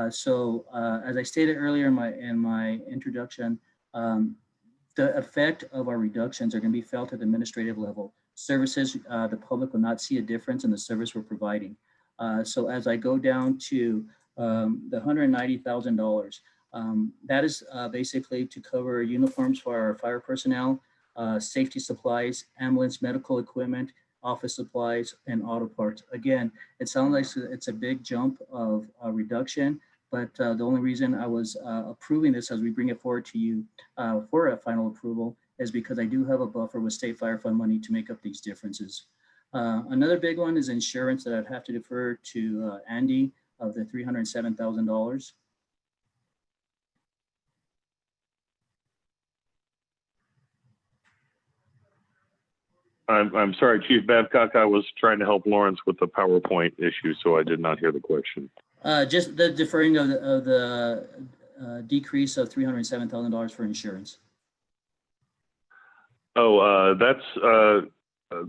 So as I stated earlier in my introduction, the effect of our reductions are going to be felt at the administrative level. Services, the public will not see a difference in the service we're providing. So as I go down to the $190,000, that is basically to cover uniforms for our fire personnel, safety supplies, ambulance medical equipment, office supplies, and auto parts. Again, it sounds like it's a big jump of reduction, but the only reason I was approving this as we bring it forward to you for a final approval is because I do have a buffer with state fire fund money to make up these differences. Another big one is insurance that I'd have to defer to Andy of the $307,000. I'm sorry, Chief Babcock. I was trying to help Lawrence with the PowerPoint issue, so I did not hear the question. Just the deferring of the decrease of $307,000 for insurance. Oh, that's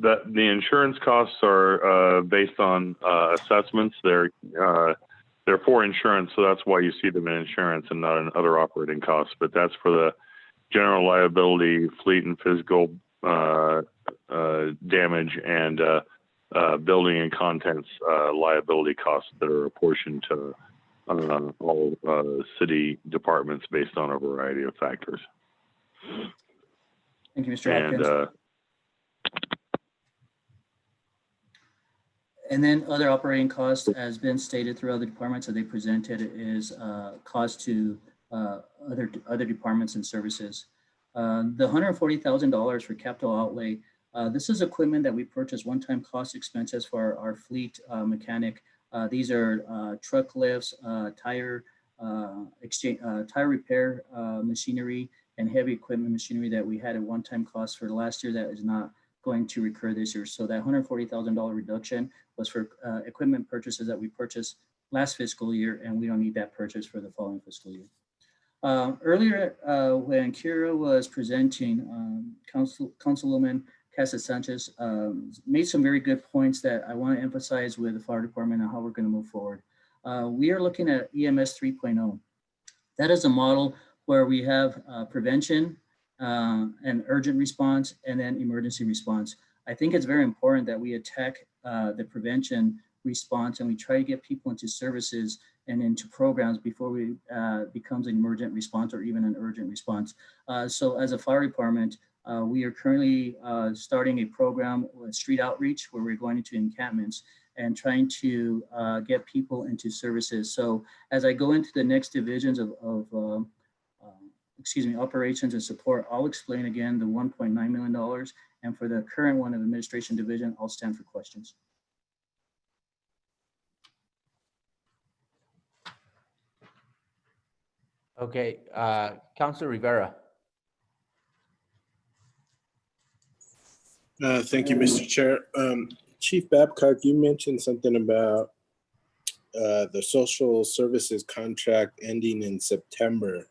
that the insurance costs are based on assessments. They're for insurance, so that's why you see them in insurance and not in other operating costs. But that's for the general liability, fleet and physical damage, and building and contents liability costs that are apportioned to all city departments based on a variety of factors. Thank you, Mr. Atkins. And then other operating costs, as been stated through other departments that they presented, is cost to other departments and services. The $140,000 for capital outlay, this is equipment that we purchase one-time cost expenses for our fleet mechanic. These are truck lifts, tire repair machinery, and heavy equipment machinery that we had a one-time cost for last year that is not going to recur this year. So that $140,000 reduction was for equipment purchases that we purchased last fiscal year, and we don't need that purchase for the following fiscal year. Earlier, when Kira was presenting, Councilwoman Casas Sanchez made some very good points that I want to emphasize with the fire department and how we're going to move forward. We are looking at EMS 3.0. That is a model where we have prevention and urgent response and then emergency response. I think it's very important that we attack the prevention response and we try to get people into services and into programs before we becomes an emergent response or even an urgent response. So as a fire department, we are currently starting a program with street outreach where we're going into encampments and trying to get people into services. So as I go into the next divisions of operations and support, I'll explain again the $1.9 million. And for the current one of administration division, I'll stand for questions. Okay, Councilor Rivera. Thank you, Mr. Chair. Chief Babcock, you mentioned something about the social services contract ending in September.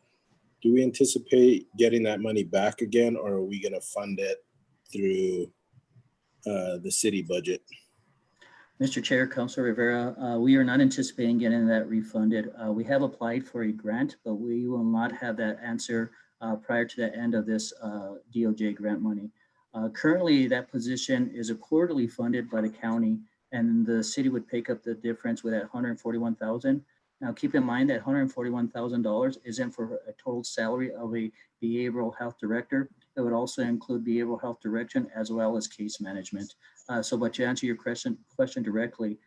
Do we anticipate getting that money back again, or are we going to fund it through the city budget? Mr. Chair, Councilor Rivera, we are not anticipating getting that refunded. We have applied for a grant, but we will not have that answer prior to the end of this DOJ grant money. Currently, that position is a quarterly funded by the county, and the city would pick up the difference with that $141,000. Now, keep in mind that $141,000 isn't for a total salary of a behavioral health director. It would also include behavioral health direction as well as case management. But to answer your question directly,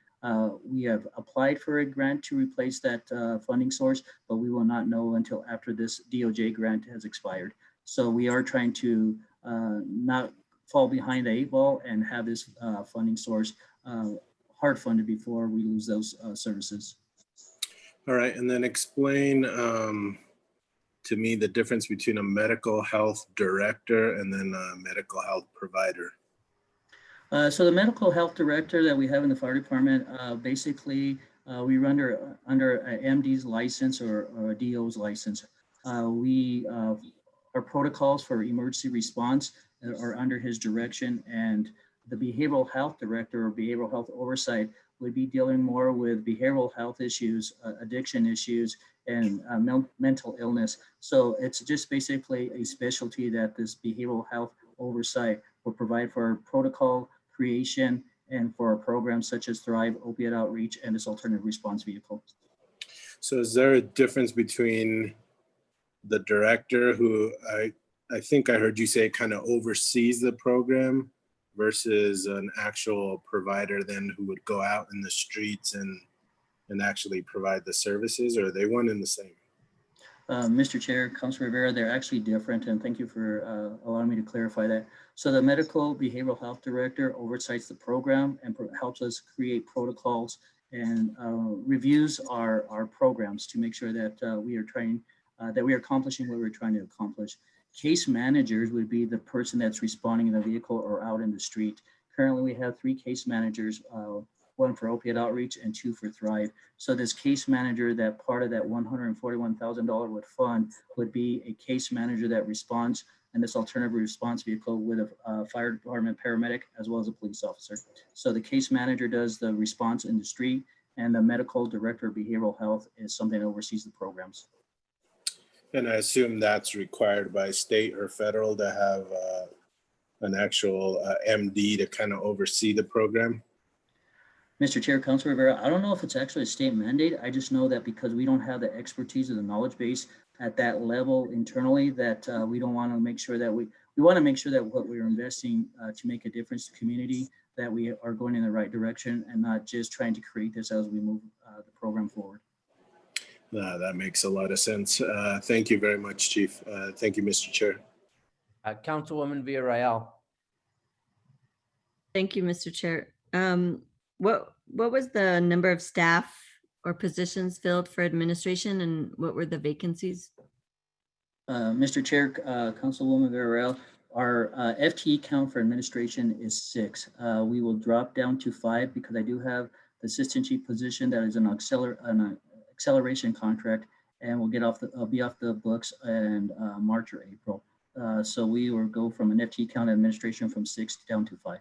we have applied for a grant to replace that funding source, but we will not know until after this DOJ grant has expired. So we are trying to not fall behind the 8 ball and have this funding source hard funded before we lose those services. All right, and then explain to me the difference between a medical health director and then a medical health provider. So the medical health director that we have in the fire department, basically we run under an MD's license or a DO's license. Our protocols for emergency response are under his direction, and the behavioral health director or behavioral health oversight would be dealing more with behavioral health issues, addiction issues, and mental illness. So it's just basically a specialty that this behavioral health oversight will provide for our protocol creation and for our programs such as Thrive, Opiate Outreach, and this alternative response vehicle. So is there a difference between the director who I think I heard you say kind of oversees the program versus an actual provider then who would go out in the streets and actually provide the services, or are they one and the same? Mr. Chair, Councilor Rivera, they're actually different, and thank you for allowing me to clarify that. So the medical behavioral health director oversees the program and helps us create protocols and reviews our programs to make sure that we are accomplishing what we're trying to accomplish. Case managers would be the person that's responding in the vehicle or out in the street. Currently, we have 3 case managers, 1 for Opiate Outreach and 2 for Thrive. So this case manager, that part of that $141,000 would fund would be a case manager that responds in this alternative response vehicle with a fire department paramedic as well as a police officer. So the case manager does the response in the street, and the medical director of behavioral health is something that oversees the programs. And I assume that's required by state or federal to have an actual MD to kind of oversee the program? Mr. Chair, Councilor Rivera, I don't know if it's actually a state mandate. I just know that because we don't have the expertise or the knowledge base at that level internally, that we don't want to make sure that we want to make sure that what we're investing to make a difference to community, that we are going in the right direction and not just trying to create this as we move the program forward. That makes a lot of sense. Thank you very much, Chief. Thank you, Mr. Chair. Councilwoman Villarreal. Thank you, Mr. Chair. What was the number of staff or positions filled for administration, and what were the vacancies? Mr. Chair, Councilwoman Villarreal, Our FTE count for administration is 6. We will drop down to 5 because I do have the assistant chief position that is an acceleration contract, and we'll be off the books in March or April. So we will go from an FTE count administration from 6 down to 5.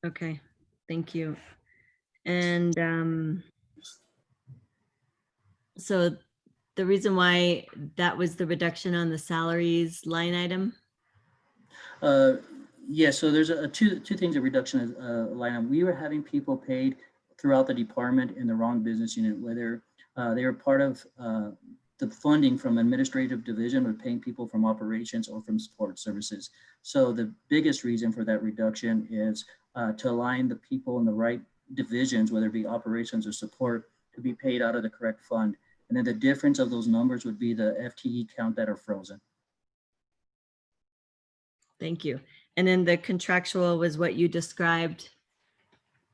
Okay, thank you. And so the reason why that was the reduction on the salaries line item? Yeah, so there's two things of reduction line item. We were having people paid throughout the department in the wrong business unit, whether they were part of the funding from administrative division or paying people from operations or from support services. So the biggest reason for that reduction is to align the people in the right divisions, whether it be operations or support, to be paid out of the correct fund. And then the difference of those numbers would be the FTE count that are frozen. Thank you. And then the contractual was what you described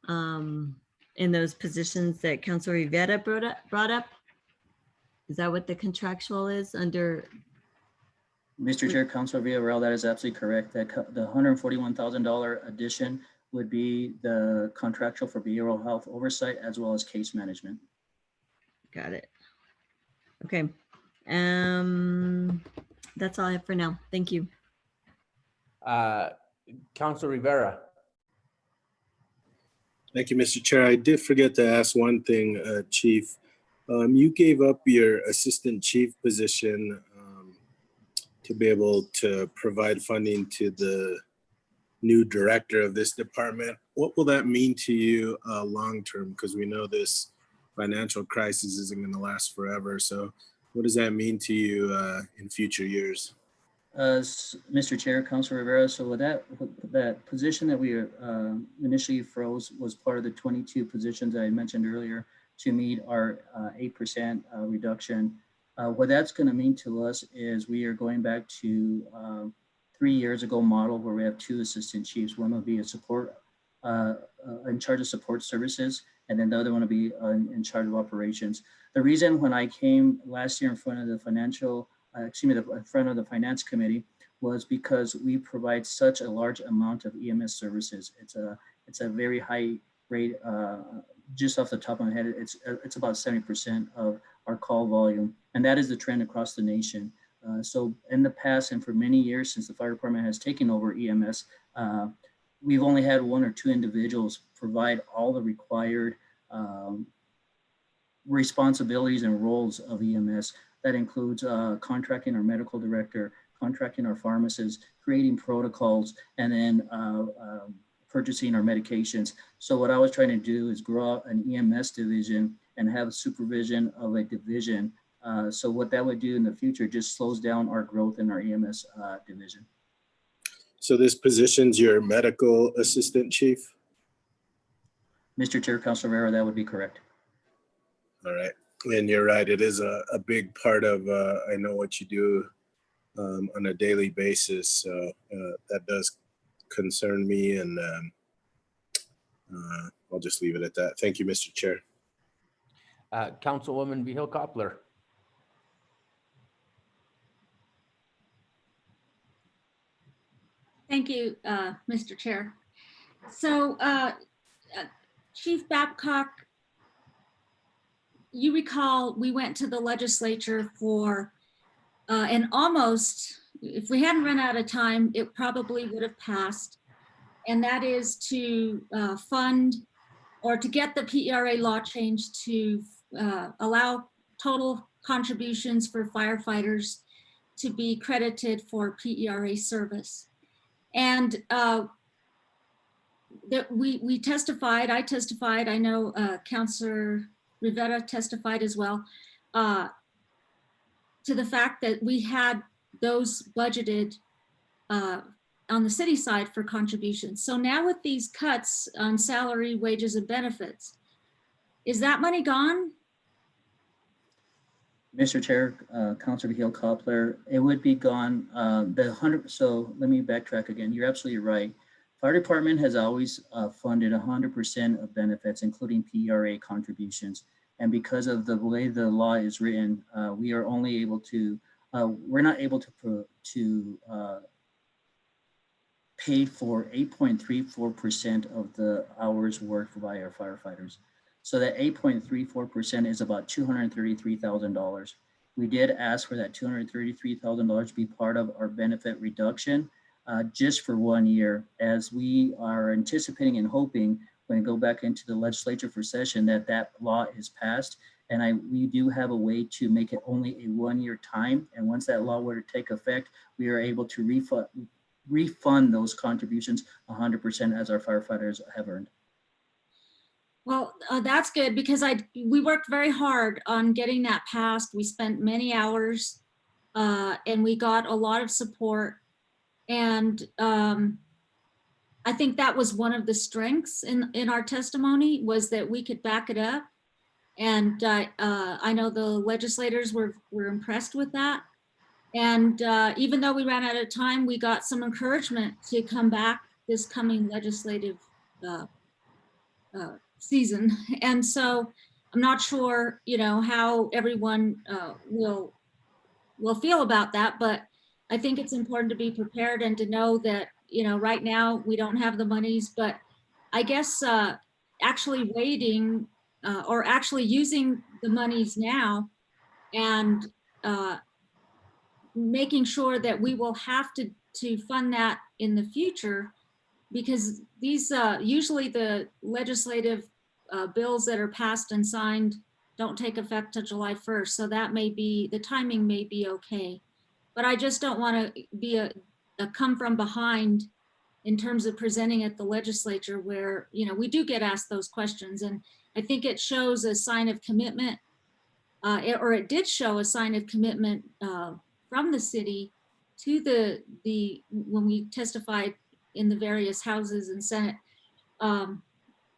in those positions that Councilor Rivera brought up? Is that what the contractual is under? Mr. Chair, Councilor Villarreal, that is absolutely correct. That the $141,000 addition would be the contractual for behavioral health oversight as well as case management. Got it. Okay. That's all I have for now. Thank you. Councilor Rivera. Thank you, Mr. Chair. I did forget to ask one thing, Chief. You gave up your assistant chief position to be able to provide funding to the new director of this department. What will that mean to you long-term? Because we know this financial crisis isn't going to last forever. So what does that mean to you in future years? Mr. Chair, Councilor Rivera, so with that position that we initially froze was part of the 22 positions I mentioned earlier to meet our 8% reduction. What that's going to mean to us is we are going back to 3 years ago model where we have 2 assistant chiefs. One will be a support in charge of support services, and then the other one will be in charge of operations. The reason when I came last year in front of the in front of the finance committee was because we provide such a large amount of EMS services. It's a very high rate. Just off the top of my head, it's about 70% of our call volume, and that is the trend across the nation. So in the past and for many years since the fire department has taken over EMS, we've only had 1 or 2 individuals provide all the required responsibilities and roles of EMS. That includes contracting our medical director, contracting our pharmacists, creating protocols, and then purchasing our medications. So what I was trying to do is grow out an EMS division and have supervision of a division. So what that would do in the future just slows down our growth in our EMS division. So this position's your medical assistant chief? Mr. Chair, Councilor Rivera, that would be correct. All right. And you're right, it is a big part of, I know what you do on a daily basis. So that does concern me, and I'll just leave it at that. Thank you, Mr. Chair. Councilwoman Vigil Koppler. Thank you, Mr. Chair. So Chief Babcock, you recall we went to the legislature for and almost, if we hadn't run out of time, it probably would have passed. And that is to fund or to get the PERA law changed to allow total contributions for firefighters to be credited for PERA service. And that we testified, I testified, I know Councilor Rivera testified as well, to the fact that we had those budgeted on the city side for contributions. So now with these cuts on salary, wages, and benefits, is that money gone? Mr. Chair, Councilor Vigil Koppler, it would be gone. So let me backtrack again. You're absolutely right. Fire department has always funded 100% of benefits, including PERA contributions. And because of the way the law is written, we are only able to we're not able to pay for 8.34% of the hours worked by our firefighters. So that 8.34% is about $233,000. We did ask for that $233,000 to be part of our benefit reduction just for 1 year, as we are anticipating and hoping when we go back into the legislature for session that law is passed. And we do have a way to make it only a 1 year time. And once that law were to take effect, we are able to refund those contributions 100% as our firefighters have earned. Well, that's good, because we worked very hard on getting that passed. We spent many hours and we got a lot of support. And I think that was one of the strengths in our testimony, was that we could back it up. And I know the legislators were impressed with that. And even though we ran out of time, we got some encouragement to come back this coming legislative season. And so I'm not sure, how everyone will feel about that, but I think it's important to be prepared and to know that, right now we don't have the monies, but I guess actually waiting or actually using the monies now and making sure that we will have to fund that in the future, because these usually the legislative bills that are passed and signed don't take effect till July 1st. So that may be, the timing may be okay. But I just don't want to be a come from behind in terms of presenting at the legislature, where, we do get asked those questions. And I think it shows a sign of commitment, or it did show a sign of commitment from the city to the when we testified in the various houses and Senate.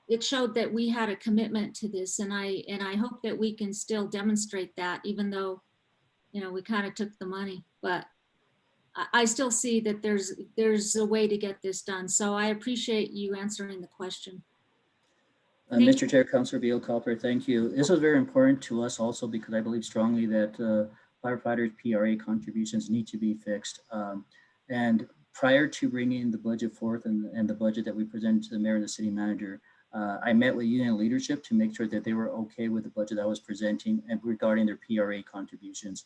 It showed that we had a commitment to this, and I hope that we can still demonstrate that, even though, we kind of took the money. But I still see that there's a way to get this done. So I appreciate you answering the question. Mr. Chair, Councilor Beal Copper, thank you. This was very important to us also, because I believe strongly that firefighters' PRA contributions need to be fixed. And prior to bringing the budget forth and the budget that we presented to the mayor and the city manager, I met with union leadership to make sure that they were okay with the budget I was presenting and regarding their PRA contributions.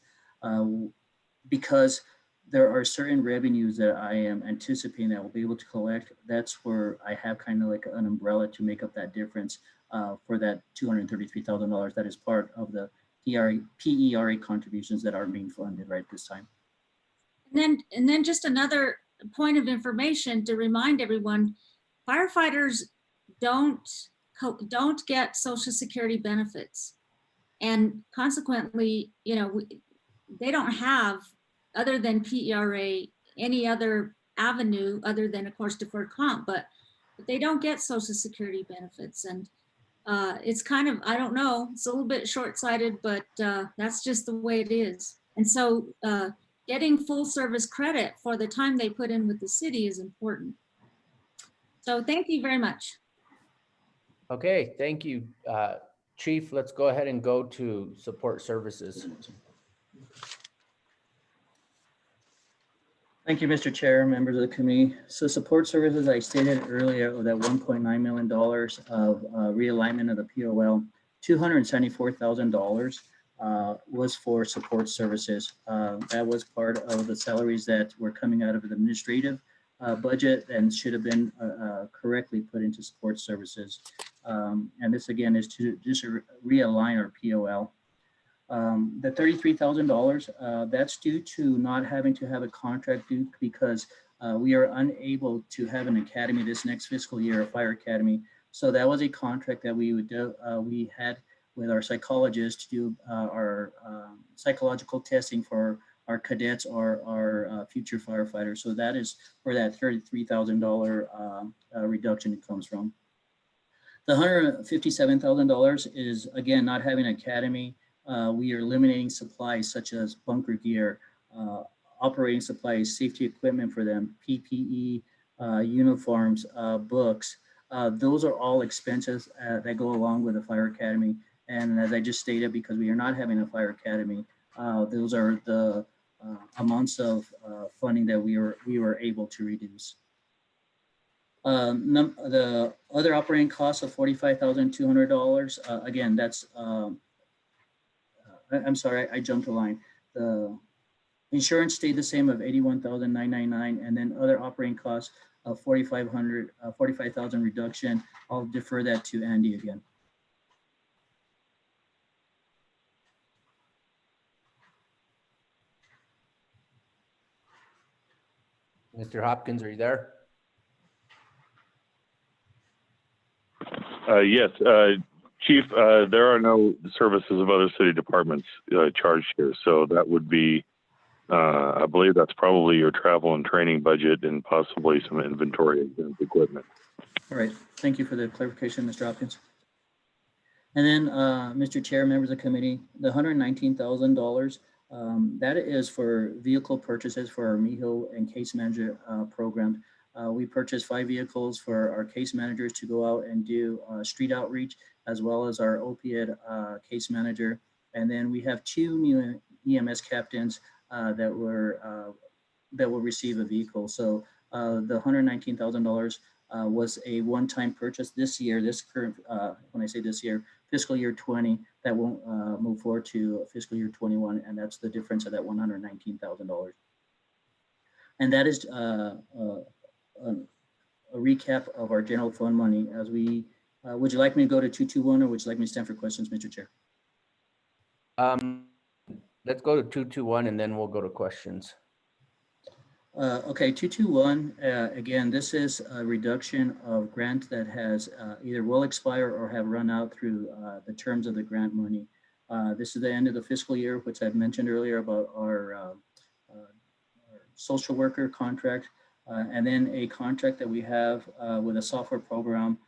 Because there are certain revenues that I am anticipating that we'll be able to collect. That's where I have kind of like an umbrella to make up that difference for that $233,000 that is part of the PERA contributions that are being funded right this time. And then just another point of information to remind everyone: firefighters don't get Social Security benefits, and consequently, they don't have, other than PERA, any other avenue other than, of course, deferred comp, but they don't get Social Security benefits. And it's kind of, I don't know, it's a little bit short-sighted, but that's just the way it is. And so getting full service credit for the time they put in with the city is important. So thank you very much. Okay, thank you, Chief. Let's go ahead and go to support services. Thank you, Mr. Chair, members of the committee. So support services, I stated earlier, that $1.9 million of realignment of the POL, $274,000 was for support services. That was part of the salaries that were coming out of the administrative budget and should have been correctly put into support services. And this again is to just realign our POL. The $33,000, that's due to not having to have a contract due, because we are unable to have an academy this next fiscal year, a fire academy. So that was a contract that we would do, we had with our psychologists to do our psychological testing for our cadets or our future firefighters. So that is where that $33,000 reduction comes from. The $157,000 is, again, not having an academy. We are eliminating supplies such as bunker gear, operating supplies, safety equipment for them, PPE, uniforms, books. Those are all expenses that go along with a fire academy. And as I just stated, because we are not having a fire academy, those are the amounts of funding that we were able to reduce. The other operating costs of $45,200. Again, that's I'm sorry, I jumped a line. The insurance stayed the same of $81,999, and then other operating costs of $45,000 reduction. I'll defer that to Andy again. Mr. Hopkins, are you there? Yes, Chief, there are no services of other city departments charged here. So that would be, I believe that's probably your travel and training budget and possibly some inventory of equipment. All right, thank you for the clarification, Mr. Hopkins. And then, Mr. Chair, members of the committee, the $119,000, that is for vehicle purchases for our MIHO and case manager program. We purchased 5 vehicles for our case managers to go out and do street outreach, as well as our opiate case manager. And then we have 2 new EMS captains that will receive a vehicle. So the $119,000 was a one-time purchase this year, this current, when I say this year, fiscal year 20, that won't move forward to fiscal year 21. And that's the difference of that $119,000. And that is a recap of our general fund money as we, would you like me to go to 221 or would you like me to stand for questions, Mr. Chair? Let's go to 221 and then we'll go to questions. Okay, 221, again, this is a reduction of grant that has either will expire or have run out through the terms of the grant money. This is the end of the fiscal year, which I've mentioned earlier about our social worker contract, and then a contract that we have with a software program.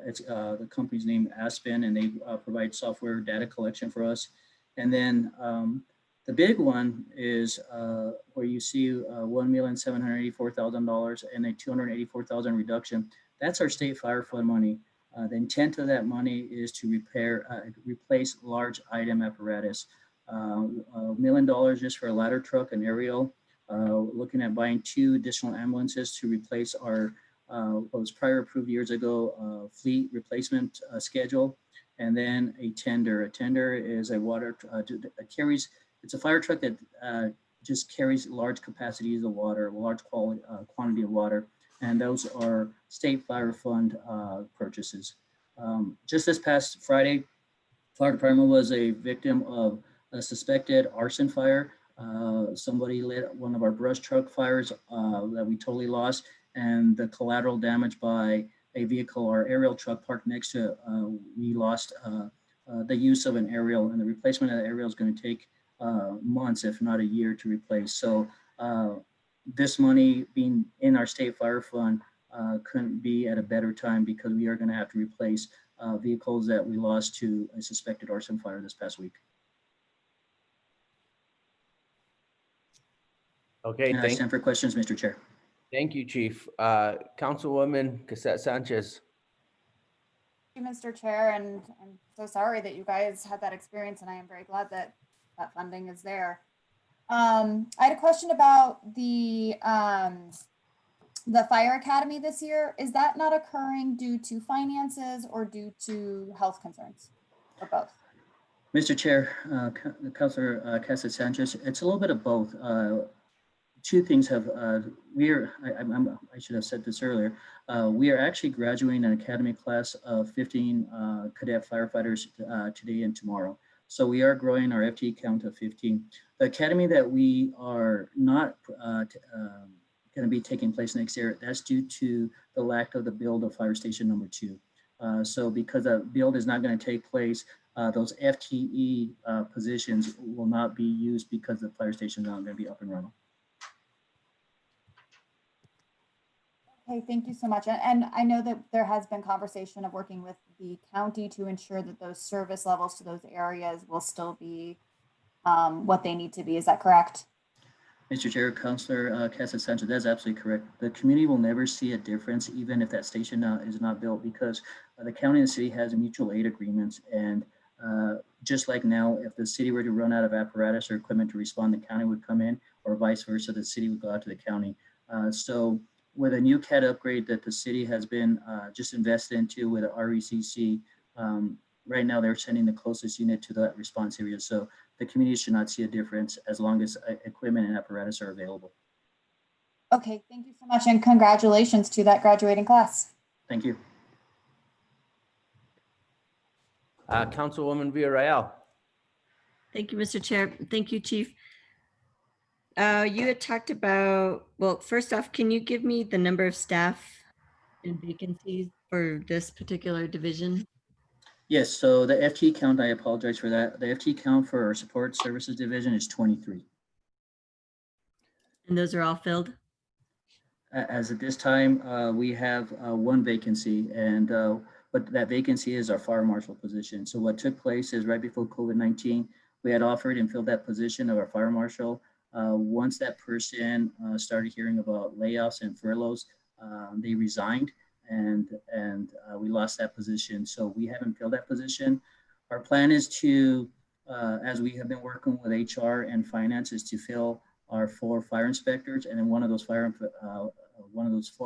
It's the company's name Aspen, and they provide software data collection for us. And then the big one is where you see $1,784,000 and a $284,000 reduction. That's our state fire fund money. The intent of that money is to replace large item apparatus. $1 million just for a ladder truck and aerial. Looking at buying 2 additional ambulances to replace our what was prior approved years ago fleet replacement schedule, and then a tender. A tender is a water carries. It's a fire truck that just carries large capacities of water, large quantity of water, and those are state fire fund purchases. Just this past Friday, fire department was a victim of a suspected arson fire. Somebody lit one of our brush truck fires that we totally lost, and the collateral damage by a vehicle or aerial truck parked next to it, we lost the use of an aerial, and the replacement of the aerial is going to take months, if not a year, to replace. So this money being in our state fire fund couldn't be at a better time, because we are going to have to replace vehicles that we lost to a suspected arson fire this past week. Okay, and I stand for questions, Mr. Chair. Thank you, Chief. Councilwoman Cassette Sanchez. Thank you, Mr. Chair, and I'm so sorry that you guys had that experience, and I am very glad that that funding is there. I had a question about the fire academy this year. Is that not occurring due to finances or due to health concerns, or both? Mr. Chair, Councilor Cassette Sanchez, it's a little bit of both. 2 things have, I should have said this earlier. We are actually graduating an academy class of 15 cadet firefighters today and tomorrow. So we are growing our FTE count to 15. The academy that we are not going to be taking place next year, that's due to the lack of the build of fire station number 2. So because the build is not going to take place, those FTE positions will not be used because the fire station is not going to be up and running. Okay, thank you so much. And I know that there has been conversation of working with the county to ensure that those service levels to those areas will still be what they need to be. Is that correct? Mr. Chair, Councilor Cassette Sanchez, that's absolutely correct. The community will never see a difference, even if that station is not built, because the county and the city has mutual aid agreements. And just like now, if the city were to run out of apparatus or equipment to respond, the county would come in. or vice versa, the city would go out to the county. So with a new CAD upgrade that the city has been just invested into with RECC, right now they're sending the closest unit to that response area. So the community should not see a difference as long as equipment and apparatus are available. Okay, thank you so much, and congratulations to that graduating class. Thank you. Councilwoman Villarreal. Thank you, Mr. Chair. Thank you, Chief. You had talked about, well, first off, can you give me the number of staff and vacancies for this particular division? Yes, so the FT count, I apologize for that. The FT count for our support services division is 23. And those are all filled? As at this time, we have one vacancy, and but that vacancy is our fire marshal position. So what took place is right before COVID-19, we had offered and filled that position of our fire marshal. Once that person started hearing about layoffs and furloughs, they resigned, and we lost that position. So we haven't filled that position. Our plan is to, as we have been working with HR and finance, is to fill our 4 fire inspectors, and then one of those 4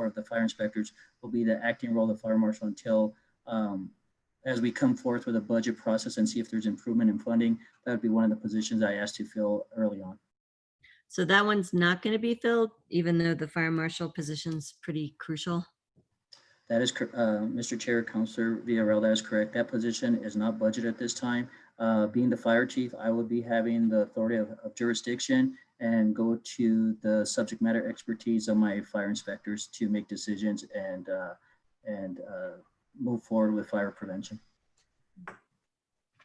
of the fire inspectors will be the acting role of fire marshal until, as we come forth with a budget process and see if there's improvement in funding. That would be one of the positions I asked to fill early on. So that one's not going to be filled, even though the fire marshal position's pretty crucial? That is, Mr. Chair, Councilor Villarreal, that is correct. That position is not budgeted at this time. Being the fire chief, I will be having the authority of jurisdiction and go to the subject matter expertise of my fire inspectors to make decisions and move forward with fire prevention.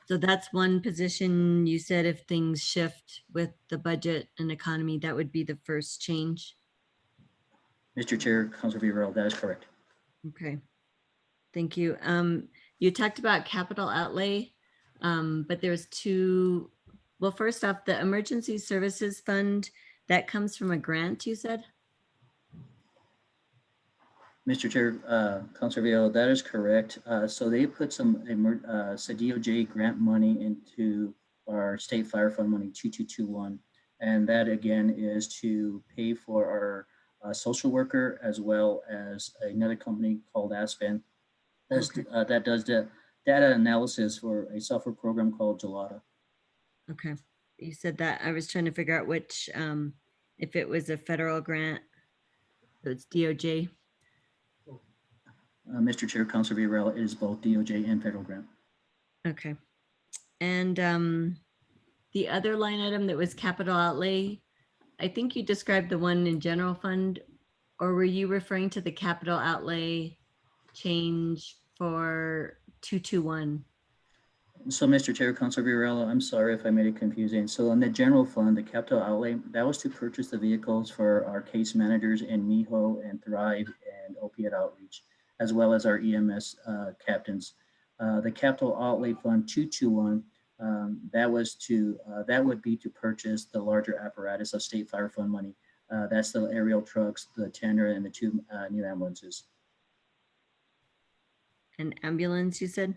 So that's one position you said if things shift with the budget and economy, that would be the first change? Mr. Chair, Councilor Villarreal, that is correct. Okay, thank you. You talked about capital outlay, but there's 2. Well, first off, the Emergency Services Fund, that comes from a grant, you said? Mr. Chair, Councilor Villarreal, that is correct. So they put some DOJ grant money into our state fire fund money 2221. And that again is to pay for our social worker, as well as another company called Aspen that does the data analysis for a software program called Gelada. Okay, you said that. I was trying to figure out which, if it was a federal grant, so it's DOJ. Mr. Chair, Councilor Villarreal, it is both DOJ and federal grant. Okay. And the other line item that was capital outlay, I think you described the one in general fund, or were you referring to the capital outlay change for 221? So, Mr. Chair, Councilor Villarreal, I'm sorry if I made it confusing. So in the general fund, the capital outlay, that was to purchase the vehicles for our case managers in MIHO and Thrive and Opiate Outreach, as well as our EMS captains. The capital outlay fund 221, that would be to purchase the larger apparatus of state fire fund money. That's the aerial trucks, the tender, and the 2 new ambulances. An ambulance, you said?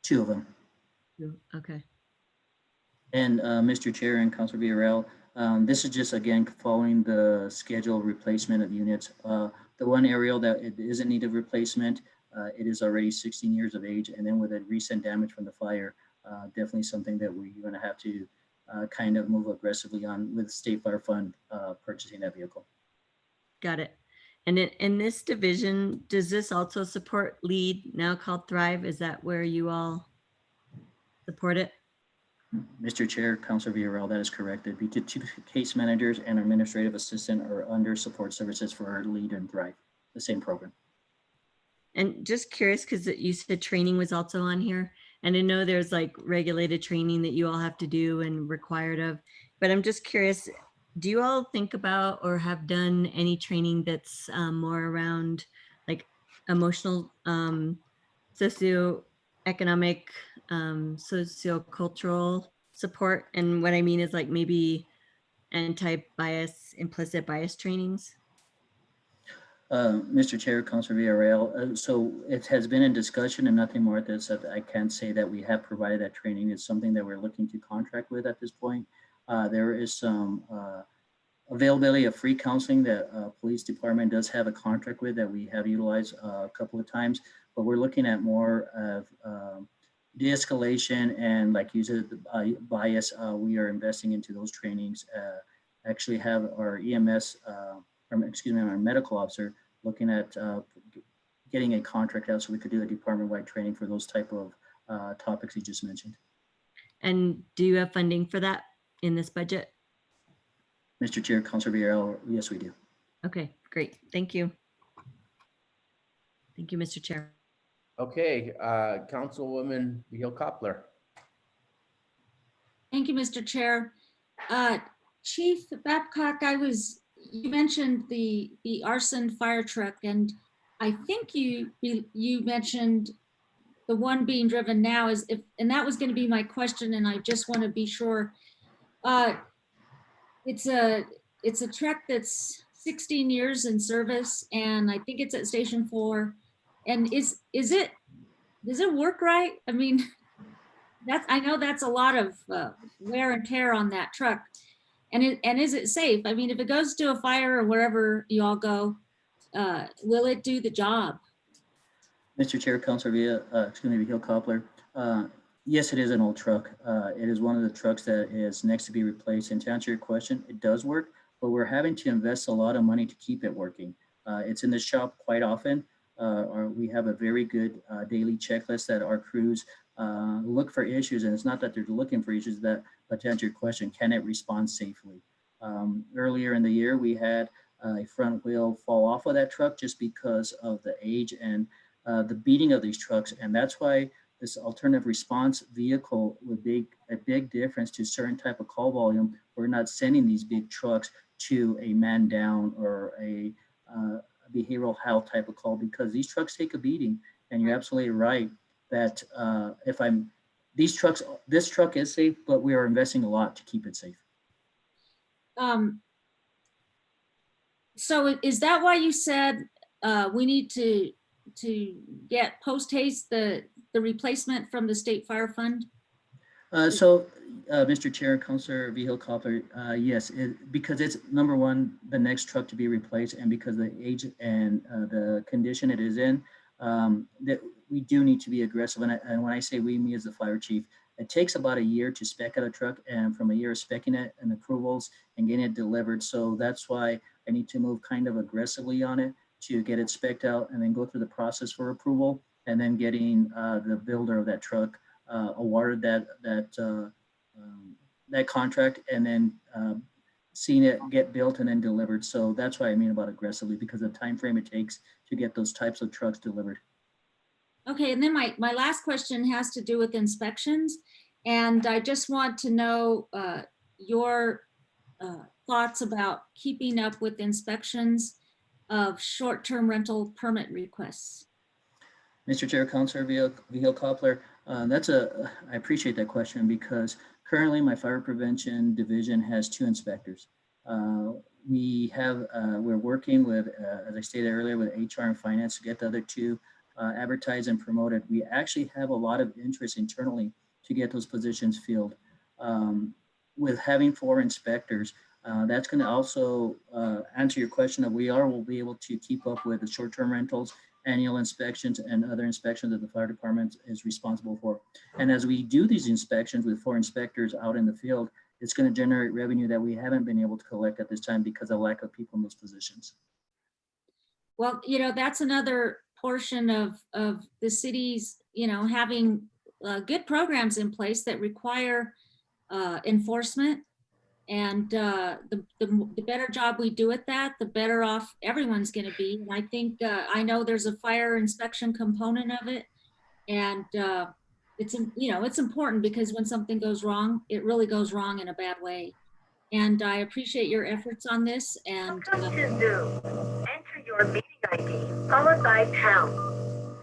2 of them. Okay. And Mr. Chair and Councilor Villarreal, this is just again following the scheduled replacement of units. The one aerial that it is in need of replacement, it is already 16 years of age, and then with the recent damage from the fire, definitely something that we're going to have to kind of move aggressively on with State Fire Fund purchasing that vehicle. Got it. And in this division, does this also support LEAD, now called Thrive? Is that where you all support it? Mr. Chair, Councilor Villarreal, that is correct. It'd be 2 case managers and administrative assistant are under support services for our LEAD and Thrive, the same program. And just curious, because you said training was also on here, and I know there's like regulated training that you all have to do and required of, but I'm just curious, do you all think about or have done any training that's more around like emotional, socioeconomic, sociocultural support? And what I mean is like maybe anti-bias, implicit bias trainings? Mr. Chair, Councilor Villarreal, so it has been in discussion and nothing more at this. I can't say that we have provided that training. It's something that we're looking to contract with at this point. There is some availability of free counseling that police department does have a contract with that we have utilized a couple of times, but we're looking at more of de-escalation and, like you said, bias. We are investing into those trainings. Actually have our EMS, our medical officer looking at getting a contract out so we could do a department-wide training for those type of topics you just mentioned. And do you have funding for that in this budget? Mr. Chair, Councilor Villarreal, yes, we do. Okay, great. Thank you. Thank you, Mr. Chair. Okay, Councilwoman Vihil Coppler. Thank you, Mr. Chair. Chief Babcock, you mentioned the arson fire truck, and I think you mentioned the one being driven now and that was going to be my question, and I just want to be sure. It's a truck that's 16 years in service, and I think it's at Station 4. And does it work right? I mean, I know that's a lot of wear and tear on that truck. And is it safe? I mean, if it goes to a fire or wherever you all go, will it do the job? Mr. Chair, Councilor Vihil Coppler. Yes, it is an old truck. It is one of the trucks that is next to be replaced. And to answer your question, it does work, but we're having to invest a lot of money to keep it working. It's in the shop quite often. We have a very good daily checklist that our crews look for issues. And it's not that they're looking for issues, but to answer your question, can it respond safely? Earlier in the year, we had a front wheel fall off of that truck just because of the age and the beating of these trucks. And that's why this alternative response vehicle would be a big difference to certain type of call volume. We're not sending these big trucks to a man down or a behavioral health type of call, because these trucks take a beating. And you're absolutely right that this truck is safe, but we are investing a lot to keep it safe. So is that why you said we need to get post haste the replacement from the State Fire Fund? Mr. Chair, Councilor Vihil Coppler, yes, because it's number one, the next truck to be replaced, and because the age and the condition it is in, that we do need to be aggressive. And when I say we, me as the fire chief, it takes about a year to spec out a truck, and from a year of specing it and approvals and getting it delivered. So that's why I need to move kind of aggressively on it to get it spec'd out and then go through the process for approval, and then getting the builder of that truck awarded that contract, and then seeing it get built and then delivered. So that's why I mean about aggressively, because of the time frame it takes to get those types of trucks delivered. Okay, and then my last question has to do with inspections. And I just want to know your thoughts about keeping up with inspections of short-term rental permit requests. Mr. Chair, Councilor Vihil Coppler, I appreciate that question, because currently my fire prevention division has 2 inspectors. We're working with, as I stated earlier, with HR and finance to get the other 2 advertised and promoted. We actually have a lot of interest internally to get those positions filled. With having 4 inspectors, that's going to also answer your question of we'll be able to keep up with the short-term rentals, annual inspections, and other inspections that the fire department is responsible for. And as we do these inspections with 4 inspectors out in the field, it's going to generate revenue that we haven't been able to collect at this time because of lack of people in those positions. Well, that's another portion of the city's, having good programs in place that require enforcement. And the better job we do at that, the better off everyone's going to be. And I think I know there's a fire inspection component of it, and it's important, because when something goes wrong, it really goes wrong in a bad way. And I appreciate your efforts on this. And Welcome to Zoom. Enter your meeting ID followed by pound.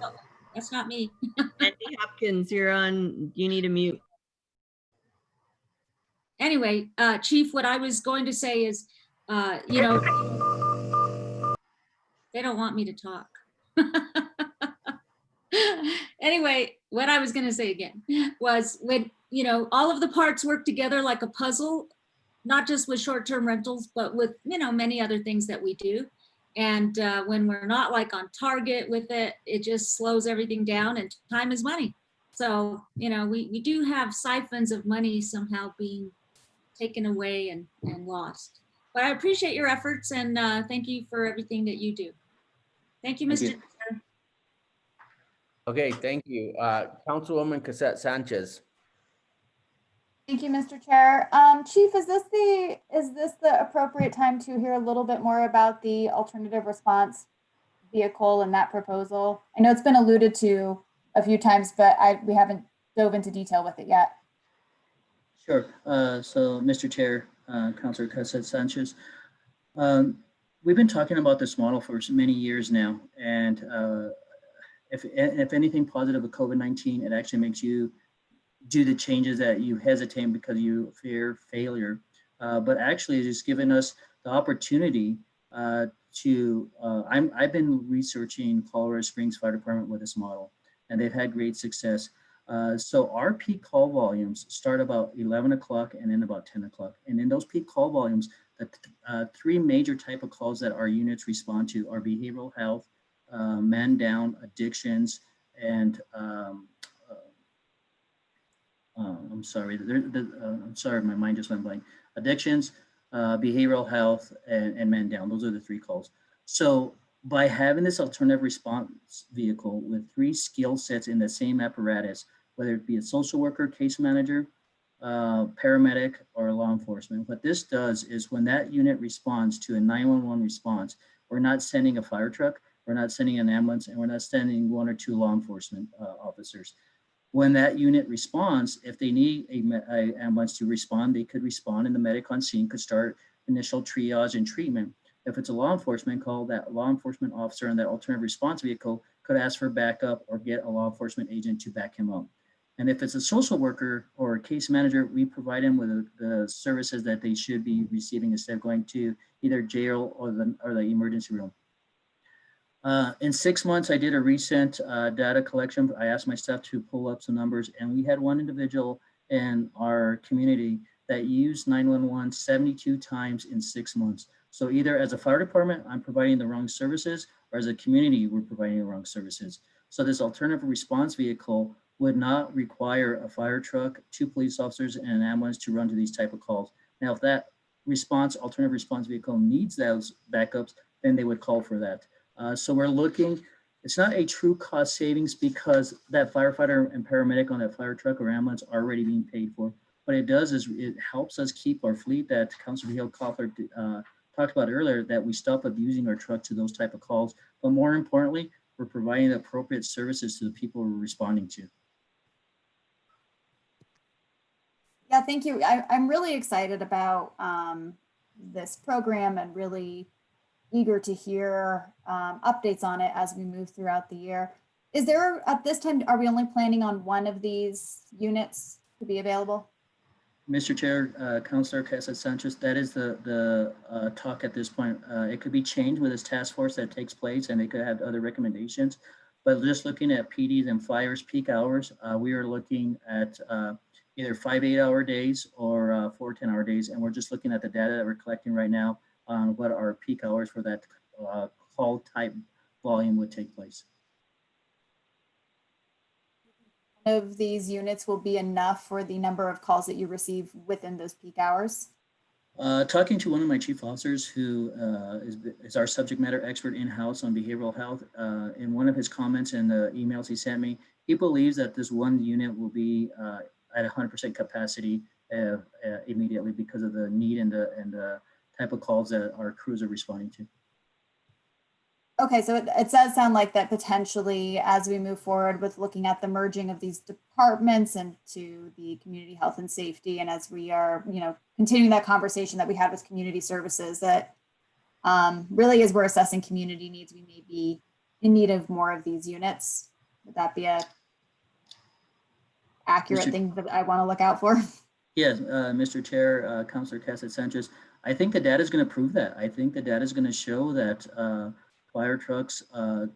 No, that's not me. Andy Hopkins, you're on. You need a mute. Anyway, Chief, what I was going to say is, they don't want me to talk. Anyway, what I was going to say again was, when, all of the parts work together like a puzzle, not just with short-term rentals, but with, many other things that we do. And when we're not like on target with it, it just slows everything down, and time is money. So, we do have siphons of money somehow being taken away and lost. But I appreciate your efforts, and thank you for everything that you do. Thank you, Thank Mr. you. Chair. Okay, thank you. Councilwoman Cassette Sanchez. Thank you, Mr. Chair. Chief, is this the appropriate time to hear a little bit more about the alternative response vehicle and that proposal? I know it's been alluded to a few times, but we haven't dove into detail with it yet. Sure. So, Mr. Chair, Councilor Cassette Sanchez, we've been talking about this model for many years now, and if anything positive with COVID-19, it actually makes you do the changes that you hesitate because you fear failure. But actually, it's just given us the opportunity to. I've been researching Colorado Springs Fire Department with this model, and they've had great success. So our peak call volumes start about 11 o'clock and end about 10 o'clock. And in those peak call volumes, the three major type of calls that our units respond to are behavioral health, man down, addictions, and I'm sorry, I'm sorry, my mind just went blank. Addictions, behavioral health, and man down. Those are the three calls. So by having this alternative response vehicle with three skill sets in the same apparatus, whether it be a social worker, case manager, paramedic, or law enforcement, what this does is when that unit responds to a 911 response, we're not sending a fire truck, we're not sending an ambulance, and we're not sending one or two law enforcement officers. When that unit responds, if they need a ambulance to respond, they could respond, and the medic on scene could start initial triage and treatment. If it's a law enforcement call, that law enforcement officer and that alternative response vehicle could ask for backup or get a law enforcement agent to back him up. And if it's a social worker or a case manager, we provide them with the services that they should be receiving instead of going to either jail or the emergency room. In 6 months, I did a recent data collection. I asked my staff to pull up some numbers, and we had one individual in our community that used 911 72 times in 6 months. So either as a fire department, I'm providing the wrong services, or as a community, we're providing the wrong services. So this alternative response vehicle would not require a fire truck, 2 police officers, and an ambulance to run to these type of calls. Now, if that alternative response vehicle needs those backups, then they would call for that. So we're looking, it's not a true cost savings because that firefighter and paramedic on that fire truck or ambulance are already being paid for. What it does is it helps us keep our fleet that Councilor Hill-Koffler talked about earlier, that we stop abusing our truck to those type of calls. But more importantly, we're providing the appropriate services to the people we're responding to. Yeah, thank you. I'm really excited about this program and really eager to hear updates on it as we move throughout the year. Is there, at this time, are we only planning on one of these units to be available? Mr. Chair, Councilor Cassette Sanchez, that is the talk at this point. It could be changed with this task force that takes place, and they could have other recommendations. But just looking at PDs and fires peak hours, we are looking at either 5 8-hour days or 4 10-hour days. And we're just looking at the data that we're collecting right now on what our peak hours for that call type volume would take place. Of these units will be enough for the number of calls that you receive within those peak hours? Talking to one of my chief officers who is our subject matter expert in-house on behavioral health, in one of his comments in the emails he sent me, he believes that this one unit will be at 100% capacity immediately because of the need and the type of calls that our crews are responding to. Okay, so it does sound like that potentially as we move forward with looking at the merging of these departments into the community health and safety, and as we are, continuing that conversation that we had with community services, that really as we're assessing community needs, we may be in need of more of these units. Would that be a accurate thing that I want to look out for? Yes, Mr. Chair, Councilor Cassette Sanchez, I think the data is going to prove that. I think the data is going to show that fire trucks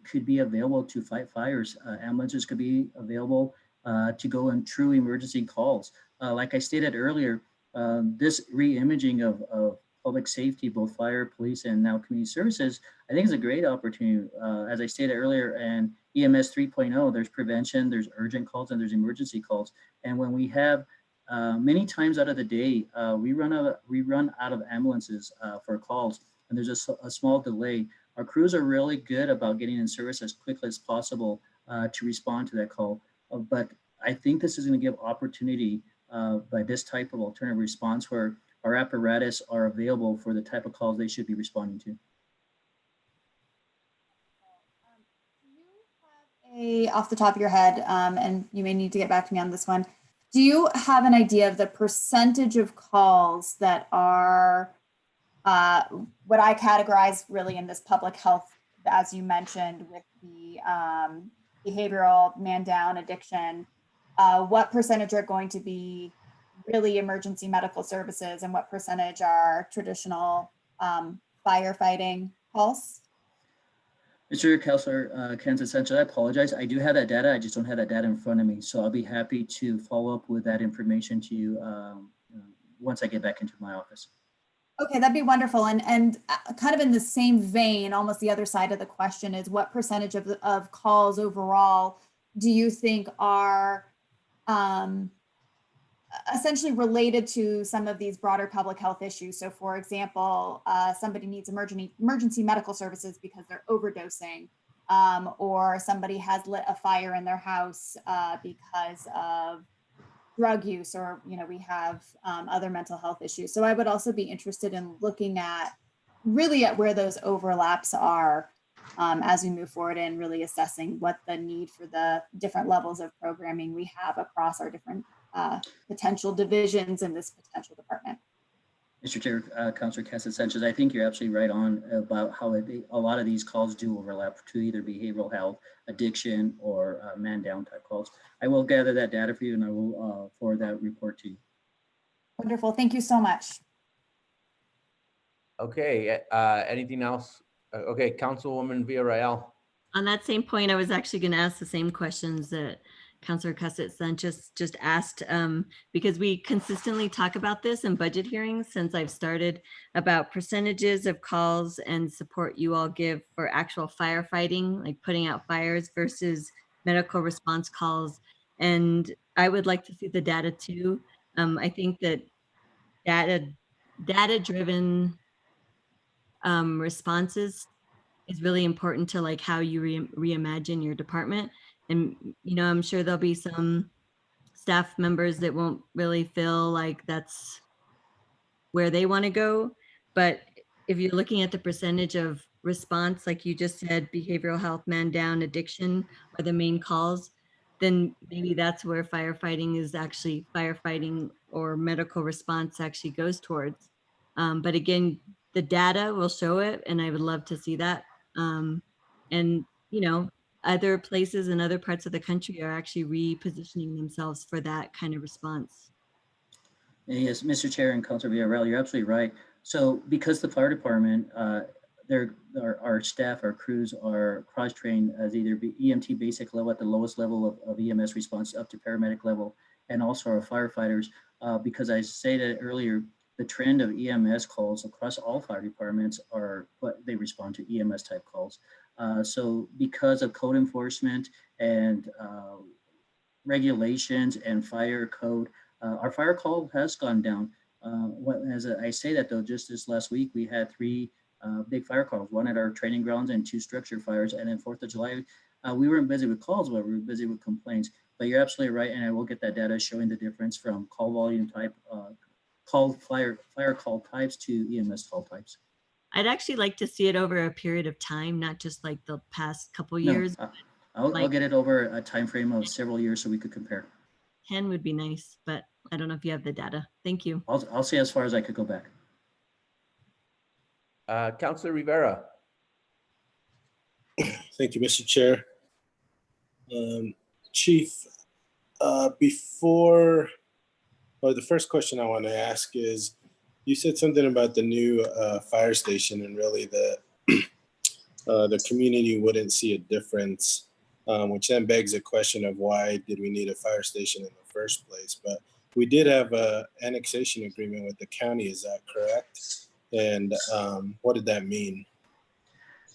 could be available to fight fires. Ambulances could be available to go in true emergency calls. Like I stated earlier, this re-imaging of public safety, both fire, police, and now community services, I think is a great opportunity. As I stated earlier, and EMS 3.0, there's prevention, there's urgent calls, and there's emergency calls. And when we have many times out of the day, we run out of ambulances for calls, and there's a small delay. Our crews are really good about getting in service as quickly as possible to respond to that call. But I think this is going to give opportunity by this type of alternative response where our apparatus are available for the type of calls they should be responding to. Off the top of your head, and you may need to get back to me on this one, do you have an idea of the percentage of calls that are what I categorize really in this public health, as you mentioned, with the behavioral man down addiction? What percentage are going to be really emergency medical services, and what percentage are traditional firefighting calls? Mr. Counselor Kansas Sanchez, I apologize. I do have that data. I just don't have that data in front of me. So I'll be happy to follow up with that information to you once I get back into my office. Okay, that'd be wonderful. And kind of in the same vein, almost the other side of the question is, what percentage of calls overall do you think are essentially related to some of these broader public health issues? So for example, somebody needs emergency medical services because they're overdosing, or somebody has lit a fire in their house because of drug use, or we have other mental health issues. So I would also be interested in looking at where those overlaps are as we move forward, and really assessing what the need for the different levels of programming we have across our different potential divisions in this potential department. Mr. Chair, Councilor Cassett Sanchez, I think you're absolutely right on about how a lot of these calls do overlap to either behavioral health, addiction, or man down type calls. I will gather that data for you, and I will forward that report to you. Wonderful. Thank you so much. Okay, anything else? Okay, Councilwoman Villarreal. On that same point, I was actually going to ask the same questions that Councilor Cassett Sanchez just asked, because we consistently talk about this in budget hearings since I've started, about percentages of calls and support you all give for actual firefighting, like putting out fires, versus medical response calls. And I would like to see the data too. I think that data-driven responses is really important to like how you reimagine your department. And, I'm sure there'll be some staff members that won't really feel like that's where they want to go. But if you're looking at the percentage of response, like you just said, behavioral health, man down, addiction are the main calls, then maybe that's where firefighting is actually firefighting, or medical response actually goes towards. But again, the data will show it, and I would love to see that. And, other places in other parts of the country are actually repositioning themselves for that kind of response. Yes, Mr. Chair and Councilor Villarreal, you're absolutely right. So because the fire department, our staff, our crews are cross-trained as either EMT basic level at the lowest level of EMS response up to paramedic level, and also our firefighters, because I stated earlier, the trend of EMS calls across all fire departments are what they respond to EMS type calls. So because of code enforcement and regulations and fire code, our fire call has gone down. As I say that though, just this last week, we had 3 big fire calls, 1 at our training grounds and 2 structure fires. And then 4th of July, we weren't busy with calls, but we were busy with complaints. But you're absolutely right, and I will get that data showing the difference from call volume type, fire call types to EMS call types. I'd actually like to see it over a period of time, not just like the past couple years. I'll get it over a time frame of several years so we could compare. 10 would be nice, but I don't know if you have the data. Thank you. I'll see as far as I could go back. Councilor Rivera. Thank you, Mr. Chair. Chief, the first question I want to ask is, you said something about the new fire station, and really the community wouldn't see a difference, which then begs the question of why did we need a fire station in the first place? But we did have a annexation agreement with the county, is that correct? And what did that mean?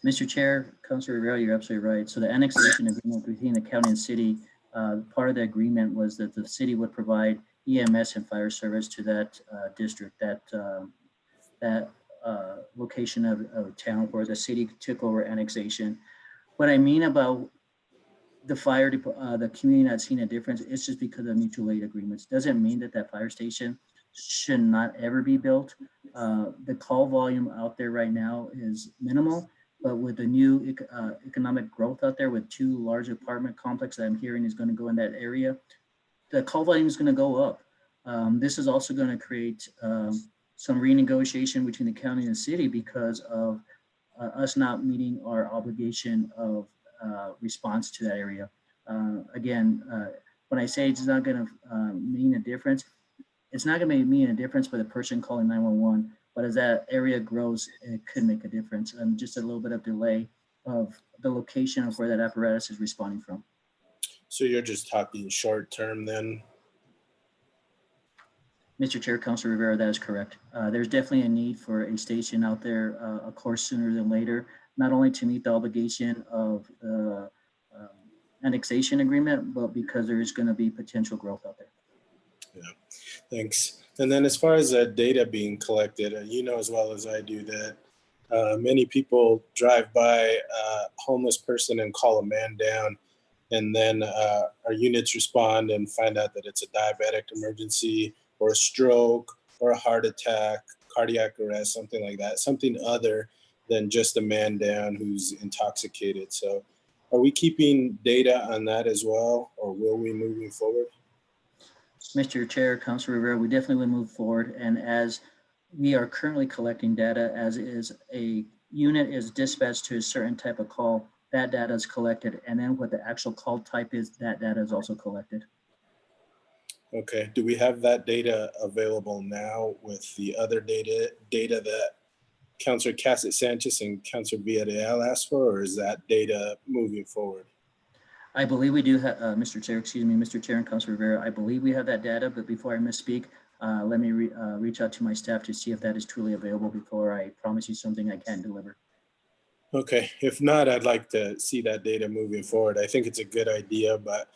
Mr. Chair, Councilor Rivera, you're absolutely right. So the annexation agreement between the county and city, part of the agreement was that the city would provide EMS and fire service to that district, that location of town where the city took over annexation. What I mean about the the community not seeing a difference, it's just because of mutual aid agreements. Doesn't mean that that fire station should not ever be built. The call volume out there right now is minimal, but with the new economic growth out there with 2 large apartment complexes that I'm hearing is going to go in that area, the call volume is going to go up. This is also going to create some renegotiation between the county and the city because of us not meeting our obligation of response to that area. Again, when I say it's not going to mean a difference, it's not going to mean a difference for the person calling 911, but as that area grows, it could make a difference. And just a little bit of delay of the location of where that apparatus is responding from. So you're just talking short term then? Mr. Chair, Councilor Rivera, that is correct. There's definitely a need for a station out there, of course, sooner than later, not only to meet the obligation of the annexation agreement, but because there is going to be potential growth out there. Yeah, thanks. And then as far as data being collected, you know as well as I do that many people drive by a homeless person and call a man down, and then our units respond and find out that it's a diabetic emergency or a stroke or a heart attack, cardiac arrest, something like that, something other than just a man down who's intoxicated. So are we keeping data on that as well, or will we moving forward? Mr. Chair, Councilor Rivera, we definitely will move forward. And as we are currently collecting data, as is a unit is dispatched to a certain type of call, that data is collected. And then what the actual call type is, that data is also collected. Okay, do we have that data available now with the other data that Councilor Cassett Sanchez and Councilor Villarreal asked for, or is that data moving forward? I believe we do have, Mr. Chair and Councilor Rivera, I believe we have that data, but before I misspeak, let me reach out to my staff to see if that is truly available before I promise you something I can't deliver. Okay, if not, I'd like to see that data moving forward. I think it's a good idea, but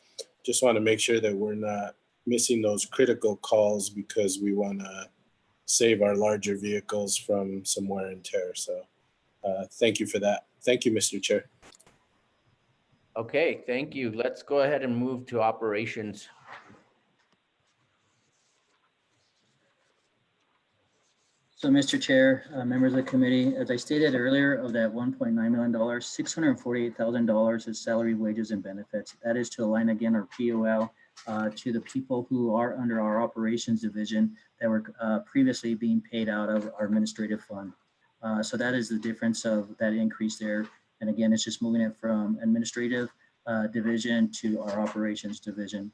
just want to make sure that we're not missing those critical calls because we want to save our larger vehicles from some wear and tear. So thank you for that. Thank you, Mr. Chair. Okay, thank you. Let's go ahead and move to operations. So, Mr. Chair, members of the committee, as I stated earlier, of that $1.9 million, $648,000 is salary, wages, and benefits. That is to align again our POL to the people who are under our operations division that were previously being paid out of our administrative fund. So that is the difference of that increase there. And again, it's just moving it from administrative division to our operations division.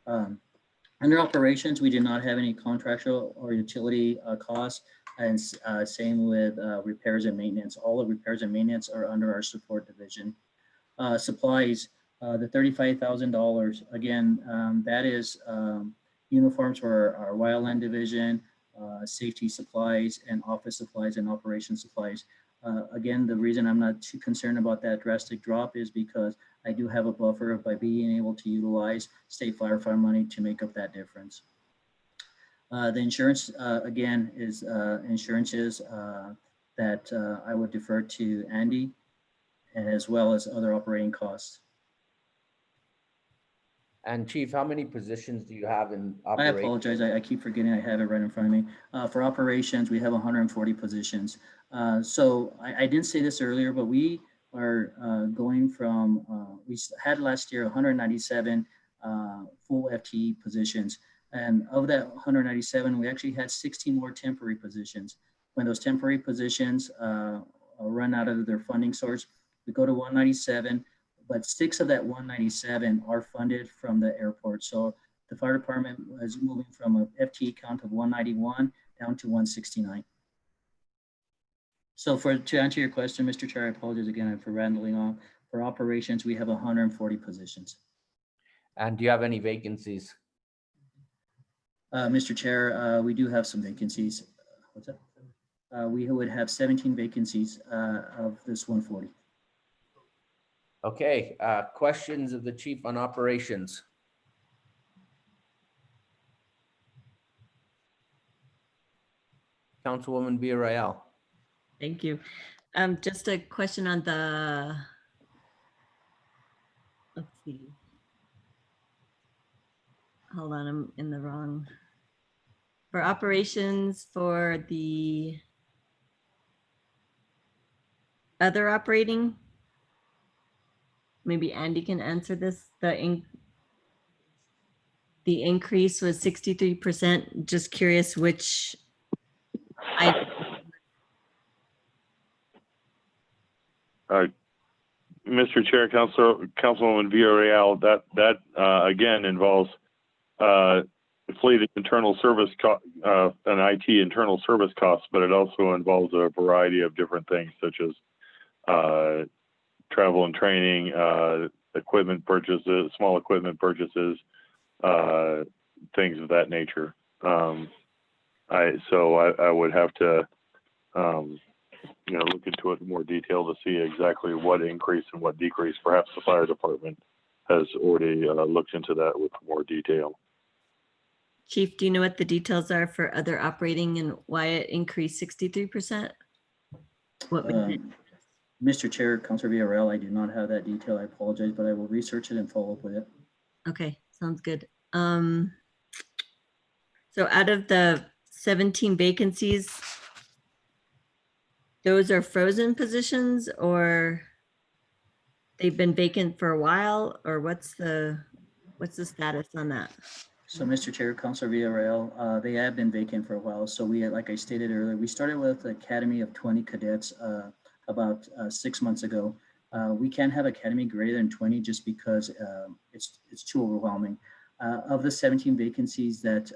Under operations, we did not have any contractual or utility costs, and same with repairs and maintenance. All of repairs and maintenance are under our support division. Supplies, the $35,000, again, that is uniforms for our wildland division, safety supplies, and office supplies and operation supplies. Again, the reason I'm not too concerned about that drastic drop is because I do have a buffer by being able to utilize state fire fund money to make up that difference. The insurance, again, is insurances that I would defer to Andy, as well as other operating costs. And Chief, how many positions do you have in operations? I apologize, I keep forgetting I have it right in front of me. For operations, we have 140 positions. So I didn't say this earlier, but we are going from, we had last year 197 full FTE positions. And of that 197, we actually had 16 more temporary positions. When those temporary positions run out of their funding source, we go to 197, but 6 of that 197 are funded from the airport. So the fire department was moving from a FTE count of 191 down to 169. So to answer your question, Mr. Chair, I apologize again for rambling on. For operations, we have 140 positions. And do you have any vacancies? Mr. Chair, we do have some vacancies. What's that? We would have 17 vacancies of this 140. Okay, questions of the chief on operations? Councilwoman Villarreal. Thank you. Just a question on the, let's see. Hold on, I'm in the wrong. For operations for the other operating, maybe Andy can answer this. The increase was 63%. Just curious which Mr. Chair, Councilwoman Villarreal, that again involves fleet internal service and IT internal service costs, but it also involves a variety of different things such as travel and training, equipment purchases, small equipment purchases, things of that nature. I would have to look into it in more detail to see exactly what increase and what decrease. Perhaps the fire department has already looked into that with more detail. Chief, do you know what the details are for other operating and why it increased 63%? What Mr. Chair, Councilor Villarreal, I do not have that detail. I apologize, but I will research it and follow up with it. Okay, sounds good. So out of the 17 vacancies, those are frozen positions or they've been vacant for a while, or what's the status on that? So, Mr. Chair, Councilor Villarreal, they have been vacant for a while. So we, like I stated earlier, we started with an academy of 20 cadets about 6 months ago. We can't have academy greater than 20 just because it's too overwhelming. Of the 17 vacancies that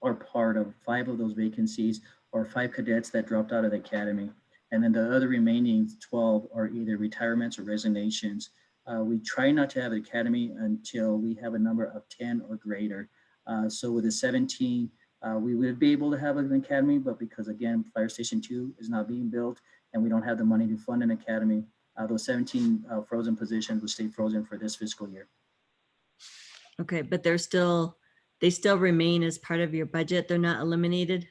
are part of 5 of those vacancies are 5 cadets that dropped out of the academy. And then the other remaining 12 are either retirements or resignations. We try not to have an academy until we have a number of 10 or greater. So with the 17, we would be able to have an academy, but because again, Fire Station 2 is not being built and we don't have the money to fund an academy, those 17 frozen positions will stay frozen for this fiscal year. Okay, but they still remain as part of your budget. They're not eliminated?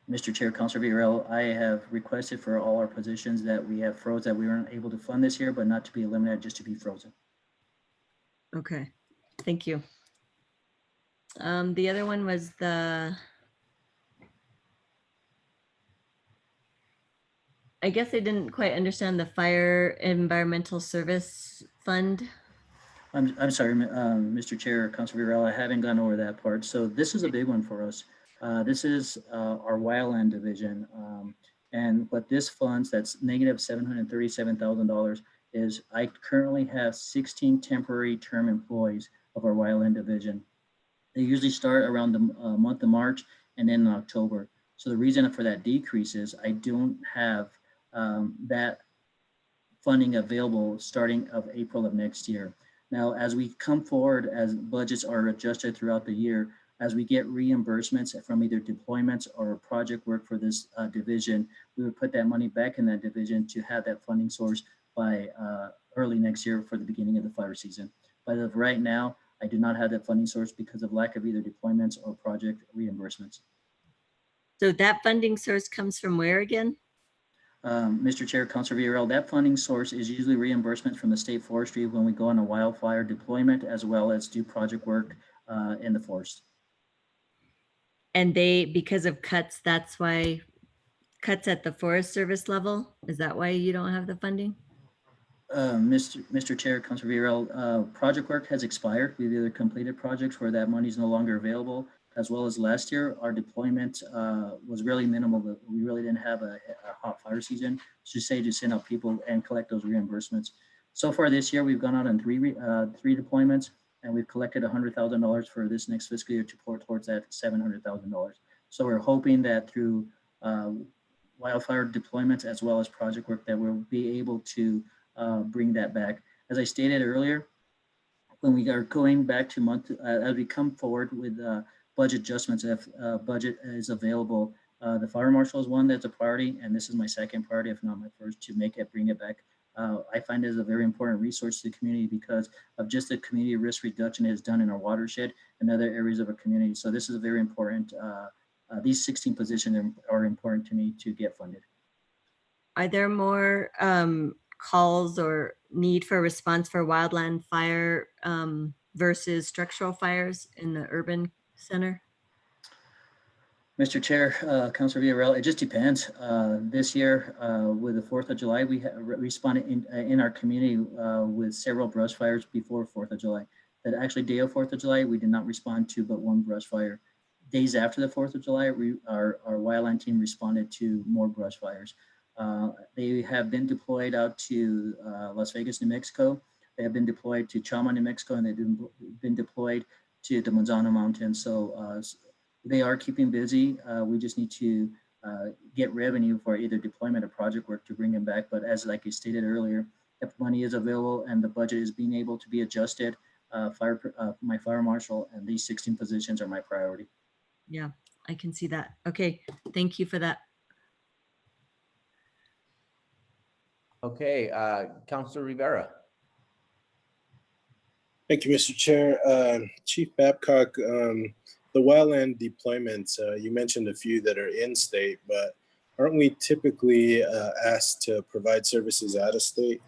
Mr. Chair, Councilor Villarreal, I have requested for all our positions that we have froze that we weren't able to fund this year, but not to be eliminated, just to be frozen. Okay, thank you. The other one was I guess I didn't quite understand the Fire Environmental Service Fund. I'm sorry, Mr. Chair, Councilor Villarreal, I haven't gone over that part. So this is a big one for us. This is our wildland division. And what this funds, that's negative $737,000, is I currently have 16 temporary term employees of our wildland division. They usually start around the month of March and then in October. So the reason for that decrease is I don't have that funding available starting of April of next year. Now, as we come forward, as budgets are adjusted throughout the year, as we get reimbursements from either deployments or project work for this division, we would put that money back in that division to have that funding source by early next year for the beginning of the fire season. But as of right now, I do not have that funding source because of lack of either deployments or project reimbursements. So that funding source comes from where again? Mr. Chair, Councilor Villarreal, that funding source is usually reimbursement from the state forestry when we go on a wildfire deployment, as well as do project work in the forest. And they, because of cuts, that's why cuts at the Forest Service level? Is that why you don't have the funding? Mr. Chair, Councilor Villarreal, project work has expired. We've either completed projects where that money is no longer available, as well as last year, our deployment was really minimal. But we really didn't have a hot fire season, to send out people and collect those reimbursements. So far this year, we've gone out on three deployments, and we've collected $100,000 for this next fiscal year to pour towards that $700,000. So we're hoping that through wildfire deployments as well as project work that we'll be able to bring that back. As I stated earlier, when we are going back to month, as we come forward with budget adjustments, if budget is available, the fire marshal is one that's a priority, and this is my second priority, if not my first, to bring it back. I find it as a very important resource to the community because of just the community risk reduction it has done in our watershed and other areas of our community. So this is a very important, these 16 positions are important to me to get funded. Are there more calls or need for response for wildland fire versus structural fires in the urban center? Mr. Chair, Councilor Villarreal, it just depends. This year, with the 4th of July, we responded in our community with several brush fires before 4th of July. That actually day of 4th of July, we did not respond to but one brush fire. Days after the 4th of July, our wildland team responded to more brush fires. They have been deployed out to Las Vegas, New Mexico. They have been deployed to Chama, New Mexico, and they've been deployed to the Manzano Mountains. So they are keeping busy. We just need to get revenue for either deployment or project work to bring them back. But as like you stated earlier, if money is available and the budget is being able to be adjusted, my fire marshal and these 16 positions are my priority. Yeah, I can see that. Okay, thank you for that. Okay, Councilor Rivera. Thank you, Mr. Chair. Chief Babcock, the wildland deployments, you mentioned a few that are in state, but aren't we typically asked to provide services out of state?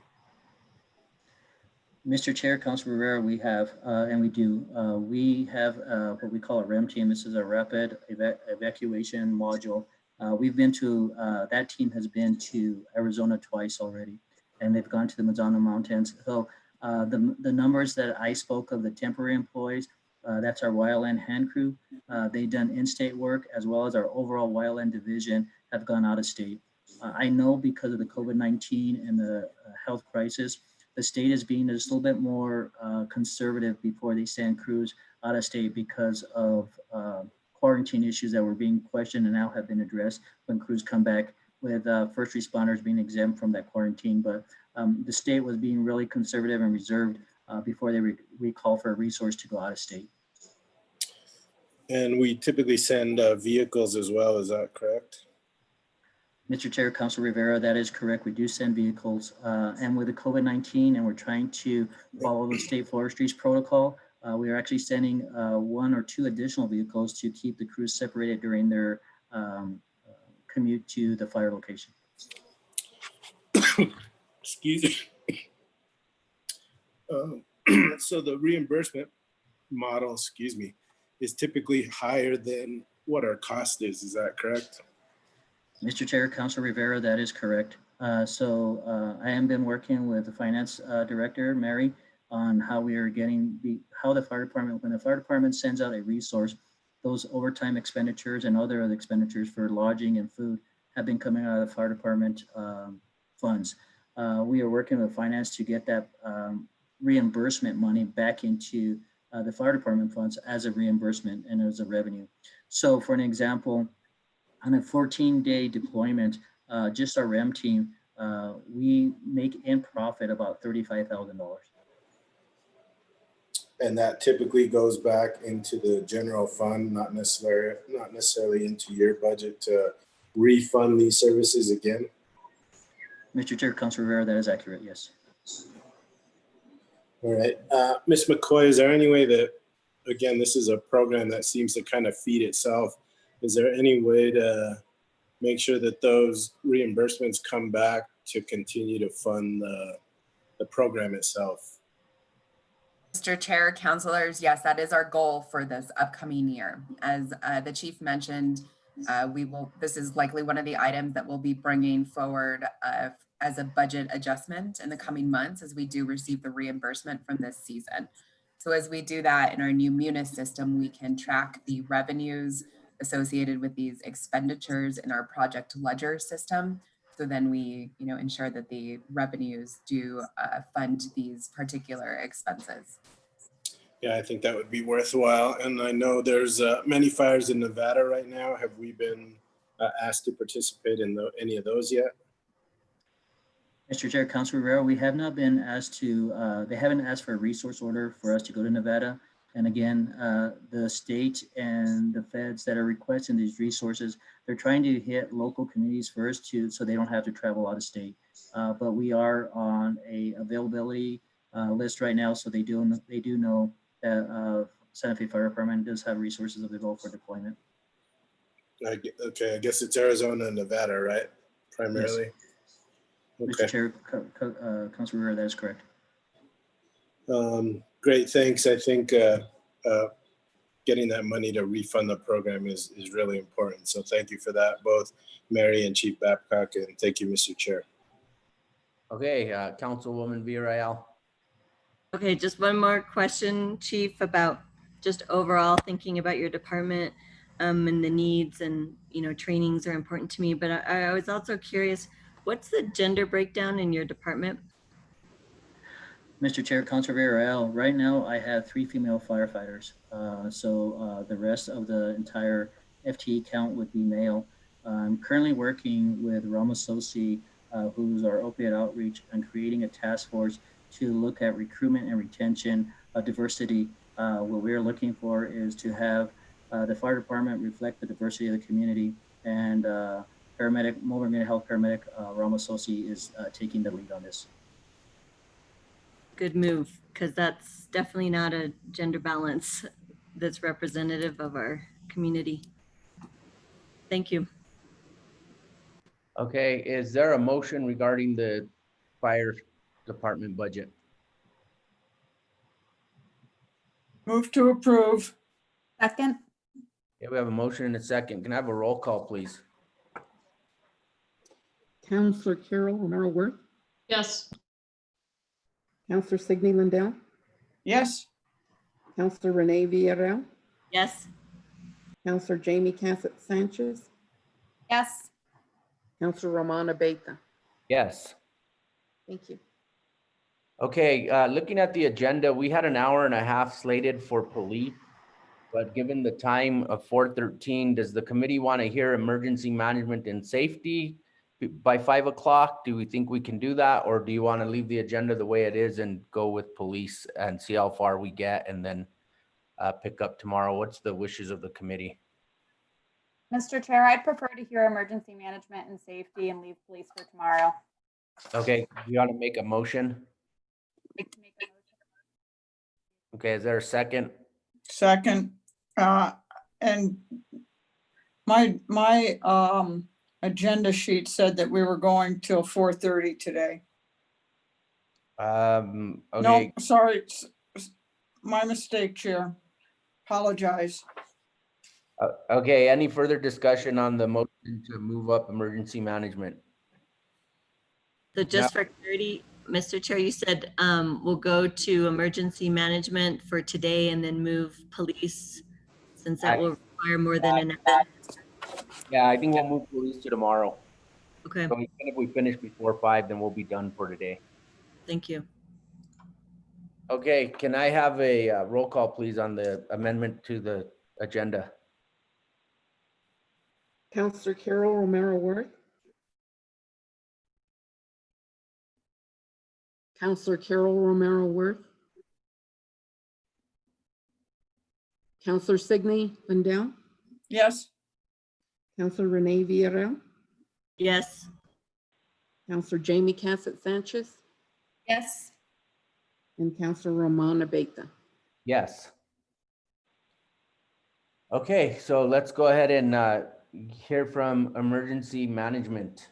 Mr. Chair, Councilor Rivera, we have, and we do, we have what we call a REM team. This is a rapid evacuation module. We've been to, that team has been to Arizona twice already, and they've gone to the Manzano Mountains. So the numbers that I spoke of, the temporary employees, that's our wildland hand crew. They've done in-state work as well as our overall wildland division have gone out of state. I know because of the COVID-19 and the health crisis, the state is being just a little bit more conservative before they send crews out of state because of quarantine issues that were being questioned and now have been addressed when crews come back, with first responders being exempt from that quarantine. But the state was being really conservative and reserved before they recall for a resource to go out of state. And we typically send vehicles as well, is that correct? Mr. Chair, Councilor Rivera, that is correct. We do send vehicles, and with the COVID-19, and we're trying to follow the state forestry's protocol. We are actually sending 1 or 2 additional vehicles to keep the crews separated during their commute to the fire location. Excuse me. So the reimbursement model, excuse me, is typically higher than what our cost is that correct? Mr. Chair, Councilor Rivera, that is correct. So I have been working with the finance director, Mary, on how we are getting how the fire department, when the fire department sends out a resource, those overtime expenditures and other expenditures for lodging and food have been coming out of the fire department funds. We are working with finance to get that reimbursement money back into the fire department funds as a reimbursement and as a revenue. So for an example, on a 14-day deployment, just our REM team, we make in profit about $35,000. And that typically goes back into the general fund, not necessarily into your budget to refund these services again? Mr. Chair, Councilor Rivera, that is accurate, yes. All right. Ms. McCoy, is there any way that, again, this is a program that seems to kind of feed itself. Is there any way to make sure that those reimbursements come back to continue to fund the program itself? Mr. Chair, councilors, yes, that is our goal for this upcoming year. As the chief mentioned, this is likely one of the items that we'll be bringing forward as a budget adjustment in the coming months as we do receive the reimbursement from this season. So as we do that in our new Munis system, we can track the revenues associated with these expenditures in our project ledger system. So then we, ensure that the revenues do fund these particular expenses. Yeah, I think that would be worthwhile. And I know there's many fires in Nevada right now. Have we been asked to participate in any of those yet? Mr. Chair, Councilor Rivera, we have not been asked to, they haven't asked for a resource order for us to go to Nevada. And again, the state and the feds that are requesting these resources, they're trying to hit local communities first so they don't have to travel out of state. But we are on a availability list right now, so they do know that Santa Fe Fire Department does have resources available for deployment. Okay, I guess it's Arizona and Nevada, right? Primarily. Yes. Okay. Mr. Chair, Councilor Rivera, that is correct. Great, thanks. I think getting that money to refund the program is really important. So thank you for that, both Mary and Chief Babcock, and thank you, Mr. Chair. Okay, Councilwoman Villarreal. Okay, just one more question, Chief, about just overall thinking about your department and the needs, and trainings are important to me, but I was also curious, what's the gender breakdown in your department? Mr. Chair, Councilor Villarreal, right now I have 3 female firefighters. So the rest of the entire FTE count would be male. I'm currently working with Ramos Sosi, who's our opiate outreach, and creating a task force to look at recruitment and retention of diversity. What we're looking for is to have the fire department reflect the diversity of the community, and paramedic, mobile mental health paramedic Ramos Sosi is taking the lead on this. Good move, because that's definitely not a gender balance that's representative of our community. Thank you. Okay, is there a motion regarding the fire department budget? Move to approve. Second. Okay, we have a motion and a second. Can I have a roll call, please? Counselor Carol Romero Worth, Yes. Counselor Signey Lindell, Yes. Counselor Renee Villarreal, Yes. Counselor Jamie Cassett Sanchez, Yes. Counselor Romana Beta. Yes. Thank you. Okay, looking at the agenda, we had an hour and a half slated for police, but given the time of 4:13, does the committee want to hear emergency management and safety by 5 o'clock? Do we think we can do that, or do you want to leave the agenda the way it is and go with police and see how far we get and then pick up tomorrow? What's the wishes of the committee? Mr. Chair, I'd prefer to hear emergency management and safety and leave police for tomorrow. Okay, you want to make a motion? Okay, is there a second? Second. And my agenda sheet said that we were going till 4:30 today. Okay. No, sorry, my mistake, Chair. Apologize. Okay, any further discussion on the motion to move up emergency management? So just for clarity, Mr. Chair, you said we'll go to emergency management for today and then move police, since that will require more than an hour. Yeah, I think we'll move police to tomorrow. Okay, So even if we finish before 5, then we'll be done for today. thank you. Okay, can I have a roll call, please, on the amendment to the agenda? Counselor Carol Romero Worth, Counselor Carol Romero Worth, Counselor Signey Lindell, Yes. Counselor Renee Villarreal, Yes. Counselor Jamie Cassett Sanchez, Yes. and Counselor Romana Beta. Yes. Okay, so let's go ahead and hear from emergency management.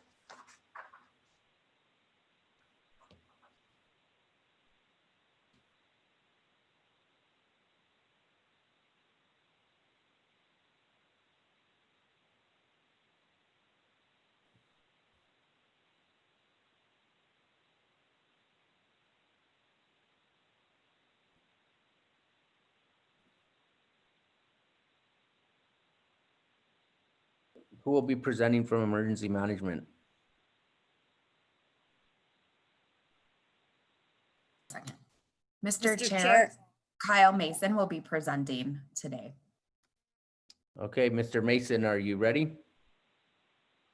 Who will be presenting from emergency management? Mr. Chair, Kyle Mason will be presenting today. Okay, Mr. Mason, are you ready?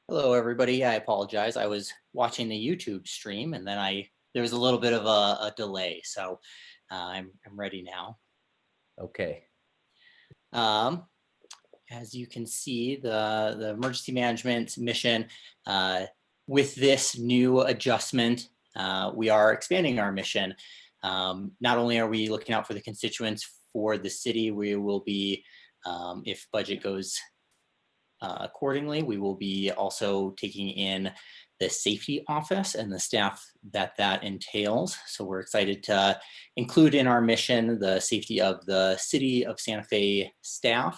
Hello, everybody. I apologize. I was watching the YouTube stream and then there was a little bit of a delay. So I'm ready now. Okay. As you can see, the emergency management mission, with this new adjustment, we are expanding our mission. Not only are we looking out for the constituents for the city, we will be, if budget goes accordingly, we will be also taking in the safety office and the staff that entails. So we're excited to include in our mission the safety of the city of Santa Fe staff,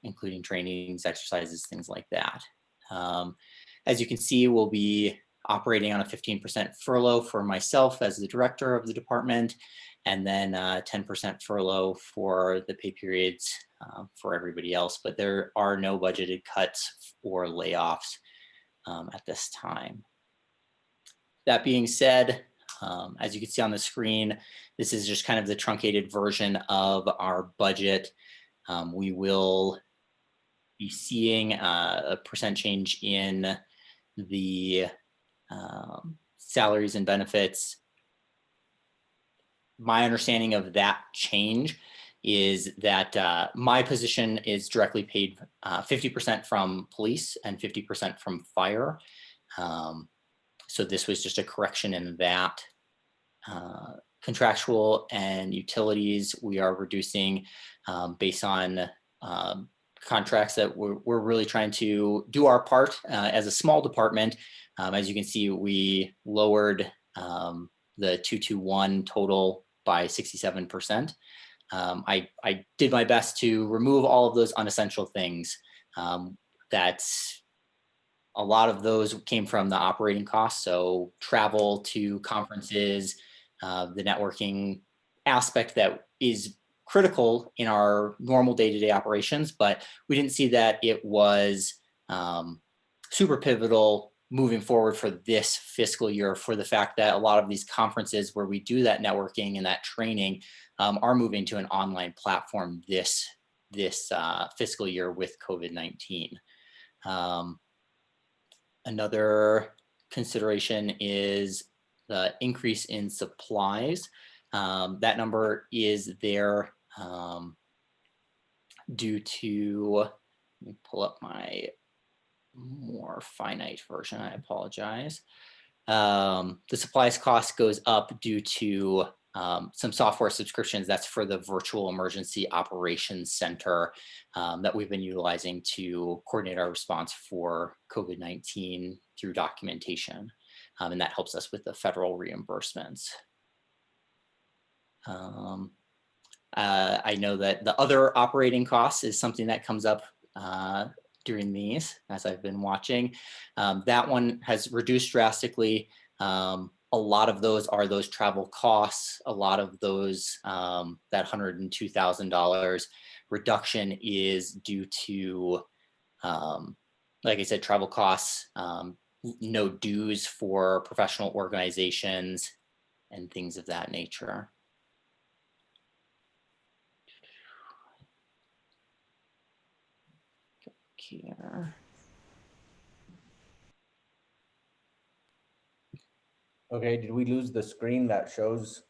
including trainings, exercises, things like that. As you can see, we'll be operating on a 15% furlough for myself as the director of the department, and then 10% furlough for the pay periods for everybody else. But there are no budgeted cuts or layoffs at this time. That being said, as you can see on the screen, this is just kind of the truncated version of our budget. We will be seeing a percent change in the salaries and benefits. My understanding of that change is that my position is directly paid 50% from police and 50% from fire. So this was just a correction in that. Contractual and utilities, we are reducing based on contracts that we're really trying to do our part as a small department. As you can see, we lowered the 221 total by 67%. I did my best to remove all of those unessential things. That's a lot of those came from the operating costs. So travel to conferences, the networking aspect that is critical in our normal day-to-day operations, but we didn't see that it was super pivotal moving forward for this fiscal year, for the fact that a lot of these conferences where we do that networking and that training are moving to an online platform this fiscal year with COVID-19. Another consideration is the increase in supplies. That number is there due to, let me pull up my more finite version, I apologize. The supplies cost goes up due to some software subscriptions. That's for the virtual emergency operations center that we've been utilizing to coordinate our response for COVID-19 through documentation. And that helps us with the federal reimbursements. I know that the other operating costs is something that comes up during these, as I've been watching. That one has reduced drastically. A lot of those are those travel costs. A lot of those, that $102,000 reduction is due to, like I said, travel costs, no dues for professional organizations and things of that nature. Here. Okay, did we lose the screen that shows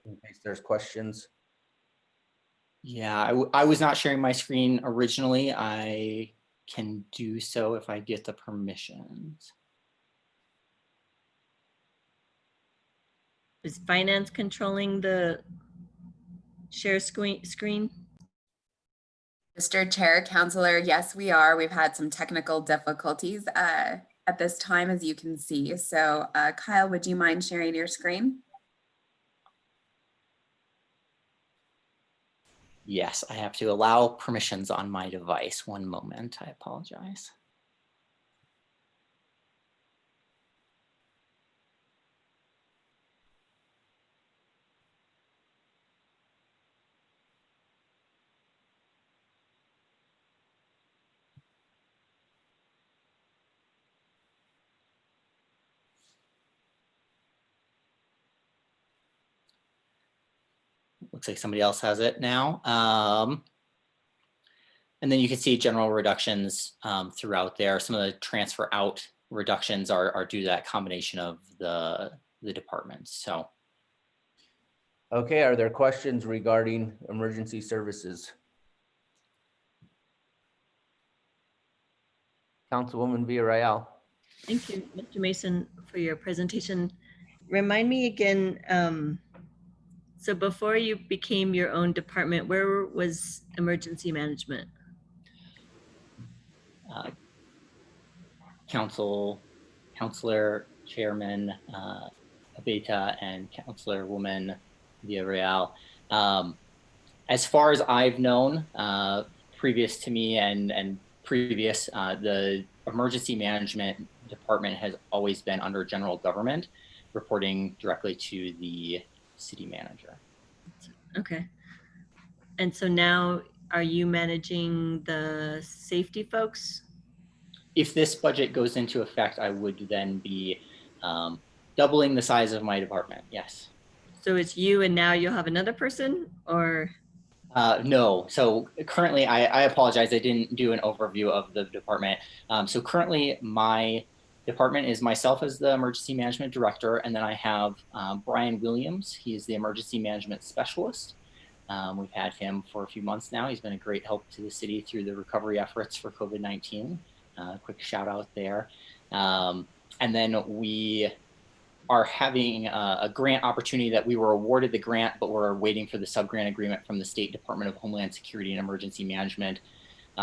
in case there's questions? Yeah, I was not sharing my screen originally. I can do so if I get the permissions. Is finance controlling the share screen? Mr. Chair, Counselor, yes, we are. We've had some technical difficulties at this time, as you can see. So Kyle, would you mind sharing your screen? Yes, I have to allow permissions on my device. One moment, I apologize. Looks like somebody else has it now. And then you can see general reductions throughout there. Some of the transfer out reductions are due to that combination of the departments. So. Okay, are there questions regarding emergency services? Councilwoman Villarreal. Thank you, Mr. Mason, for your presentation. Remind me again, so before you became your own department, where was emergency management? Councilor Chairman Abeta and Councilorwoman Villarreal. As far as I've known, previous to me and previous, the emergency management department has always been under general government, reporting directly to the city manager. Okay. And so now are you managing the safety folks? If this budget goes into effect, I would then be doubling the size of my department. Yes. So it's you and now you'll have another person, or? No. So currently, I apologize. I didn't do an overview of the department. So currently, my department is myself as the emergency management director, and then I have Brian Williams. He is the emergency management specialist. We've had him for a few months now. He's been a great help to the city through the recovery efforts for COVID-19. Quick shout out there. And then we are having a grant opportunity that we were awarded the grant, but we're waiting for the sub-grant agreement from the State Department of Homeland Security and Emergency Management.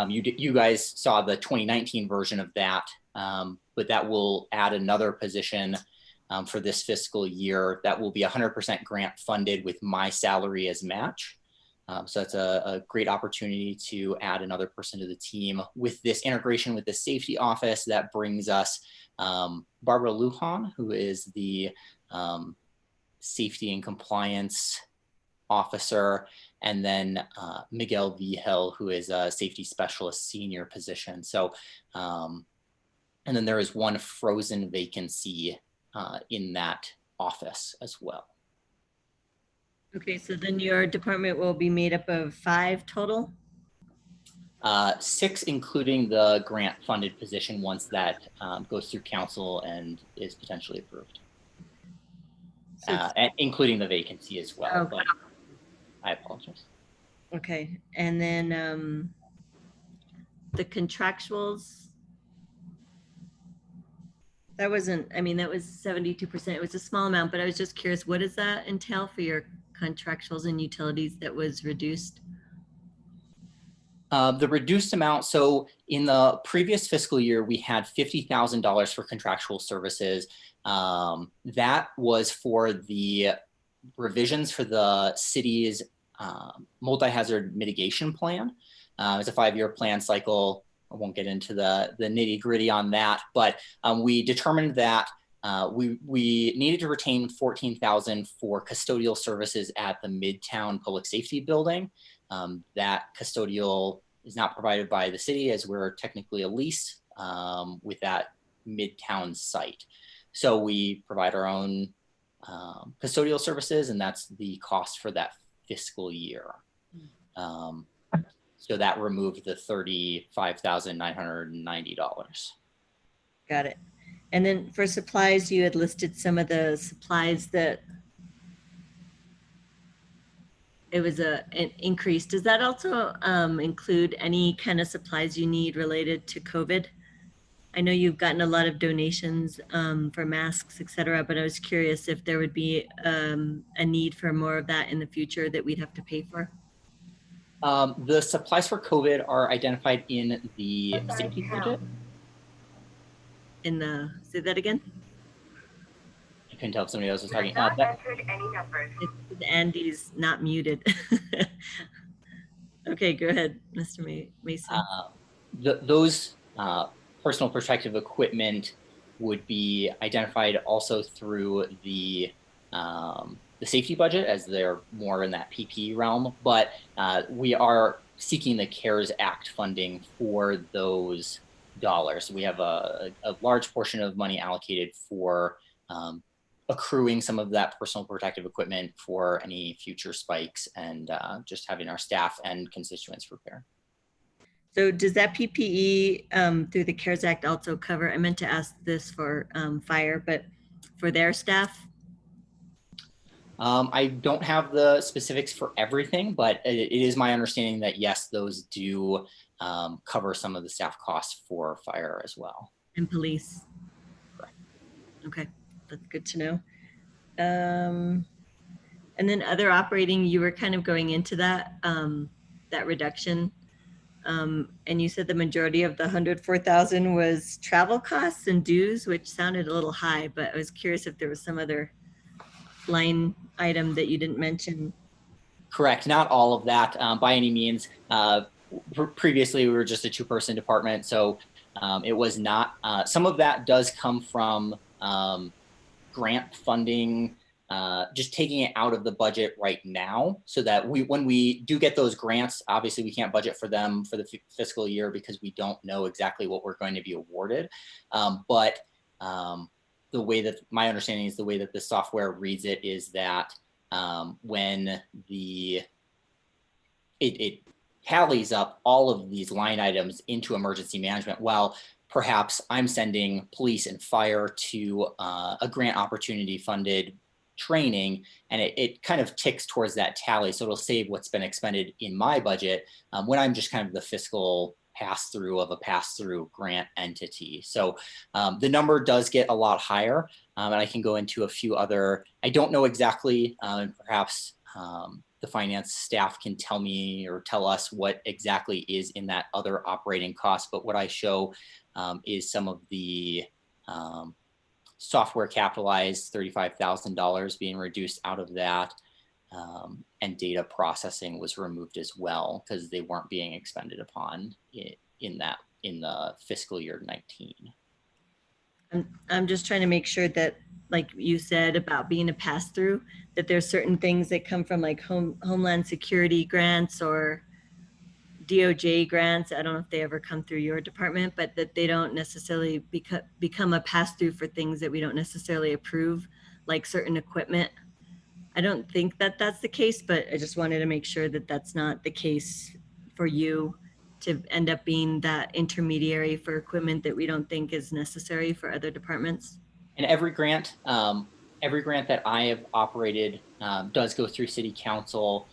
You guys saw the 2019 version of that, but that will add another position for this fiscal year that will be 100% grant funded with my salary as match. So that's a great opportunity to add another person to the team. With this integration with the safety office, that brings us Barbara Lujan, who is the safety and compliance officer, and then Miguel Vigel, who is a safety specialist senior position. So, and then there is one frozen vacancy in that office as well. Okay, so then your department will be made up of 5 total? 6, including the grant funded position once that goes through council and is potentially approved. So and including the vacancy as well, okay. But I apologize. Okay, and then the contractuals, that wasn't, I mean, that was 72%. It was a small amount, but I was just curious, what does that entail for your contractuals and utilities that was reduced? The reduced amount, so in the previous fiscal year, we had $50,000 for contractual services. That was for the revisions for the city's multi-hazard mitigation plan. It's a 5-year plan cycle. I won't get into the nitty gritty on that, but we determined that we needed to retain $14,000 for custodial services at the Midtown Public Safety Building. That custodial is not provided by the city as we're technically a lease with that Midtown site. So we provide our own custodial services, and that's the cost for that fiscal year. So that removed the $35,990. Got it. And then for supplies, you had listed some of the supplies that it was an increase. Does that also include any kind of supplies you need related to COVID? I know you've gotten a lot of donations for masks, et cetera, but I was curious if there would be a need for more of that in the future that we'd have to pay for. The supplies for COVID are identified in the safety budget. In the, say that again? I couldn't tell if somebody else was talking. Andy's not muted. Okay, go ahead, Mr. Mason. Those personal protective equipment would be identified also through the safety budget, as they're more in that PPE realm, but we are seeking the CARES Act funding for those dollars. We have a large portion of money allocated for accruing some of that personal protective equipment for any future spikes and just having our staff and constituents prepare. So does that PPE through the CARES Act also cover, I meant to ask this for fire, but for their staff? I don't have the specifics for everything, but it is my understanding that yes, those do cover some of the staff costs for fire as well. And police? Correct. Okay, that's good to know. And then other operating, you were kind of going into that, that reduction. And you said the majority of the 104,000 was travel costs and dues, which sounded a little high, but I was curious if there was some other line item that you didn't mention. Correct. Not all of that by any means. Previously, we were just a two-person department, so it was not. Some of that does come from grant funding, just taking it out of the budget right now, so that when we do get those grants, obviously we can't budget for them for the fiscal year because we don't know exactly what we're going to be awarded. But the way that my understanding is, the way that the software reads it is that when it tallies up all of these line items into emergency management, while perhaps I'm sending police and fire to a grant opportunity funded training, and it kind of ticks towards that tally. So it'll save what's been expended in my budget when I'm just kind of the fiscal pass-through of a pass-through grant entity. So the number does get a lot higher, and I can go into a few other, I don't know exactly, and perhaps the finance staff can tell me or tell us what exactly is in that other operating cost, but what I show is some of the software capitalized, $35,000 being reduced out of that, and data processing was removed as well because they weren't being expended upon in the fiscal year 19. I'm just trying to make sure that, like you said about being a pass-through, that there's certain things that come from like Homeland Security grants or DOJ grants. I don't know if they ever come through your department, but that they don't necessarily become a pass-through for things that we don't necessarily approve, like certain equipment. I don't think that that's the case, but I just wanted to make sure that that's not the case for you to end up being that intermediary for equipment that we don't think is necessary for other departments. And every grant that I have operated does go through City Council,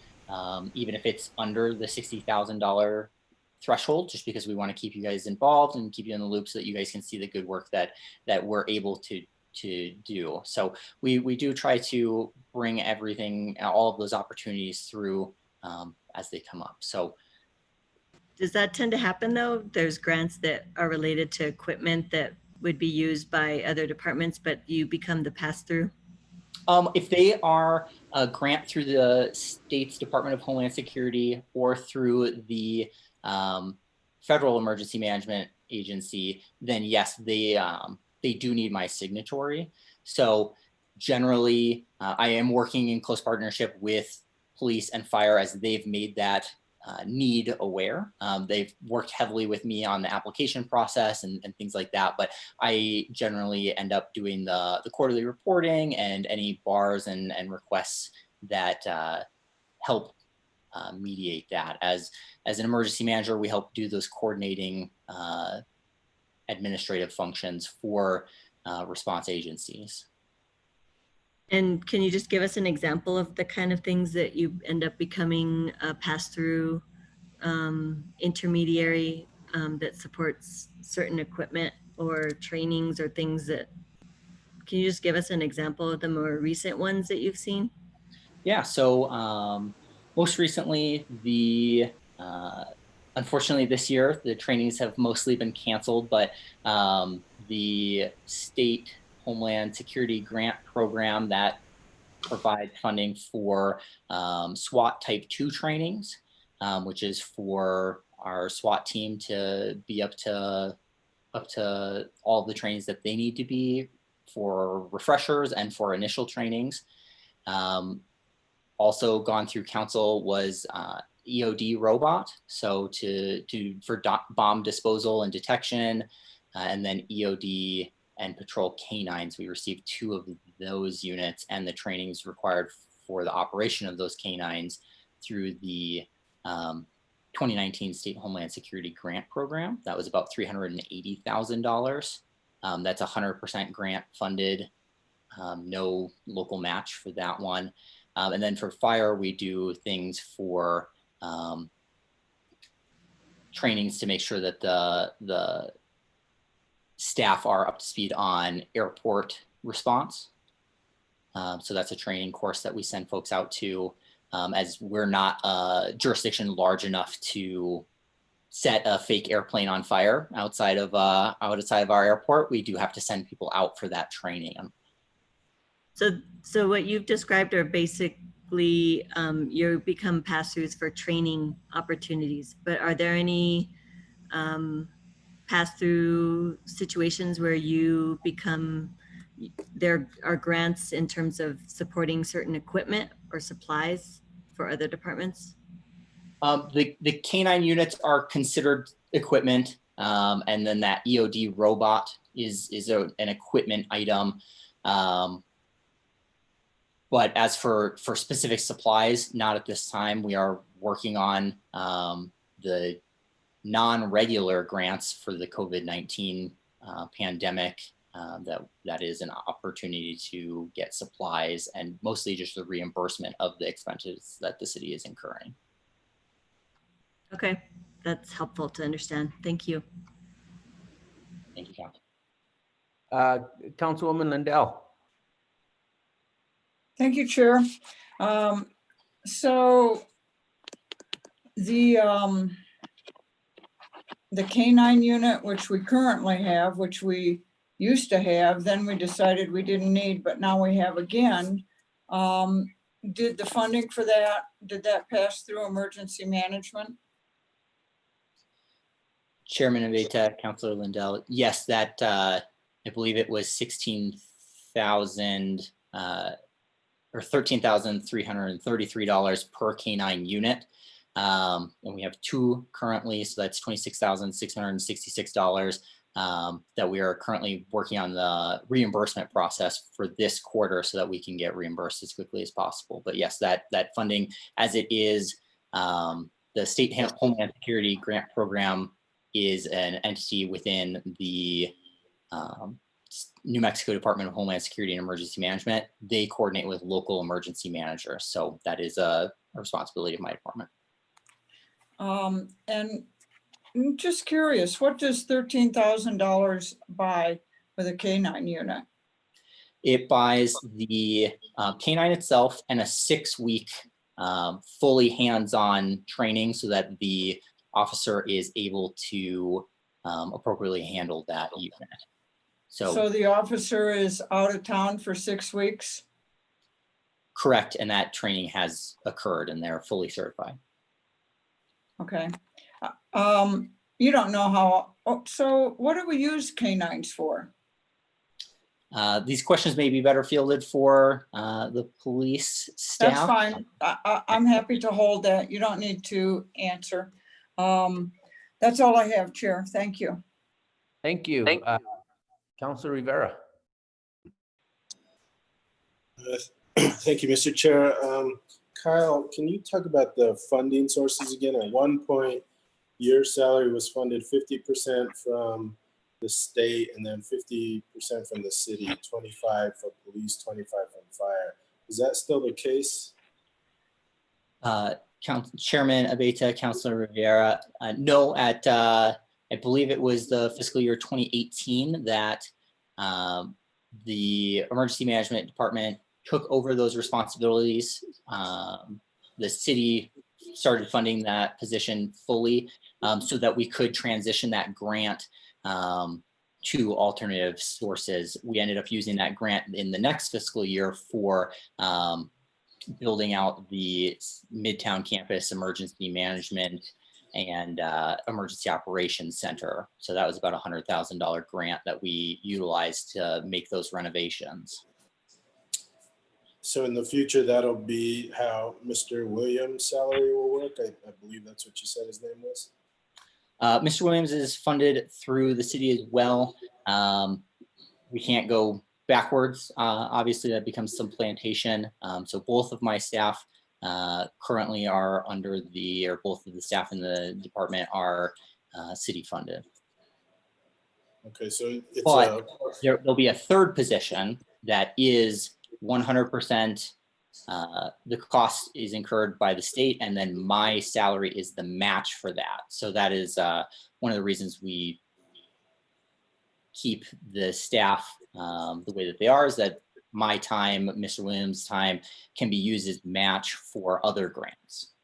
even if it's under the $60,000 threshold, just because we want to keep you guys involved and keep you in the loop so that you guys can see the good work that we're able to do. So we do try to bring everything, all of those opportunities through as they come up. So does that tend to happen though? There's grants that are related to equipment that would be used by other departments, but you become the pass-through? If they are a grant through the state's Department of Homeland Security or through the Federal Emergency Management Agency, then yes, they do need my signatory. So generally, I am working in close partnership with police and fire as they've made that need aware. They've worked heavily with me on the application process and things like that, but I generally end up doing the quarterly reporting and any bars and requests that help mediate that. As an emergency manager, we help do those coordinating administrative functions for response agencies. And can you just give us an example of the kind of things that you end up becoming a pass-through intermediary that supports certain equipment or trainings or things that, can you just give us an example of the more recent ones that you've seen? Yeah, so most recently, unfortunately this year, the trainings have mostly been canceled, but the state Homeland Security grant program that provides funding for SWAT Type 2 trainings, which is for our SWAT team to be up to all the trainings that they need to be for refreshers and for initial trainings. Also gone through council was EOD robot, so for bomb disposal and detection, and then EOD and patrol canines. We received 2 of those units, and the trainings required for the operation of those canines through the 2019 State Homeland Security Grant Program. That was about $380,000. That's 100% grant funded, no local match for that one. And then for fire, we do things for trainings to make sure that the staff are up to speed on airport response. So that's a training course that we send folks out to, as we're not a jurisdiction large enough to set a fake airplane on fire outside of our airport. We do have to send people out for that training. So what you've described are basically you become pass-throughs for training opportunities, but are there any pass-through situations where you become, there are grants in terms of supporting certain equipment or supplies for other departments? The K9 units are considered equipment, and then that EOD robot is an equipment item. But as for specific supplies, not at this time. We are working on the non-regular grants for the COVID-19 pandemic. That is an opportunity to get supplies and mostly just the reimbursement of the expenses that the city is incurring. Okay, that's helpful to understand. Thank you. Thank you, Council. Councilwoman Lindell. Thank you, Chair. So the K9 unit, which we currently have, which we used to have, then we decided we didn't need, but now we have again. Did the funding for that, did that pass through emergency management? Chairman Aveta, Councilor Lindell, yes, that I believe it was 16,000 or $13,333 per K9 unit. And we have two currently, so that's $26,666 that we are currently working on the reimbursement process for this quarter so that we can get reimbursed as quickly as possible. But yes, that funding, as it is, the State Homeland Security Grant Program is an entity within the New Mexico Department of Homeland Security and Emergency Management. They coordinate with local emergency managers. So that is a responsibility of my department. And I'm just curious, what does $13,000 buy for the K9 unit? It buys the K9 itself and a 6-week fully hands-on training so that the officer is able to appropriately handle that unit. So the officer is out of town for 6 weeks? Correct, and that training has occurred and they're fully certified. Okay. You don't know how, so what do we use K9s for? These questions may be better fielded for the police staff. That's fine. I'm happy to hold that. You don't need to answer. That's all I have, Chair. Thank you. Thank you. Councilor Rivera. Thank you, Mr. Chair. Kyle, can you talk about the funding sources again? At one point, your salary was funded 50% from the state and then 50% from the city, 25 for police, 25 from fire. Is that still the case? Chairman Abeta, Councilor Rivera, no, at I believe it was the fiscal year 2018 that the Emergency Management Department took over those responsibilities. The city started funding that position fully so that we could transition that grant to alternative sources. We ended up using that grant in the next fiscal year for building out the Midtown Campus Emergency Management and Emergency Operations Center. So that was about a $100,000 grant that we utilized to make those renovations. So in the future, that'll be how Mr. Williams' salary will work. I believe that's what you said his name was. Mr. Williams is funded through the city as well. We can't go backwards. Obviously, that becomes some plantation. So both of my staff currently are under the, or both of the staff in the department are city funded. Okay, so it's But there'll be a third position that is 100%, the cost is incurred by the state, and then my salary is the match for that. So that is one of the reasons we keep the staff the way that they are, is that my time, Mr. Williams' time, can be used as match for other grants.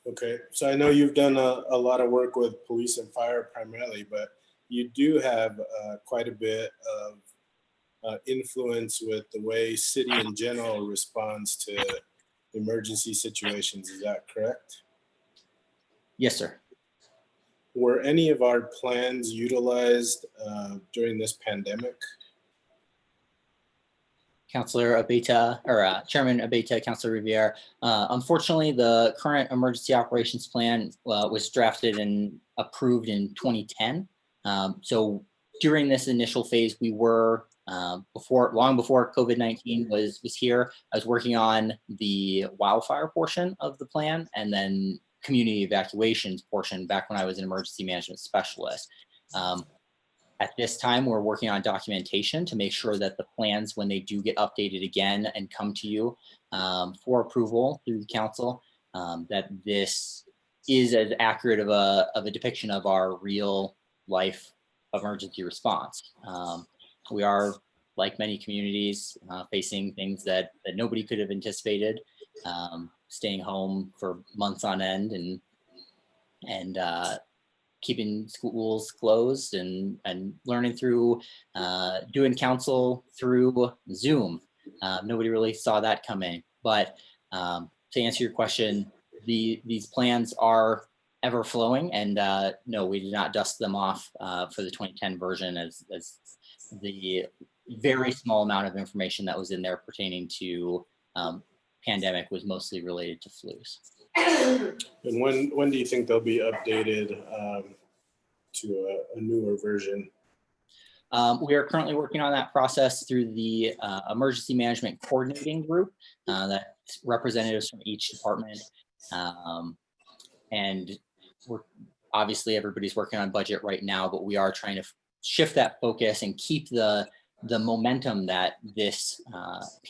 okay, so I know you've done a lot of work with police and fire primarily, but you do have quite a bit of influence with the way city in general responds to emergency situations. Is that correct? Yes, sir. Were any of our plans utilized during this pandemic? Councilor Abeyta, or Chairman Abeyta, Councilor Riviere. Unfortunately, the current emergency operations plan was drafted and approved in 2010. So during this initial phase, we were long before COVID-19 was here. I was working on the wildfire portion of the plan, and then community evacuations portion back when I was an emergency management specialist. At this time, we're working on documentation to make sure that the plans, when they do get updated again and come to you for approval through the council, that this is as accurate of a depiction of our real life emergency response. We are, like many communities, facing things that nobody could have anticipated, staying home for months on end and keeping schools closed and learning through, doing council through Zoom. Nobody really saw that coming. But to answer your question, these plans are ever flowing, and no, we did not dust them off for the 2010 version, as the very small amount of information that was in there pertaining to pandemic was mostly related to flus. And when do you think they'll be updated to a newer version? We are currently working on that process through the emergency management coordinating group. That's representatives from each department. And we're obviously everybody's working on budget right now, but we are trying to shift that focus and keep the momentum that this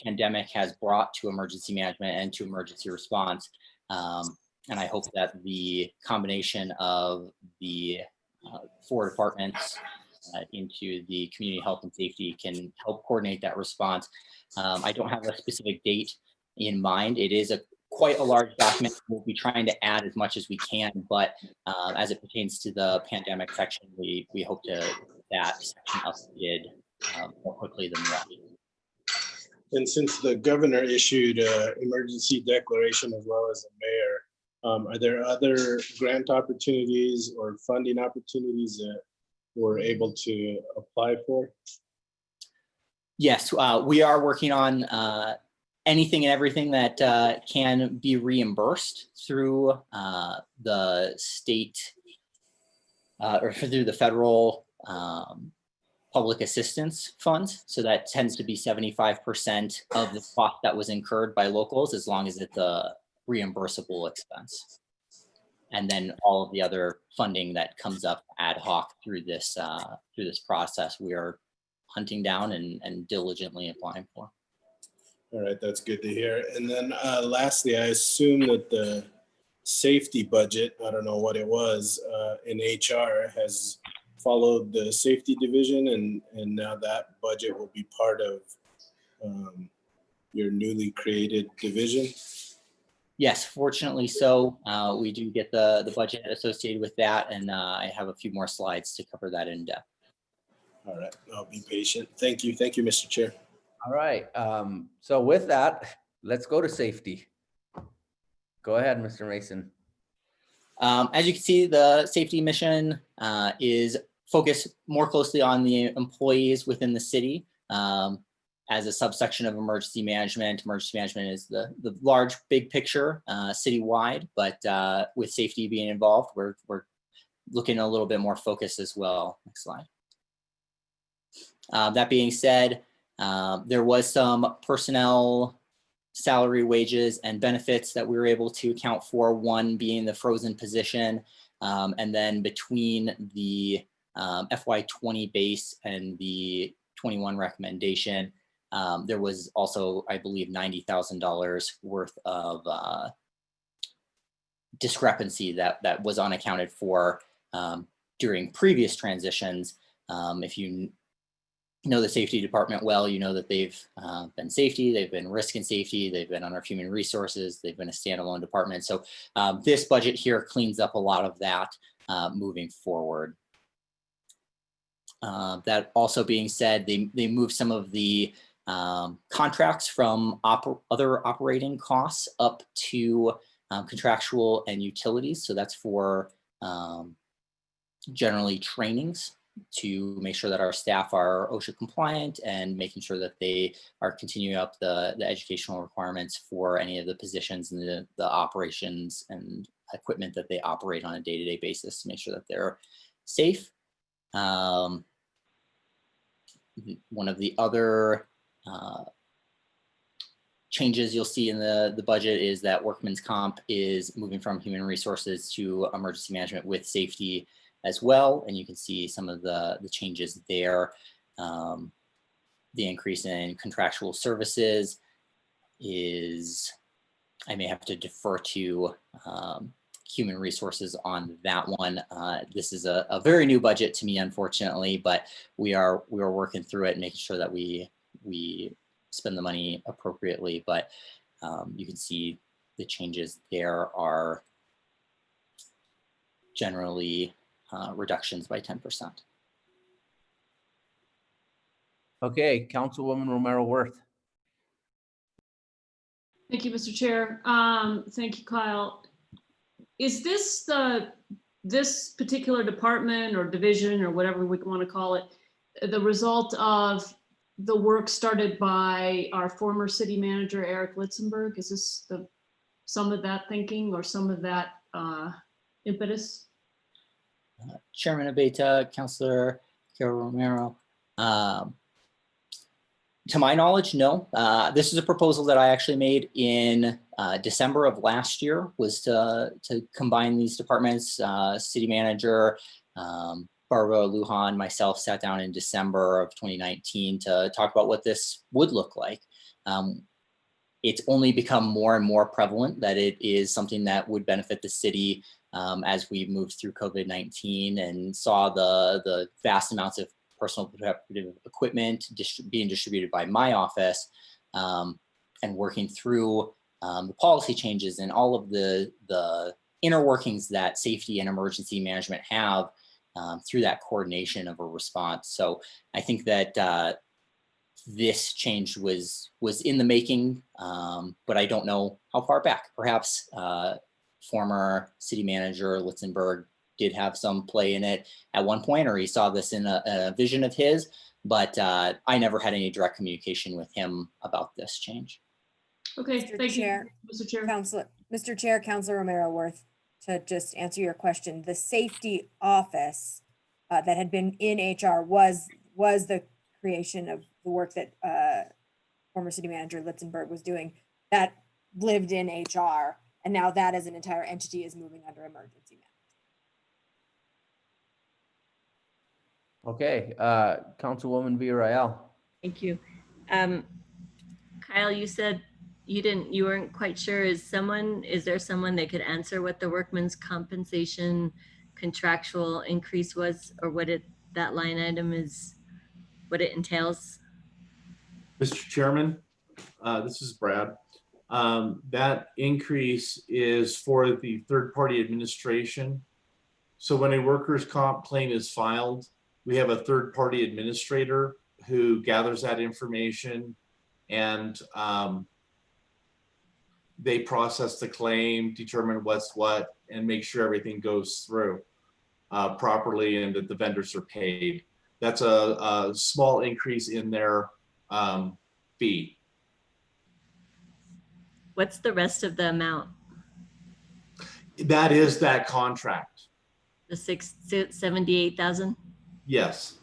pandemic has brought to emergency management and to emergency response. And I hope that the combination of the 4 departments into the community health and safety can help coordinate that response. I don't have a specific date in mind. It is quite a large document. We'll be trying to add as much as we can, but as it pertains to the pandemic section, we hope to get that section updated more quickly than that. And since the governor issued an emergency declaration as well as the mayor, are there other grant opportunities or funding opportunities that we're able to apply for? Yes, we are working on anything and everything that can be reimbursed through the state or through the federal public assistance funds. So that tends to be 75% of the cost that was incurred by locals, as long as it's a reimbursable expense. And then all of the other funding that comes up ad hoc through this process, we are hunting down and diligently applying for. All right, that's good to hear. And then lastly, I assume that the safety budget, I don't know what it was, in HR has followed the safety division, and now that budget will be part of your newly created division? Yes, fortunately so. We do get the budget associated with that, and I have a few more slides to cover that in depth. All right, I'll be patient. Thank you. Thank you, Mr. Chair. All right. So with that, let's go to safety. Go ahead, Mr. Mason. As you can see, the safety mission is focused more closely on the employees within the city. As a subsection of emergency management. Emergency management is the large, big picture citywide, but with safety being involved, we're looking a little bit more focused as well. Next slide. That being said, there was some personnel salary, wages, and benefits that we were able to account for, one being the frozen position. And then between the FY20 base and the 21 recommendation, there was also, I believe, $90,000 worth of discrepancy that was unaccounted for during previous transitions. If you know the safety department well, you know that they've been safety, they've been risk and safety, they've been under human resources, they've been a standalone department. So this budget here cleans up a lot of that moving forward. That also being said, they moved some of the contracts from other operating costs up to contractual and utilities. So that's for generally trainings to make sure that our staff are OSHA compliant and making sure that they are continuing up the educational requirements for any of the positions and the operations and equipment that they operate on a day-to-day basis to make sure that they're safe. One of the other changes you'll see in the budget is that workman's comp is moving from human resources to emergency management with safety as well. And you can see some of the changes there. The increase in contractual services is, I may have to defer to human resources on that one. This is a very new budget to me, unfortunately, but we are working through it and making sure that we spend the money appropriately. But you can see the changes there are generally reductions by 10%. Okay, Councilwoman Romero Worth. Thank you, Mr. Chair. Thank you, Kyle. Is this this particular department or division or whatever we want to call it, the result of the work started by our former city manager, Eric Litzenberg? Is this some of that thinking or some of that impetus? Chairman Abeyta, Councilor Carol Romero. To my knowledge, no. This is a proposal that I actually made in December of last year, was to combine these departments. City manager, Barbara Lujan, myself sat down in December of 2019 to talk about what this would look like. It's only become more and more prevalent that it is something that would benefit the city as we moved through COVID-19 and saw the vast amounts of personal protective equipment being distributed by my office, and working through the policy changes and all of the inner workings that safety and emergency management have through that coordination of a response. So I think that this change was in the making, but I don't know how far back. Perhaps former city manager Litzenberg did have some play in it at one point, or he saw this in a vision of his, but I never had any direct communication with him about this change. Okay, thank you, Mr. Chair. Mr. Chair, Councilor Romero Worth, to just answer your question, the safety office that had been in HR was the creation of the work that former city manager Litzenberg was doing that lived in HR. And now that as an entire entity is moving under emergency management. Okay, Councilwoman Villarreal. Thank you. Kyle, you said you weren't quite sure. Is there someone that could answer what the workman's compensation contractual increase was, or that line item is, what it entails? Mr. Chairman, this is Brad. That increase is for the third-party administration. So when a workers' comp claim is filed, we have a third-party administrator who gathers that information, and they process the claim, determine what's what, and make sure everything goes through properly and that the vendors are paid. That's a small increase in their fee. What's the rest of the amount? That is that contract. The 78,000 Yes,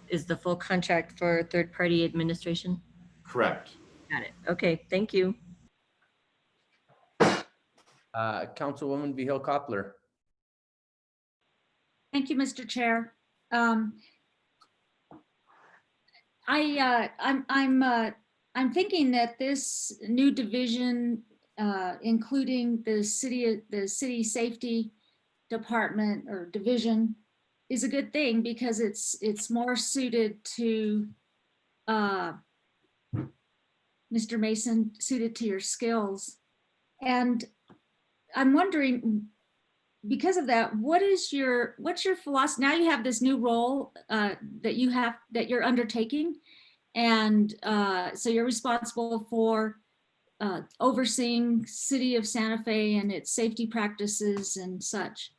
is the full contract for third-party administration? correct. Got it. Okay, thank you. Councilwoman Vihil Coppler. Thank you, Mr. Chair. I'm thinking that this new division, including the city safety department or division, is a good thing because it's more suited to Mr. Mason, suited to your skills. And I'm wondering, because of that, what's your philosophy? Now you have this new role that you're undertaking. And so you're responsible for overseeing City of Santa Fe and its safety practices and such.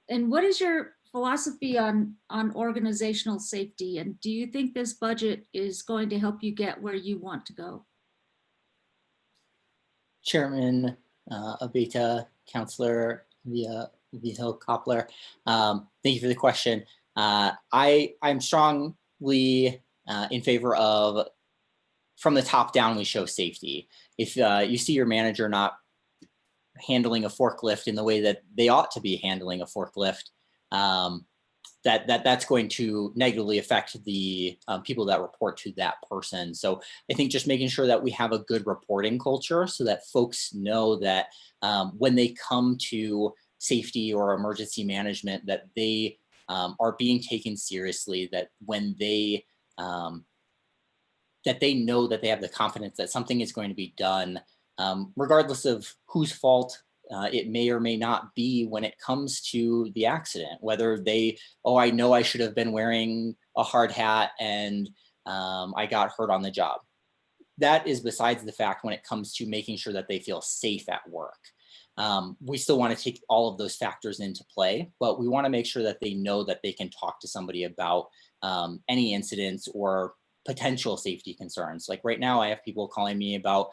And what is your philosophy on organizational safety? And do you think this budget is going to help you get where you want to go? Chairman Abita, Councilor Vihil Coppler, thank you for the question. I'm strongly in favor of, from the top down, we show safety. If you see your manager not handling a forklift in the way that they ought to be handling a forklift, that's going to negatively affect the people that report to that person. So I think just making sure that we have a good reporting culture so that folks know that when they come to safety or emergency management, that they are being taken seriously, that when they know that they have the confidence that something is going to be done, regardless of whose fault it may or may not be when it comes to the accident, whether I know I should have been wearing a hard hat and I got hurt on the job. That is besides the fact when it comes to making sure that they feel safe at work. We still want to take all of those factors into play, but we want to make sure that they know that they can talk to somebody about any incidents or potential safety concerns. Like right now, I have people calling me about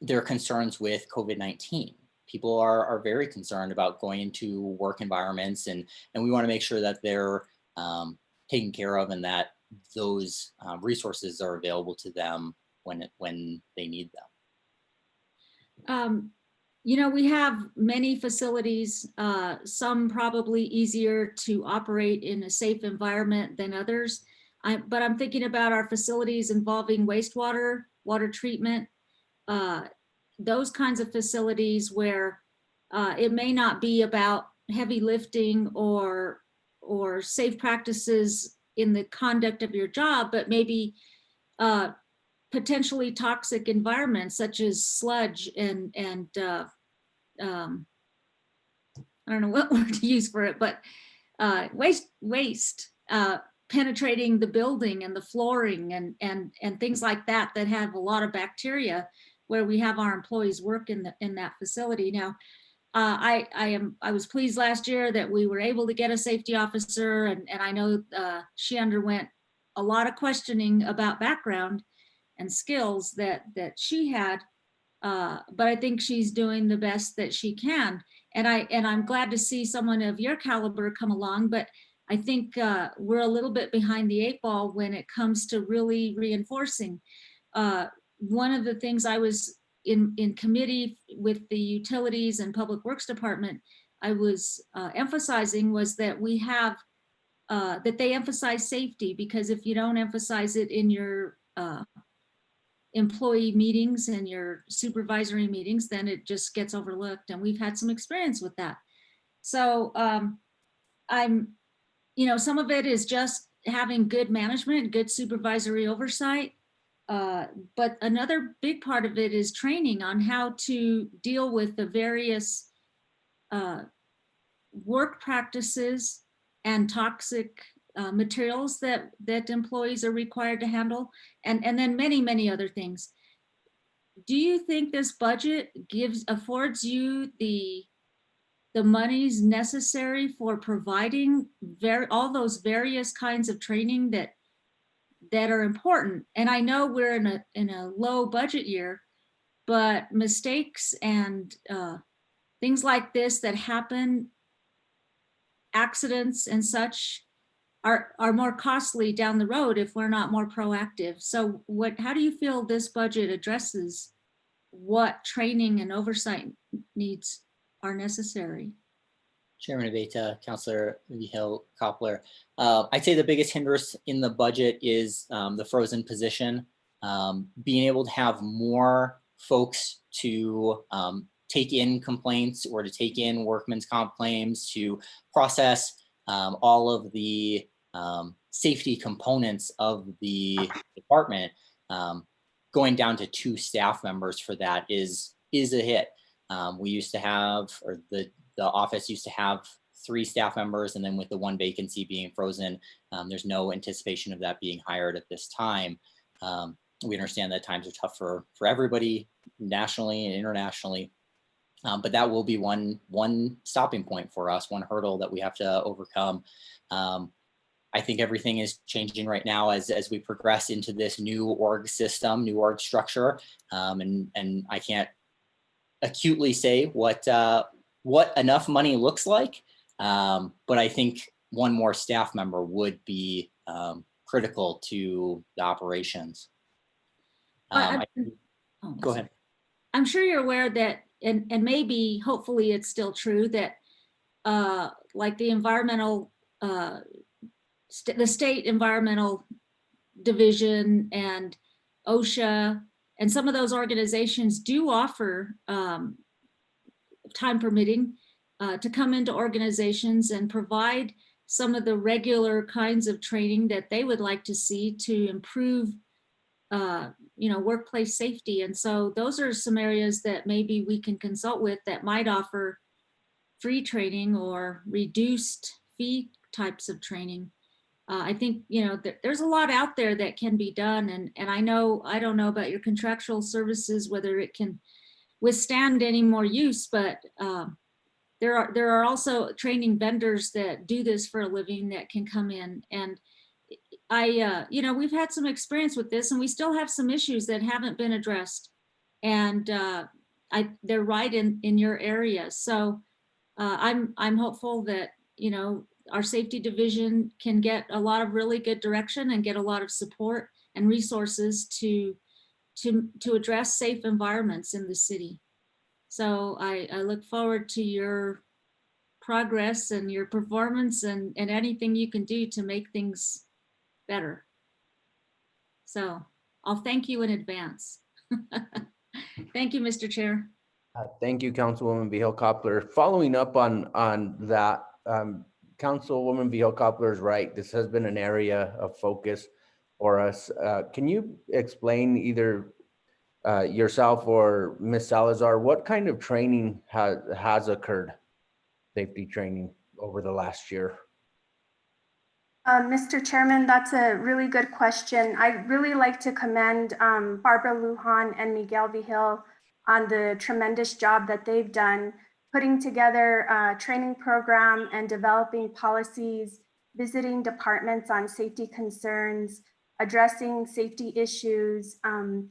their concerns with COVID-19. People are very concerned about going into work environments, and we want to make sure that they're taken care of and that those resources are available to them when they need them. You know, we have many facilities, some probably easier to operate in a safe environment than others. But I'm thinking about our facilities involving wastewater, water treatment, those kinds of facilities where it may not be about heavy lifting or safe practices in the conduct of your job, but maybe potentially toxic environments such as sludge and I don't know what word to use for it, but waste penetrating the building and the flooring and things like that have a lot of bacteria where we have our employees work in that facility. Now, I was pleased last year that we were able to get a safety officer, and I know she underwent a lot of questioning about background and skills that she had, but I think she's doing the best that she can. And I'm glad to see someone of your caliber come along, but I think we're a little bit behind the 8 ball when it comes to really reinforcing. One of the things I was in committee with the Utilities and Public Works Department, I was emphasizing was that we have, that they emphasize safety, because if you don't emphasize it in your employee meetings and your supervisory meetings, then it just gets overlooked. And we've had some experience with that. So some of it is just having good management, good supervisory oversight. But another big part of it is training on how to deal with the various work practices and toxic materials that employees are required to handle, and then many other things. Do you think this budget affords you the monies necessary for providing all those various kinds of training that are important? And I know we're in a low budget year, but mistakes and things like this that happen, accidents and such, are more costly down the road if we're not more proactive. So how do you feel this budget addresses what training and oversight needs are necessary. Chairman Aveta, Councilor Vigil Koppler. I'd say the biggest hindrance in the budget is the frozen position. Being able to have more folks to take in complaints or to take in workman's comp claims, to process all of the safety components of the department, going down to 2 staff members for that is a hit. We used to have, or the office used to have 3 staff members, and then with the 1 vacancy being frozen, there's no anticipation of that being hired at this time. We understand that times are tough for everybody nationally and internationally, but that will be one stopping point for us, one hurdle that we have to overcome. I think everything is changing right now as we progress into this new org system, new org structure, and I can't acutely say what enough money looks like, but I think one more staff member would be critical to the operations. Go ahead. I'm sure you're aware that, and maybe hopefully it's still true, that like the environmental, the state environmental division and OSHA and some of those organizations do offer, time permitting, to come into organizations and provide some of the regular kinds of training that they would like to see to improve workplace safety. And so those are some areas that maybe we can consult with that might offer free training or reduced fee types of training. I think, there's a lot out there that can be done. And I don't know about your contractual services, whether it can withstand any more use, but there are also training vendors that do this for a living that can come in. And we've had some experience with this, and we still have some issues that haven't been addressed. And they're right in your area. So I'm hopeful that, our safety division can get a lot of really good direction and get a lot of support and resources to address safe environments in the city. So I look forward to your progress and your performance and anything you can do to make things better. So I'll thank you in advance. Thank you, Mr. Chair. Thank you, Councilwoman Vigil Koppler. Following up on that, Councilwoman Vigil Koppler is right. This has been an area of focus for us. Can you explain, either yourself or Ms. Salazar, what kind of training has occurred, safety training, over the last year? Mr. Chairman, that's a really good question. I'd really like to commend Barbara Lujan and Miguel Vigil on the tremendous job that they've done putting together a training program and developing policies, visiting departments on safety concerns, addressing safety issues,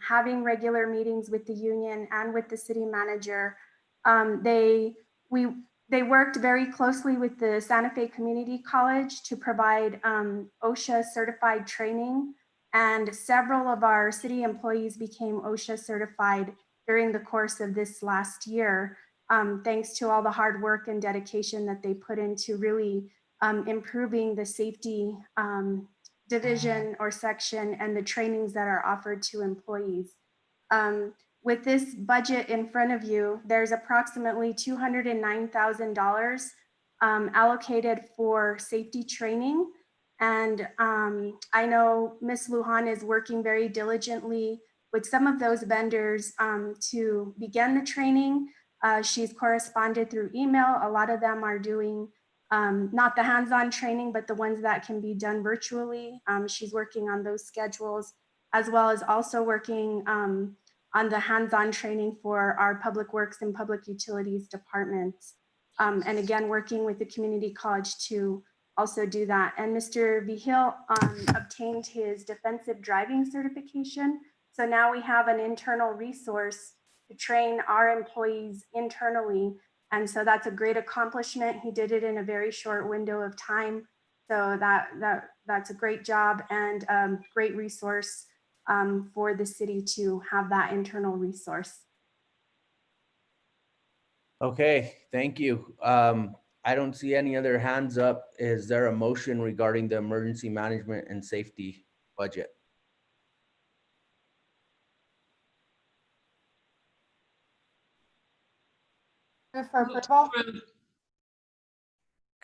having regular meetings with the union and with the city manager. They worked very closely with the Santa Fe Community College to provide OSHA certified training, and several of our city employees became OSHA certified during the course of this last year, thanks to all the hard work and dedication that they put into really improving the safety division or section and the trainings that are offered to employees. With this budget in front of you, there's approximately $209,000 allocated for safety training. And I know Ms. Lujan is working very diligently with some of those vendors to begin the training. She's corresponded through email. A lot of them are doing not the hands-on training, but the ones that can be done virtually. She's working on those schedules, as well as also working on the hands-on training for our public works and public utilities departments. And again, working with the community college to also do that. And Mr. Vigil obtained his defensive driving certification. So now we have an internal resource to train our employees internally. And so that's a great accomplishment. He did it in a very short window of time. So that's a great job and great resource for the city to have that internal resource. Okay, thank you. I don't see any other hands up. Is there a motion regarding the emergency management and safety budget? Move for approval.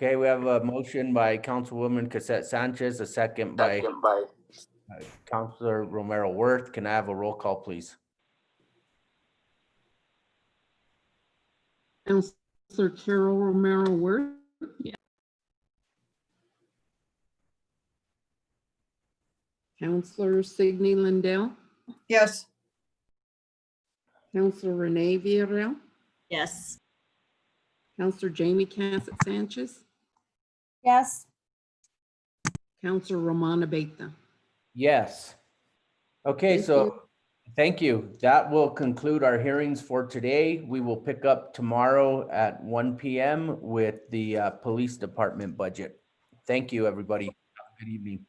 Okay, we have a motion by Councilwoman Cassette Sanchez, a second by Councilor Romero Worth. Can I have a roll call, please? Counselor Carol Romero Worth. Yeah. Counselor Signey Lindell. Yes. Counselor Renee Villarreal. Yes. Counselor Jamie Cassett Sanchez. Yes. Counselor Romana Beta. Yes. Okay, Thank so you. thank you. That will conclude our hearings for today. We will pick up tomorrow at 1 p.m. with the police department budget. Thank you, everybody. Have a good evening.